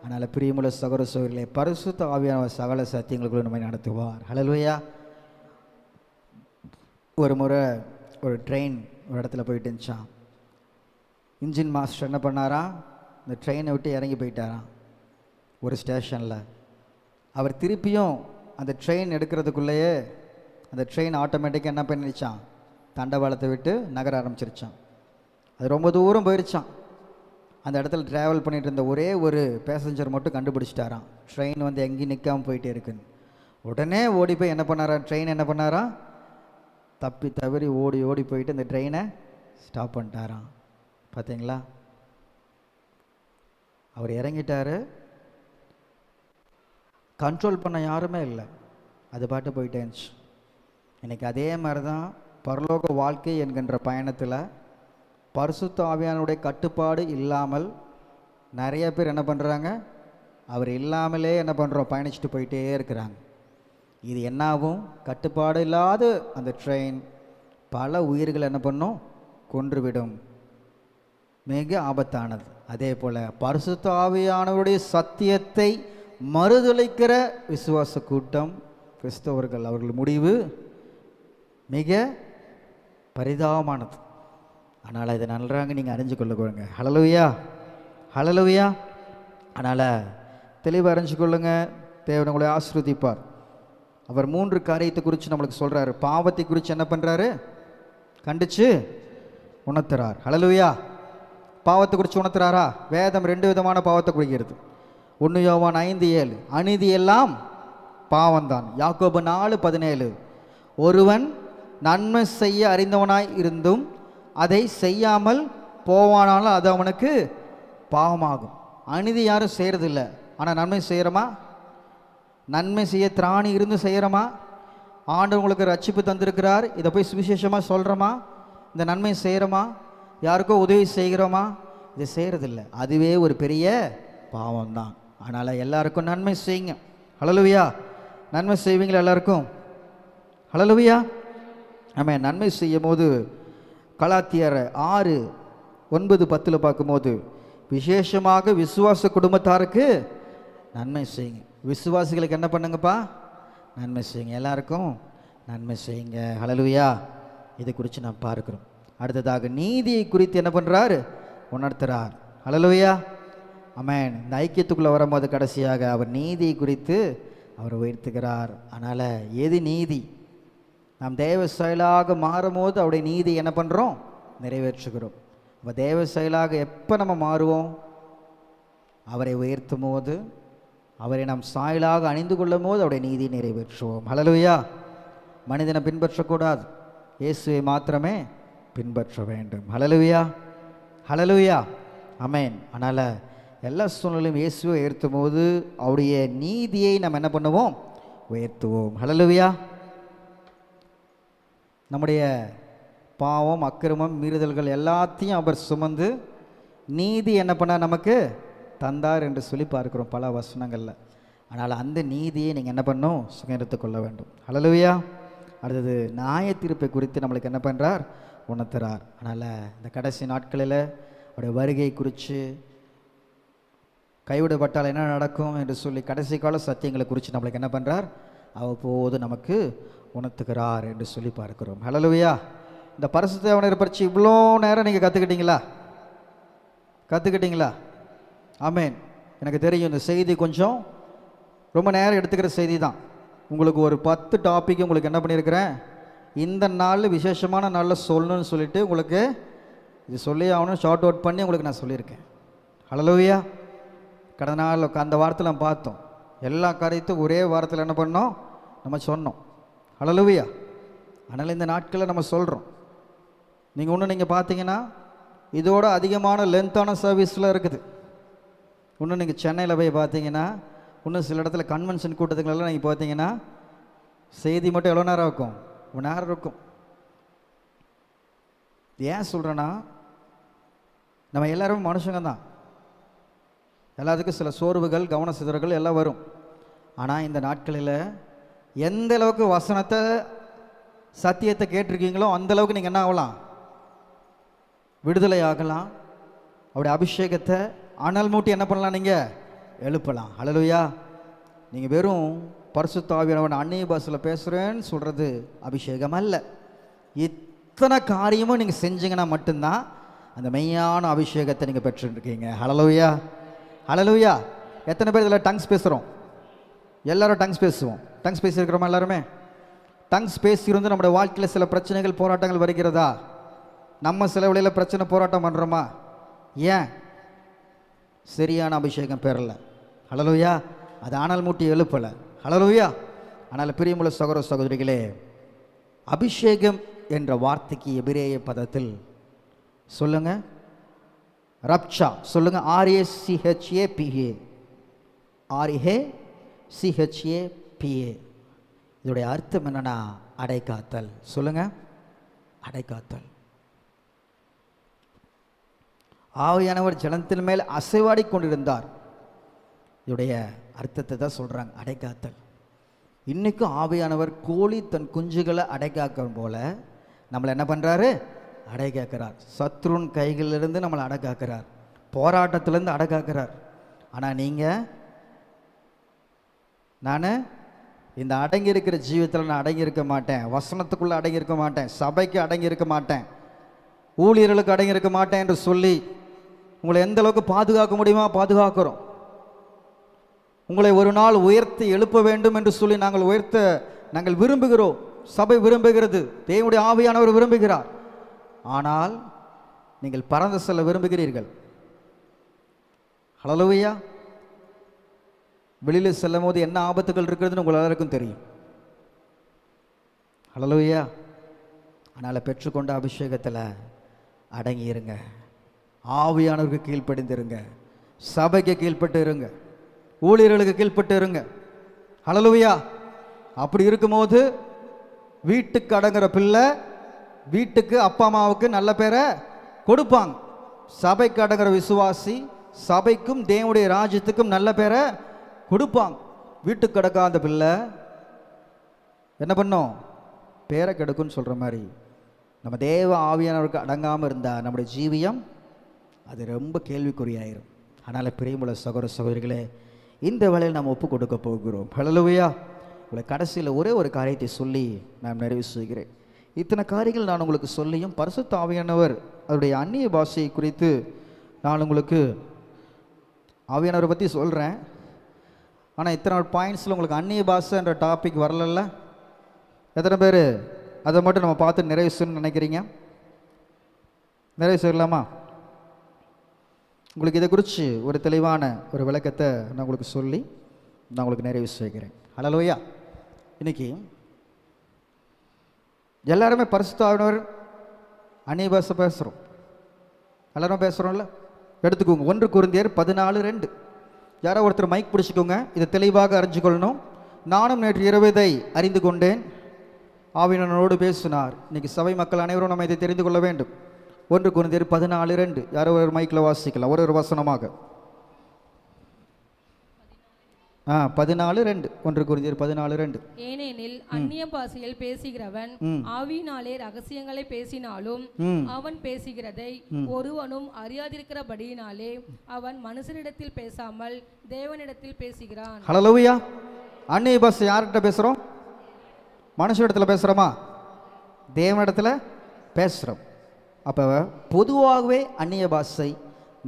அதனால் பிரியமுள்ள சகோதர சகோதரிகளே, பரிசுத்த ஆவியானவர் சகல சத்தியங்களுக்குள்ள நம்மை நடத்துவார். ஹல்லேலூயா. ஒரு முறை ஒரு ட்ரெயின் ஒரு இடத்துல போயிட்டு இருந்துச்சான். இன்ஜின் மாஸ்டர் என்ன பண்ணாராம், இந்த ட்ரெயினை விட்டு இறங்கி போயிட்டாராம் ஒரு ஸ்டேஷனில். அவர் திருப்பியும் அந்த ட்ரெயின் எடுக்கிறதுக்குள்ளேயே அந்த ட்ரெயின் ஆட்டோமேட்டிக்காக என்ன பண்ணிடுச்சான், தண்டவாளத்தை விட்டு நகர ஆரம்பிச்சிருச்சான். அது ரொம்ப தூரம் போயிடுச்சான். அந்த இடத்துல ட்ராவல் பண்ணிகிட்டு இருந்த ஒரே ஒரு பேசஞ்சர் மட்டும் கண்டுபிடிச்சிட்டாராம், ட்ரெயின் வந்து எங்கேயும் நிற்காமல் போயிட்டே இருக்குன்னு. உடனே ஓடி போய் என்ன பண்ணாராம், ட்ரெயின் என்ன பண்ணாராம், தப்பி தவறி ஓடி ஓடி போயிட்டு அந்த ட்ரெயினை ஸ்டாப் பண்ணிட்டாராம். பார்த்தீங்களா, அவர் இறங்கிட்டார், கண்ட்ரோல் பண்ண யாருமே இல்லை, அது பாட்டு போயிட்டே இருந்துச்சு. இன்றைக்கி அதே மாதிரி தான் பரலோக வாழ்க்கை என்கின்ற பயணத்தில் பரிசுத்த ஆவியானுடைய கட்டுப்பாடு இல்லாமல் நிறைய பேர் என்ன பண்ணுறாங்க, அவர் இல்லாமலே என்ன பண்ணுறோம், பயணிச்சுட்டு போயிட்டே இருக்கிறாங்க. இது என்னாகும், கட்டுப்பாடு இல்லாத அந்த ட்ரெயின் பல உயிர்கள் என்ன பண்ணும், கொன்றுவிடும், மிக ஆபத்தானது. அதே போல் பரிசுத்த ஆவியானவருடைய சத்தியத்தை மறுதலிக்கிற விசுவாச கூட்டம் கிறிஸ்தவர்கள், அவர்கள் முடிவு மிக பரிதாபமானது. அதனால் இதை நன்றாக நீங்கள் அறிஞ்சு கொள்ளுங்க. ஹல்லேலூயா, ஹல்லேலூயா. அதனால் தெளிவாக அறிஞ்சு கொள்ளுங்க, தேவன் உங்களை ஆசீர்வதிப்பார். அவர் 3 காரியத்தை குறித்து நம்மளுக்கு சொல்கிறாரு. பாவத்தை குறித்து என்ன பண்ணுறாரு, கண்டித்து உணர்த்துறார். ஹல்லேலூயா. பாவத்தை குறித்து உணர்த்துறாரா? வேதம் 2 விதமான பாவத்தை குறிக்கிறது. 1 யோவான் 5:7 அநீதி எல்லாம் பாவம்தான். யாக்கோபு 4:17 ஒருவன் நன்மை செய்ய அறிந்தவனாய் இருந்தும் அதை செய்யாமல் போவானாலும் அது அவனுக்கு பாவமாகும். அநீதி யாரும் செய்கிறதில்லை, ஆனால் நன்மை செய்கிறோமா? நன்மை செய்ய திராணி இருந்து செய்கிறோமா? ஆண்டவர் உங்களுக்கு ரட்சிப்பு தந்திருக்கிறார், இதை போய் சுவிசேஷமாக சொல்கிறோமா? இந்த நன்மை செய்கிறோமா? யாருக்கோ உதவி செய்கிறோமா? இதை செய்கிறதில்லை, அதுவே ஒரு பெரிய பாவம்தான். அதனால் எல்லாருக்கும் நன்மை செய்யுங்க. ஹல்லேலூயா. நன்மை செய்வீங்களா எல்லாருக்கும்? ஹல்லேலூயா. நம்ம நன்மை செய்யும் போது கலாத்தியர் 6:9-10 பார்க்கும்போது விசேஷமாக விசுவாச குடும்பத்தாருக்கு நன்மை செய்யுங்க. விசுவாசிகளுக்கு என்ன பண்ணுங்கப்பா, நன்மை செய்யுங்க. எல்லாருக்கும் நன்மை செய்யுங்க. ஹல்லேலூயா. இதை குறித்து நாம் பார்க்கிறோம். அடுத்ததாக நீதியை குறித்து என்ன பண்ணுறாரு, உணர்த்துறார். ஹல்லேலூயா. ஆமென். இந்த ஐக்கியத்துக்குள்ளே வரும்போது கடைசியாக அவர் நீதியை குறித்து அவர் உயர்த்துகிறார். அதனால் எது நீதி, நாம் தேவ செயலாக மாறும்போது அவருடைய நீதி என்ன பண்ணுறோம், நிறைவேற்றுகிறோம். அப்போ தேவ செயலாக எப்போ நம்ம மாறுவோம், அவரை உயர்த்தும் போது, அவரை நாம் சாயலாக அணிந்து கொள்ளும் போது அவருடைய நீதியை நிறைவேற்றுவோம். ஹல்லேலூயா. மனிதனை பின்பற்றக்கூடாது, இயேசுவை மாத்திரமே பின்பற்ற வேண்டும். ஹல்லேலூயா, ஹல்லேலூயா. ஆமென். அதனால் எல்லா சூழ்நிலையும் இயேசுவை உயர்த்தும் போது அவருடைய நீதியை நம்ம என்ன பண்ணுவோம், உயர்த்துவோம். ஹல்லேலூயா. நம்முடைய பாவம், அக்கிரமம், மீறுதல்கள் எல்லாத்தையும் அவர் சுமந்து நீதி என்ன பண்ணார், நமக்கு தந்தார் என்று சொல்லி பார்க்கிறோம் பல வசனங்களில். அதனால் அந்த நீதியை நீங்கள் என்ன பண்ணணும், சுகரித்து கொள்ள வேண்டும். ஹல்லேலூயா. அடுத்தது நியாய தீர்ப்பை குறித்து நம்மளுக்கு என்ன பண்ணுறார், உணர்த்துறார். அதனால் இந்த கடைசி நாட்களில் அவருடைய வருகை குறித்து, கைவிடப்பட்டால் என்ன நடக்கும் என்று சொல்லி கடைசி கால சத்தியங்களை குறித்து நம்மளுக்கு என்ன பண்ணுறார், அவ்வப்போது நமக்கு உணர்த்துகிறார் என்று சொல்லி பார்க்கிறோம். ஹல்லேலூயா. இந்த பரிசுத்த தேவனை பற்றி இவ்வளோ நேரம் நீங்கள் கற்றுக்கிட்டீங்களா? ஆமென். எனக்கு தெரியும் இந்த செய்தி கொஞ்சம் ரொம்ப நேரம் எடுத்துக்கிற செய்தி தான். உங்களுக்கு ஒரு 10 டாபிக் உங்களுக்கு என்ன பண்ணியிருக்கிறேன், இந்த நாள் விசேஷமான நாளில் சொல்லணும்னு சொல்லிட்டு உங்களுக்கு இது சொல்லி ஆகணும், ஷார்ட் அவுட் பண்ணி உங்களுக்கு நான் சொல்லியிருக்கேன். ஹல்லேலூயா. கடந்த நாள் அந்த வாரத்தில் நம்ம பார்த்தோம், எல்லா காரியத்தையும் ஒரே வாரத்தில் என்ன பண்ணோம், நம்ம சொன்னோம். ஹல்லேலூயா. அதனால் இந்த நாட்களில் நம்ம சொல்கிறோம். நீங்கள் பார்த்தீங்கன்னா இதோட அதிகமான லென்த்தான சர்வீஸில் இருக்குது. இன்னும் நீங்கள் சென்னையில் போய் பார்த்தீங்கன்னா, இன்னும் சில இடத்துல கன்வென்ஷன் கூட்டத்துங்களெல்லாம் நீங்கள் பார்த்தீங்கன்னா செய்தி மட்டும் எவ்வளோ நேரம் இருக்கும், ரொம்ப நேரம் இருக்கும். ஏன் சொல்கிறேன்னா, நம்ம எல்லாரும் மனுஷங்க தான். எல்லாத்துக்கும் சில சோர்வுகள், கவன சிதறல்கள் எல்லாம் வரும். ஆனால் இந்த நாட்களில் எந்த அளவுக்கு வசனத்தை, சத்தியத்தை கேட்டிருக்கீங்களோ அந்த அளவுக்கு நீங்கள் என்ன ஆகலாம்? விடுதலை ஆகலாம். அவருடைய அபிஷேகத்தை அனல் மூட்டி என்ன பண்ணலாம்? நீங்கள் எழுப்பலாம். ஹல்லேலூயா. நீங்கள் வெறும் பரிசுத்த ஆவியானவன் அந்நிய பாஷையில் பேசுகிறேன்னு சொல்கிறது அபிஷேகம் அல்ல. இத்தனை காரியமும் நீங்கள் செஞ்சீங்கன்னா மட்டும்தான் அந்த மெய்யான அபிஷேகத்தை நீங்கள் பெற்றுருக்கீங்க. ஹல்லேலூயா, ஹல்லேலூயா. எத்தனை பேர் இதில் டங்ஸ் பேசுகிறோம்? எல்லாரும் டங்ஸ் பேசுவோம். டங்ஸ் பேசியிருக்கிறோமா எல்லாருமே? டங்ஸ் பேசியிருந்து நம்முடைய வாழ்க்கையில் சில பிரச்சனைகள், போராட்டங்கள் வருகிறதா? நம்ம சில வழியில் பிரச்சனை, போராட்டம் பண்ணுறோமா? ஏன்? சரியான அபிஷேகம் பெறலை. ஹல்லேலூயா. அது ஆனால் மூட்டி எழுப்பலை. ஹல்லேலூயா. ஆனால் பிரியமுள்ள சகோதர சகோதரிகளே, அபிஷேகம் என்ற வார்த்தைக்கு எபிரேய பதத்தில் சொல்லுங்க, ரப்சா. சொல்லுங்க, RACHAPA. RACHAPA. இதோடைய அர்த்தம் என்னன்னா அடைக்காத்தல். சொல்லுங்க, அடைக்காத்தல். ஆவியானவர் ஜலத்தின் மேல் அசைவாடி கொண்டிருந்தார். இதோடைய அர்த்தத்தை தான் சொல்றாங்க, அடைக்காத்தல். இன்னைக்கும் ஆவியானவர் கோழி தன் குஞ்சுகளை அடைக்காக்கும் போல நம்மளை என்ன பண்றாரு? அடைக்காக்கிறார். சத்ருன் கைகளிலிருந்து நம்மளை அடைக்காக்கிறார், போராட்டத்திலிருந்து அடைக்காக்கிறார். ஆனால் நீங்கள், நான் இந்த அடங்கி இருக்கிற ஜீவியத்தில் நான் அடங்கி இருக்க மாட்டேன், வசனத்துக்குள்ளே அடங்கி இருக்க மாட்டேன், சபைக்கு அடங்கி இருக்க மாட்டேன், ஊழியர்களுக்கு அடங்கி இருக்க மாட்டேன் என்று சொல்லி உங்களை எந்த அளவுக்கு பாதுகாக்க முடியுமா பாதுகாக்கிறோம். உங்களை ஒரு நாள் உயர்த்தி எழுப்ப வேண்டும் என்று சொல்லி நாங்கள் விரும்புகிறோம். சபை விரும்புகிறது, தேவனுடைய ஆவியானவர் விரும்புகிறார். ஆனால் நீங்கள் பறந்து செல்ல விரும்புகிறீர்கள். ஹல்லேலூயா. வெளியில் செல்லும் போது என்ன ஆபத்துகள் இருக்கிறதுன்னு உங்கள் எல்லாருக்கும் தெரியும். ஹல்லேலூயா. அதனால் பெற்றுக்கொண்ட அபிஷேகத்தில் அடங்கி இருங்க, ஆவியானவருக்கு கீழ்ப்படிந்திருங்க, சபைக்கு கீழ்ப்பட்டு இருங்க, ஊழியர்களுக்கு கீழ்ப்பட்டு இருங்க. ஹல்லேலூயா. அப்படி இருக்கும்போது வீட்டுக்கு அடங்குற பிள்ளை வீட்டுக்கு, அப்பா அம்மாவுக்கு நல்ல பேரை கொடுப்பாங்க. சபைக்கு அடங்குற விசுவாசி சபைக்கும் தேவனுடைய ராஜ்யத்துக்கும் நல்ல பேரை கொடுப்பாங்க. வீட்டுக்கு அடக்காத பிள்ளை என்ன பண்ணும்? பேரை கெடுக்குன்னு சொல்கிற மாதிரி நம்ம தேவ ஆவியானவருக்கு அடங்காமல் இருந்தால் நம்முடைய ஜீவியம் அது ரொம்ப கேள்விக்குறியாயிரும். அதனால் பிரியமுள்ள சகோதர சகோதரிகளே, இந்த வேளையில் நாம் ஒப்பு கொடுக்க போகிறோம். ஹல்லேலூயா. உங்களை கடைசியில் ஒரே ஒரு காரியத்தை சொல்லி நான் நிறைவு செய்கிறேன். இத்தனை காரியங்கள் நான் உங்களுக்கு சொல்லியும் பரிசுத்த ஆவியானவர் அவருடைய அந்நிய பாஷையை குறித்து நான் உங்களுக்கு ஆவியானவரை பற்றி சொல்கிறேன். ஆனால் இத்தனை பாயிண்ட்ஸில் உங்களுக்கு அந்நிய பாஷைன்ற டாபிக் வரலல்ல? எத்தனை பேர் அதை மட்டும் நம்ம பார்த்து நிறைவு செய்யணும்னு நினைக்கிறீங்க? நிறைவு செய்யலாமா? உங்களுக்கு இதை குறித்து ஒரு தெளிவான ஒரு விளக்கத்தை நான் உங்களுக்கு சொல்லி நான் உங்களுக்கு நிறைவு செய்கிறேன். ஹல்லேலூயா. இன்னைக்கு எல்லாருமே பரிசுத்த ஆவியானவர் அந்நிய பாஷை பேசுகிறோம், எல்லாரும் பேசுகிறோம்ல. எடுத்துக்கோங்க, 1 கொரிந்தியர் 14:2. யாரோ ஒருத்தர் மைக் பிடிச்சிக்கோங்க, இதை தெளிவாக அறிஞ்சுக்கொள்ளணும். நானும் நேற்று இரவு இதை அறிந்து கொண்டேன், ஆவியானவரோடு பேசினார். இன்னைக்கு சபை மக்கள் அனைவரும் நம்ம இதை தெரிந்து கொள்ள வேண்டும். 1 கொரிந்தியர் 14:2. யாரோ ஒரு மைக்கில் வாசிக்கலாம், ஒரு வசனமாக. 14:2. 1 கொரிந்தியர் 14:2. ஏனெனில் அந்நிய பாஷையில் பேசுகிறவன் ஆவியினாலே ரகசியங்களை பேசினாலும் அவன் பேசுகிறதை ஒருவனும் அறியாதிருக்கிறபடியினாலே அவன் மனுஷனிடத்தில் பேசாமல் தேவனிடத்தில் பேசுகிறான். ஹல்லேலூயா. அந்நிய பாஷை யார்கிட்ட பேசுகிறோம்? மனுஷனிடத்துல பேசுகிறோமா? தேவனிடத்தில் பேசுகிறோம். அப்போ பொதுவாகவே அந்நிய பாஷை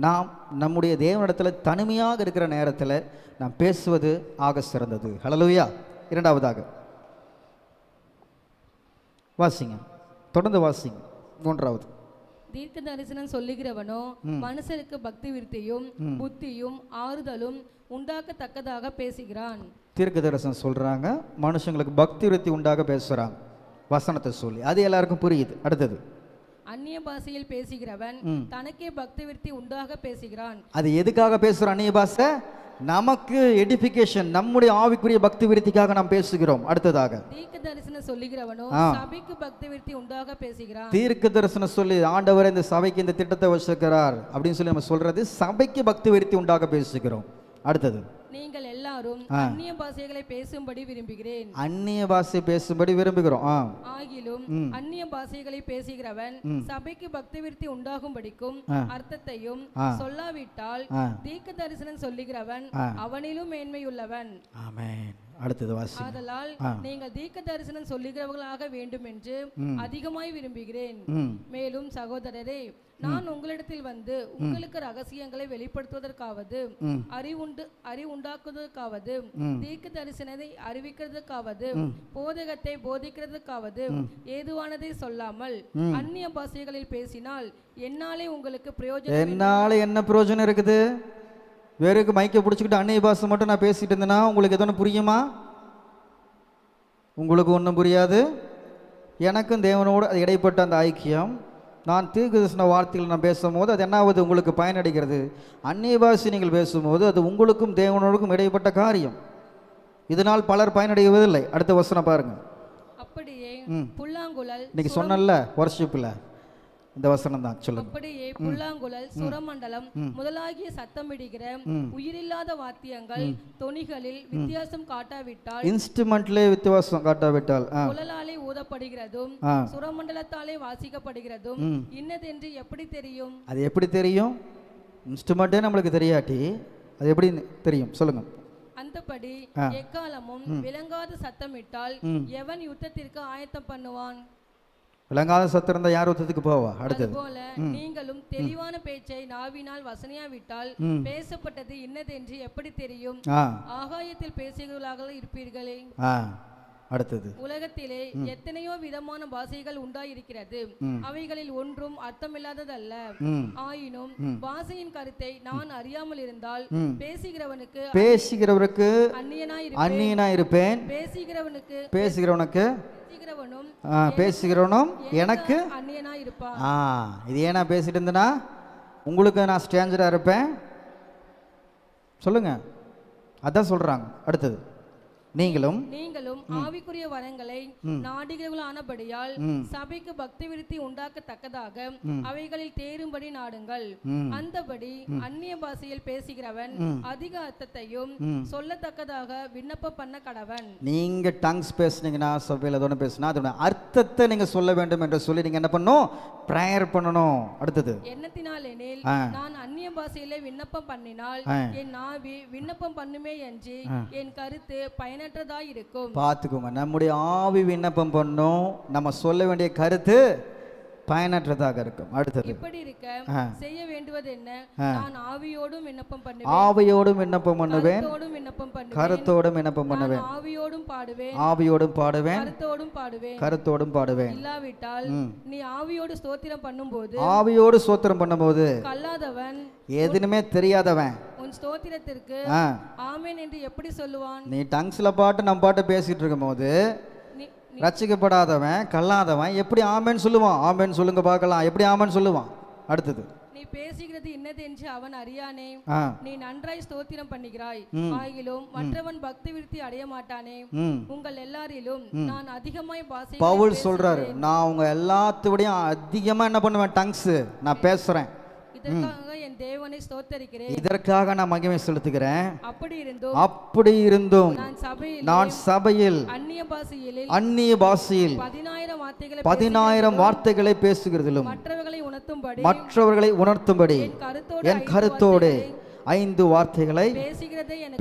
நாம் நம்முடைய தேவனிடத்தில் தனிமையாக இருக்கிற நேரத்தில் நாம் பேசுவது ஆக சிறந்தது. ஹல்லேலூயா. இரண்டாவதாக வாசிங்க, தொடர்ந்து வாசிங்க. 3வது, தீர்க்க தரிசனம் சொல்லுகிறவனோ மனுஷருக்கு பக்தி விருத்தியும் புத்தியும் ஆறுதலும் உண்டாக்கத்தக்கதாக பேசுகிறான். தீர்க்க தரிசனம் சொல்றாங்க, மனுஷங்களுக்கு பக்தி விருத்தி உண்டாக பேசுறாங்க, வசனத்தை சொல்லி. அது எல்லாருக்கும் புரியுது. அடுத்தது, அந்நிய பாஷையில் பேசுகிறவன் தனக்கே பக்தி விருத்தி உண்டாக பேசுகிறான். அது எதுக்காக பேசுறான்? அந்நிய பாஷை நமக்கு எடிஃபிகேஷன், நம்முடைய ஆவிக்குரிய பக்தி விருத்திக்காக நாம் பேசுகிறோம். அடுத்ததாக தீர்க்க தரிசனம் சொல்லுகிறவனோ ஆ. சபைக்கு பக்தி விருத்தி உண்டாக பேசுகிறான். தீர்க்க தரிசனம் சொல்லி ஆண்டவர் இந்த சபைக்கு இந்த திட்டத்தை வச்சிருக்கிறார் அப்படின்னு சொல்லி நம்ம சொல்றது சபைக்கு பக்தி விருத்தி உண்டாக பேசுகிறோம். அடுத்தது, நீங்கள் எல்லாரும் ஆ. அந்நிய பாஷைகளை பேசும்படி விரும்புகிறேன். அந்நிய பாஷை பேசும்படி விரும்புகிறோம். ஆகிலும் அந்நிய பாஷைகளை பேசுகிறவன் சபைக்கு பக்தி விருத்தி உண்டாகும்படிக்கும் அர்த்தத்தையும் சொல்லாவிட்டால் தீர்க்க தரிசனம் சொல்லுகிறவன் அவனிலும் மேன்மையுள்ளவன். ஆமென். அடுத்தது வாசி. ஆதலால் நீங்கள் தீர்க்க தரிசனம் சொல்லுகிறவர்களாக வேண்டும் என்று அதிகமாய் விரும்புகிறேன். மேலும் சகோதரரே, நான் உங்களிடத்தில் வந்து உங்களுக்கு ரகசியங்களை வெளிப்படுத்துவதற்காவது, அறிவுண்டாக்குவதற்காவது, தீர்க்க தரிசனத்தை அறிவிக்கிறதுக்காவது, போதகத்தை போதிக்கிறதுக்காவது ஏதுவானதை சொல்லாமல் அந்நிய பாஷைகளில் பேசினால் என்னாலே உங்களுக்கு பிரயோஜனம். என்னால என்ன பிரயோஜனம் இருக்குது? வேறுக்கு மைக்கை பிடிச்சிக்கிட்டு அந்நிய பாஷை மட்டும் நான் பேசிட்டு இருந்தேன்னா உங்களுக்கு எதனா புரியுமா? உங்களுக்கு ஒன்றும் புரியாது. எனக்கும் தேவனோடு அது இடைப்பட்ட அந்த ஐக்கியம், நான் தீர்க்கதரிசன வார்த்தைகள் நான் பேசும்போது அது என்னாவது உங்களுக்கு பயனடைகிறது. அந்நிய பாஷை நீங்கள் பேசும்போது அது உங்களுக்கும் தேவனோடுக்கும் இடைப்பட்ட காரியம். இதனால் பலர் பயனடைவதில்லை. அடுத்த வசனம் பாருங்க. அப்படியே புல்லாங்குழல், இன்னைக்கு சொன்னல வர்ஷிப்பில் இந்த வசனம் தான், சொல்லுங்க. அப்படியே புல்லாங்குழல், சுரமண்டலம் முதலாகிய சத்தமிடுகிற உயிரில்லாத வாத்தியங்கள் தொனிகளில் வித்தியாசம் காட்டாவிட்டால், இன்ஸ்ட்ருமெண்ட்லே வித்தியாசம் காட்டாவிட்டால், குழலாலே ஊதப்படுகிறதும் சுரமண்டலத்தாலே வாசிக்கப்படுகிறதும் இன்னதென்று எப்படி தெரியும்? அது எப்படி தெரியும்? இன்ஸ்ட்ருமெண்ட்டே நம்மளுக்கு தெரியாட்டி அது எப்படி தெரியும்? சொல்லுங்க. அந்தபடி எக்காலமும் விளங்காத சத்தமிட்டால் எவன் யுத்தத்திற்கு ஆயத்தம் பண்ணுவான்? விளங்காத சத்தம் இருந்தால் யார் யுத்தத்துக்கு போவா? அடுத்தது, போல நீங்களும் தெளிவான பேச்சை நாவினால் வசனியாவிட்டால் பேசப்பட்டது இன்னதென்று எப்படி தெரியும்? ஆகாயத்தில் பேசுகிறவர்களாக இருப்பீர்களே. அடுத்தது, உலகத்திலே எத்தனையோ விதமான பாஷைகள் உண்டாயிருக்கிறது, அவைகளில் ஒன்றும் அர்த்தமில்லாததல்ல. ஆயினும் பாஷையின் கருத்தை நான் அறியாமல் இருந்தால் பேசுகிறவனுக்கு அந்நியனாயிருப்பேன், பேசுகிறவனுக்கு பேசுகிறவனும் எனக்கு அந்நியனாயிருப்பான். இது ஏன் நான் பேசிட்டு இருந்தேன்னா உங்களுக்கு நான் ஸ்ட்ரேஞ்சரா இருப்பேன்? சொல்லுங்க. அதான் சொல்றாங்க. அடுத்தது, நீங்களும் ஆவிக்குரிய வரங்களை நாடுகிறவர்களானபடியால் சபைக்கு பக்தி விருத்தி உண்டாக்கத்தக்கதாக அவைகளில் தேரும்படி நாடுங்கள். அந்தபடி அந்நிய பாஷையில் பேசுகிறவன் அதிக அர்த்தத்தையும் சொல்லத்தக்கதாக விண்ணப்பம் பண்ண கடவன். நீங்க டங்ஸ் பேசுனீங்கன்னா, சபையில் அதோட பேசுனா அதோட அர்த்தத்தை நீங்க சொல்ல வேண்டும் என்று சொல்லி நீங்க என்ன பண்ணணும்? பிரேயர் பண்ணணும். அடுத்தது, எண்ணத்தினால் எனில் நான் அந்நிய பாஷையிலே விண்ணப்பம் பண்ணினால் என் நாவி விண்ணப்பம் பண்ணுமே என்று என் கருத்து பயனற்றதாய் இருக்கும். பார்த்துக்கோங்க, நம்முடைய ஆவி விண்ணப்பம் பண்ணும், நம்ம சொல்ல வேண்டிய கருத்து பயனற்றதாக இருக்கும். அடுத்தது, இப்படி இருக்க செய்ய வேண்டுவது என்ன? நான் ஆவியோடும் விண்ணப்பம் பண்ணுவேன், ஆவியோடும் விண்ணப்பம் பண்ணுவேன், கருத்தோடும் விண்ணப்பம் பண்ணுவேன், ஆவியோடும் பாடுவேன், கருத்தோடும் பாடுவேன். இல்லாவிட்டால் நீ ஆவியோடு ஸ்தோத்திரம் பண்ணும்போது கல்லாதவன், எதுவுமே தெரியாதவன் உன் ஸ்தோத்திரத்திற்கு ஆமென் என்று எப்படி சொல்லுவான்? நீ டங்ஸ்ல பாட்டு நம்ம பாட்டு பேசிட்டு இருக்கும் போது ரட்சிக்கப்படாதவன், கல்லாதவன் எப்படி ஆமென் சொல்லுவான்? ஆமென் சொல்லுங்க பார்க்கலாம், எப்படி ஆமென் சொல்லுவான்? அடுத்தது, நீ பேசுகிறது இன்னது என்று அவன் அறியானே, நீ நன்றாய் ஸ்தோத்திரம் பண்ணுகிறாய், ஆகிலும் மற்றவன் பக்தி விருத்தி அடைய மாட்டானே. உங்கள் எல்லாரிலும் நான் அதிகமாய் பாஷை, பவுல் சொல்றாரு, நான் உங்க எல்லாத்தோடையும் அதிகமா என்ன பண்ணுவேன்? டங்ஸ் நான் பேசுறேன். இதற்காக என் தேவனை ஸ்தோத்தரிக்கிறேன், இதற்காக நான் மகிமை செலுத்துகிறேன். அப்படி இருந்தும் நான் சபையில் அந்நிய பாஷையில் 10,000 வார்த்தைகளை பேசுகிறதிலும் மற்றவர்களை உணர்த்தும்படி என் கருத்தோடு 5 வார்த்தைகளை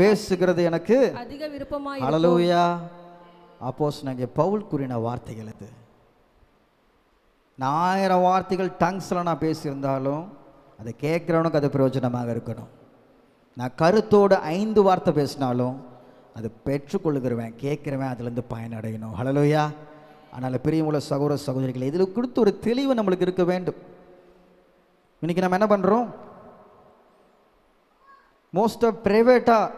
பேசுகிறது எனக்கு அதிக விருப்பமாய். ஹல்லேலூயா. அப்போஸ்தலனாகிய பவுல் கூறின வார்த்தைகள் இது. 1000 வார்த்தைகள் டங்ஸ்ல நான் பேசியிருந்தாலும் அதை கேட்குறவனுக்கு அது பிரயோஜனமாக இருக்கணும். நான் கருத்தோடு 5 வார்த்தை பேசினாலும் அது பெற்றுக்கொள்ளுகிறவன், கேட்குறவன் அதுலேருந்து பயனடையணும். ஹல்லேலூயா. அதனால் பிரியமுள்ள சகோதர சகோதரிகளை, இதில் கொடுத்த ஒரு தெளிவு நம்மளுக்கு இருக்க வேண்டும். இன்னைக்கு நம்ம என்ன பண்ணுறோம்? மோஸ்ட் ஆஃப் ப்ரைவேட்டாக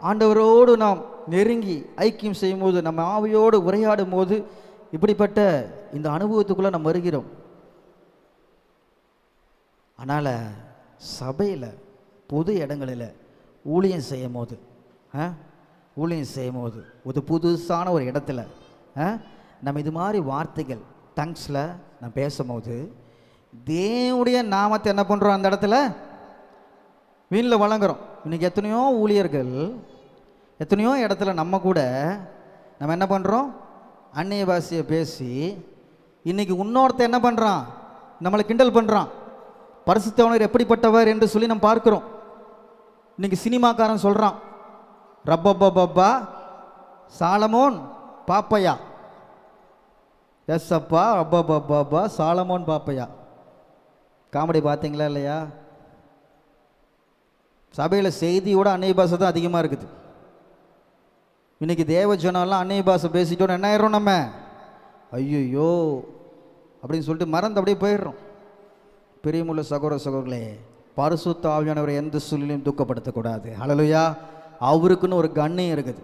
ஆண்டவரோடு நாம் நெருங்கி ஐக்கியம் செய்யும் போது, நம்ம ஆவியோடு உரையாடும் போது இப்படிப்பட்ட இந்த அனுபவத்துக்குள்ளே நம்ம வருகிறோம். அதனால் சபையில் பொது இடங்களில் ஊழியம் செய்யும் போது ஊழியம் செய்யும் போது ஒரு புதுசான ஒரு இடத்துல நம்ம இது மாதிரி வார்த்தைகள் டங்ஸில் நம்ம பேசும்போது தேவனுடைய நாமத்தை என்ன பண்ணுறோம், அந்த இடத்துல வீணில் வழங்குறோம். இன்றைக்கி எத்தனையோ ஊழியர்கள் எத்தனையோ இடத்துல நம்ம கூட நம்ம என்ன பண்ணுறோம், அந்நிய பாஷையை பேசி இன்றைக்கி இன்னொருத்த என்ன பண்ணுறான், நம்மளை கிண்டல் பண்ணுறான். பரிசுத்தவான்கள் எப்படிப்பட்டவர் என்று சொல்லி நம்ம பார்க்குறோம். இன்றைக்கி சினிமாக்காரன் சொல்கிறான், ரப்பப்பா சாலமோன் பாப்பையா, எஸ் அப்பா அப்பா சாலமோன் பாப்பையா. காமெடி பார்த்தீங்களா இல்லையா? சபையில் செய்தியோட அந்நிய பாஷை தான் அதிகமாக இருக்குது. இன்றைக்கி தேவ ஜனம்லாம் அந்நிய பாஷை பேசிட்டோன்னு என்ன ஆயிரும், நம்ம ஐயோ அப்படின்னு சொல்லிட்டு மறந்து அப்படியே போயிடுறோம். பிரியமுள்ள சகோதர சகோதரர்களே, பரிசுத்த ஆவியானவரை எந்த சூழ்நிலையும் துக்கப்படுத்தக்கூடாது. ஹல்லேலூயா. அவருக்குன்னு ஒரு கண்ணியம் இருக்குது.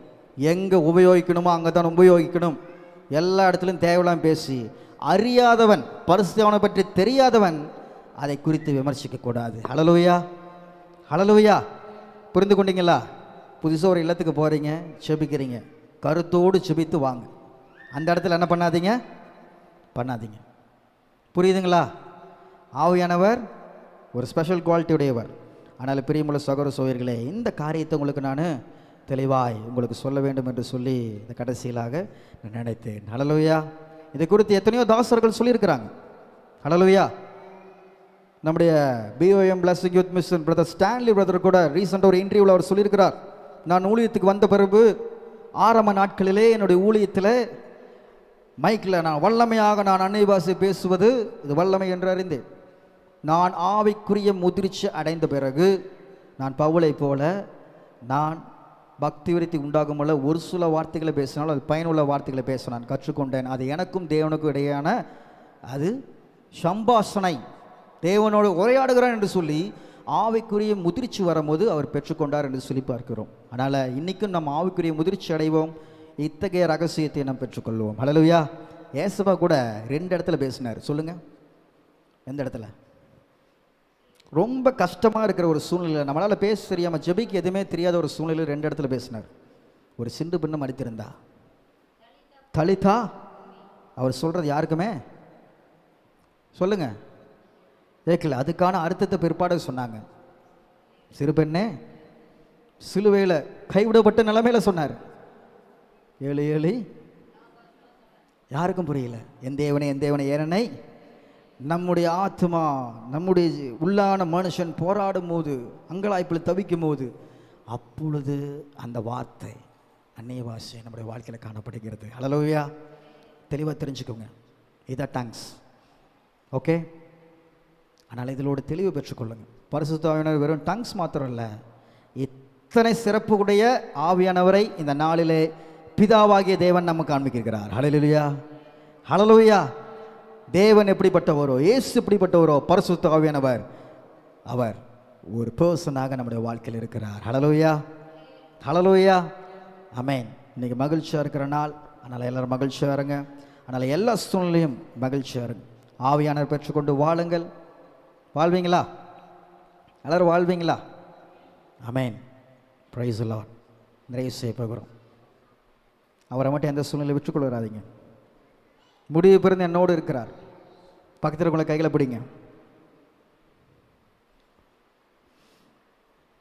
எங்கே உபயோகிக்கணுமோ அங்கே தான் உபயோகிக்கணும். எல்லா இடத்துலையும் தேவையில்லாமல் பேசி அறியாதவன், பரிசுத்தவனை பற்றி தெரியாதவன் அதை குறித்து விமர்சிக்கக்கூடாது. ஹல்லேலூயா, ஹல்லேலூயா. புரிந்து கொண்டீங்களா? புதுசாக ஒரு இல்லத்துக்கு போகிறீங்க, செபிக்கிறீங்க, கருத்தோடு செபித்து வாங்க. அந்த இடத்துல என்ன பண்ணாதீங்க. புரியுதுங்களா? ஆவியானவர் ஒரு ஸ்பெஷல் குவாலிட்டி உடையவர். ஆனால் பிரியமுள்ள சகோதர சகோதரிகளே, இந்த காரியத்தை உங்களுக்கு நான் தெளிவாய் உங்களுக்கு சொல்ல வேண்டும் என்று சொல்லி இந்த கடைசியிலாக நான் நினைத்தேன். ஹல்லேலூயா. இதை குறித்து எத்தனையோ தாசர்கள் சொல்லியிருக்கிறாங்க. ஹல்லேலூயா. நம்முடைய BOM blessing youth mission brother Stanley brother கூட ரீசெண்டாக ஒரு இன்டர்வியூவில் அவர் சொல்லியிருக்கிறார், நான் ஊழியத்துக்கு வந்த பிறகு ஆரம்ப நாட்களிலே என்னுடைய ஊழியத்தில் மைக்கில் நான் வல்லமையாக நான் அந்நிய பாஷை பேசுவது இது வல்லமை என்று அறிந்தேன். நான் ஆவிக்குரிய முதிர்ச்சி அடைந்த பிறகு நான் பவுலை போல நான் பக்தி விருத்தி உண்டாகும் போல ஒரு சில வார்த்தைகளை பேசினாலும் அது பயனுள்ள வார்த்தைகளை பேச நான் கற்றுக்கொண்டேன். அது எனக்கும் தேவனுக்கும் இடையான அது சம்பாஷணை, தேவனோடு உரையாடுகிறான் என்று சொல்லி ஆவிக்குரிய முதிர்ச்சி வரும்போது அவர் பெற்றுக்கொண்டார் என்று சொல்லி பார்க்கிறோம். அதனால் இன்றைக்கும் நம்ம ஆவிக்குரிய முதிர்ச்சி அடைவோம், இத்தகைய ரகசியத்தை நாம் பெற்றுக்கொள்வோம். ஹல்லேலூயா. ஏசப்பா கூட 2 இடத்துல பேசினார். சொல்லுங்கள், எந்த இடத்துல? ரொம்ப கஷ்டமாக இருக்கிற ஒரு சூழ்நிலை, நம்மளால் பேச தெரியாமல் ஜெபிக்கு எதுவுமே தெரியாத ஒரு சூழ்நிலை 2 இடத்துல பேசினார். ஒரு சிண்டு பெண்ணை மடித்திருந்தா தலிதா, அவர் சொல்கிறது யாருக்குமே சொல்லுங்க கேட்கல. அதுக்கான அர்த்தத்தை பிற்பாடு சொன்னாங்க. சிறு பெண்ணே, சிலுவையில் கைவிடப்பட்ட நிலைமையில் சொன்னார். 7 யாருக்கும் புரியல. என் தேவனே ஏனனை நம்முடைய ஆத்மா, நம்முடைய உள்ளான மனுஷன் போராடும் போது, அங்கலாய்ப்பில் தவிக்கும் போது, அப்பொழுது அந்த வார்த்தை அந்நிய பாஷை நம்முடைய வாழ்க்கையில் காணப்படுகிறது. ஹல்லேலூயா. தெளிவாக தெரிஞ்சுக்கோங்க, இதான் டங்ஸ். ஓகே. அதனால் இதிலோடு தெளிவு பெற்றுக்கொள்ளுங்க. பரிசுத்த ஆவியானவர் வெறும் டங்ஸ் மாத்திரம் இல்லை, இத்தனை சிறப்புடைய ஆவியானவரை இந்த நாளிலே பிதாவாகிய தேவன் நமக்கு காண்பிக்கிறார். ஹல்லேலூயா, ஹல்லேலூயா. தேவன் எப்படிப்பட்டவரோ, இயேசு எப்படிப்பட்டவரோ, பரிசுத்த ஆவியானவர் அவர் ஒரு பர்சனாக நம்முடைய வாழ்க்கையில் இருக்கிறார். ஹல்லேலூயா, ஹல்லேலூயா, ஆமென். இன்றைக்கி மகிழ்ச்சியாக இருக்கிற நாள், அதனால் எல்லோரும் மகிழ்ச்சியாக இருங்க. அதனால் எல்லா சூழ்நிலையும் மகிழ்ச்சியாக இருங்க. ஆவியானவர் பெற்றுக்கொண்டு வாழுங்கள். வாழ்வீங்களா? எல்லோரும் வாழ்வீங்களா? ஆமென். Praise the Lord. நிறைய செய்ய போகிறோம். அவரை மட்டும் எந்த சூழ்நிலை விட்டுக்கொள்ளாதீங்க. முடிவு பிறந்து என்னோடு இருக்கிறார். பக்கத்தில் உங்களை கையில் பிடிங்க.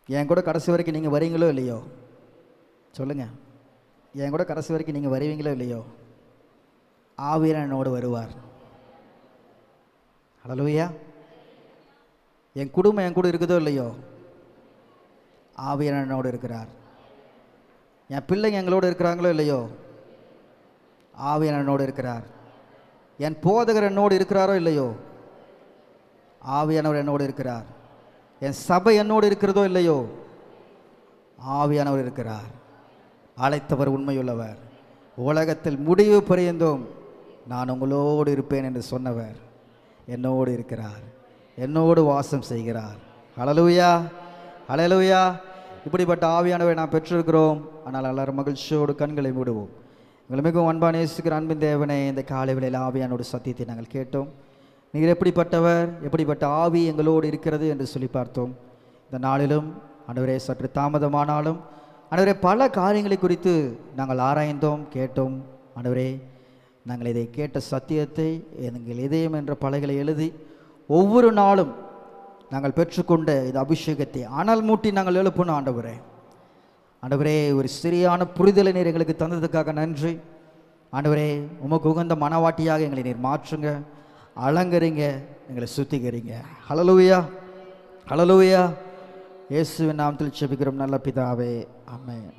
என் கூட கடைசி வரைக்கும் நீங்கள் வரீங்களோ இல்லையோ சொல்லுங்கள். என் கூட கடைசி வரைக்கும் நீங்கள் வருவீங்களோ இல்லையோ, ஆவியானவர் என்னோடு வருவார். ஹல்லேலூயா. என் குடும்பம் என் கூட இருக்குதோ இல்லையோ, ஆவியானவர் என்னோடு இருக்கிறார். என் பிள்ளைங்க எங்களோடு இருக்கிறாங்களோ இல்லையோ, ஆவியானவர் என்னோடு இருக்கிறார். என் போதகர் என்னோடு இருக்கிறாரோ இல்லையோ, ஆவியானவர் என்னோடு இருக்கிறார். என் சபை என்னோடு இருக்கிறதோ இல்லையோ, ஆவியானவர் இருக்கிறார். அழைத்தவர் உண்மையுள்ளவர். உலகத்தில் முடிவு பரியந்தோம் நான் உங்களோடு இருப்பேன் என்று சொன்னவர் என்னோடு இருக்கிறார், என்னோடு வாசம் செய்கிறார். ஹல்லேலூயா, ஹல்லேலூயா. இப்படிப்பட்ட ஆவியானவரை நாம் பெற்றிருக்கிறோம். ஆனால் எல்லாரும் மகிழ்ச்சியோடு கண்களை மூடுவோம். எங்களை மிகவும் அன்பான நேசிக்கிற அன்பின் தேவனே, இந்த காலை வேளையில் ஆவியானோட சத்தியத்தை நாங்கள் கேட்டோம். நீங்கள் எப்படிப்பட்டவர், எப்படிப்பட்ட ஆவி எங்களோடு இருக்கிறது என்று சொல்லி பார்த்தோம். இந்த நாளிலும் ஆண்டவரே சற்று தாமதமானாலும் ஆண்டவரே பல காரியங்களை குறித்து நாங்கள் ஆராய்ந்தோம், கேட்டோம். ஆண்டவரே நாங்கள் இதை கேட்ட சத்தியத்தை எங்கள் இதயம் என்ற பலகைகளை எழுதி ஒவ்வொரு நாளும் நாங்கள் பெற்றுக்கொண்ட இந்த அபிஷேகத்தை அனல் மூட்டி நாங்கள் எழுப்பணும். ஆண்டவரே, ஆண்டவரே ஒரு சரியான புரிதலை நீர் எங்களுக்கு தந்ததுக்காக நன்றி. ஆண்டவரே உமக்கு உகந்த மனவாட்டியாக எங்களை நீர் மாற்றுங்க, அலங்கரிங்க, எங்களை சுத்திகரிங்க. ஹல்லேலூயா, ஹல்லேலூயா. இயேசுவின் நாமத்தில் ஜெபிக்கிறோம் நல்ல பிதாவே, ஆமென்.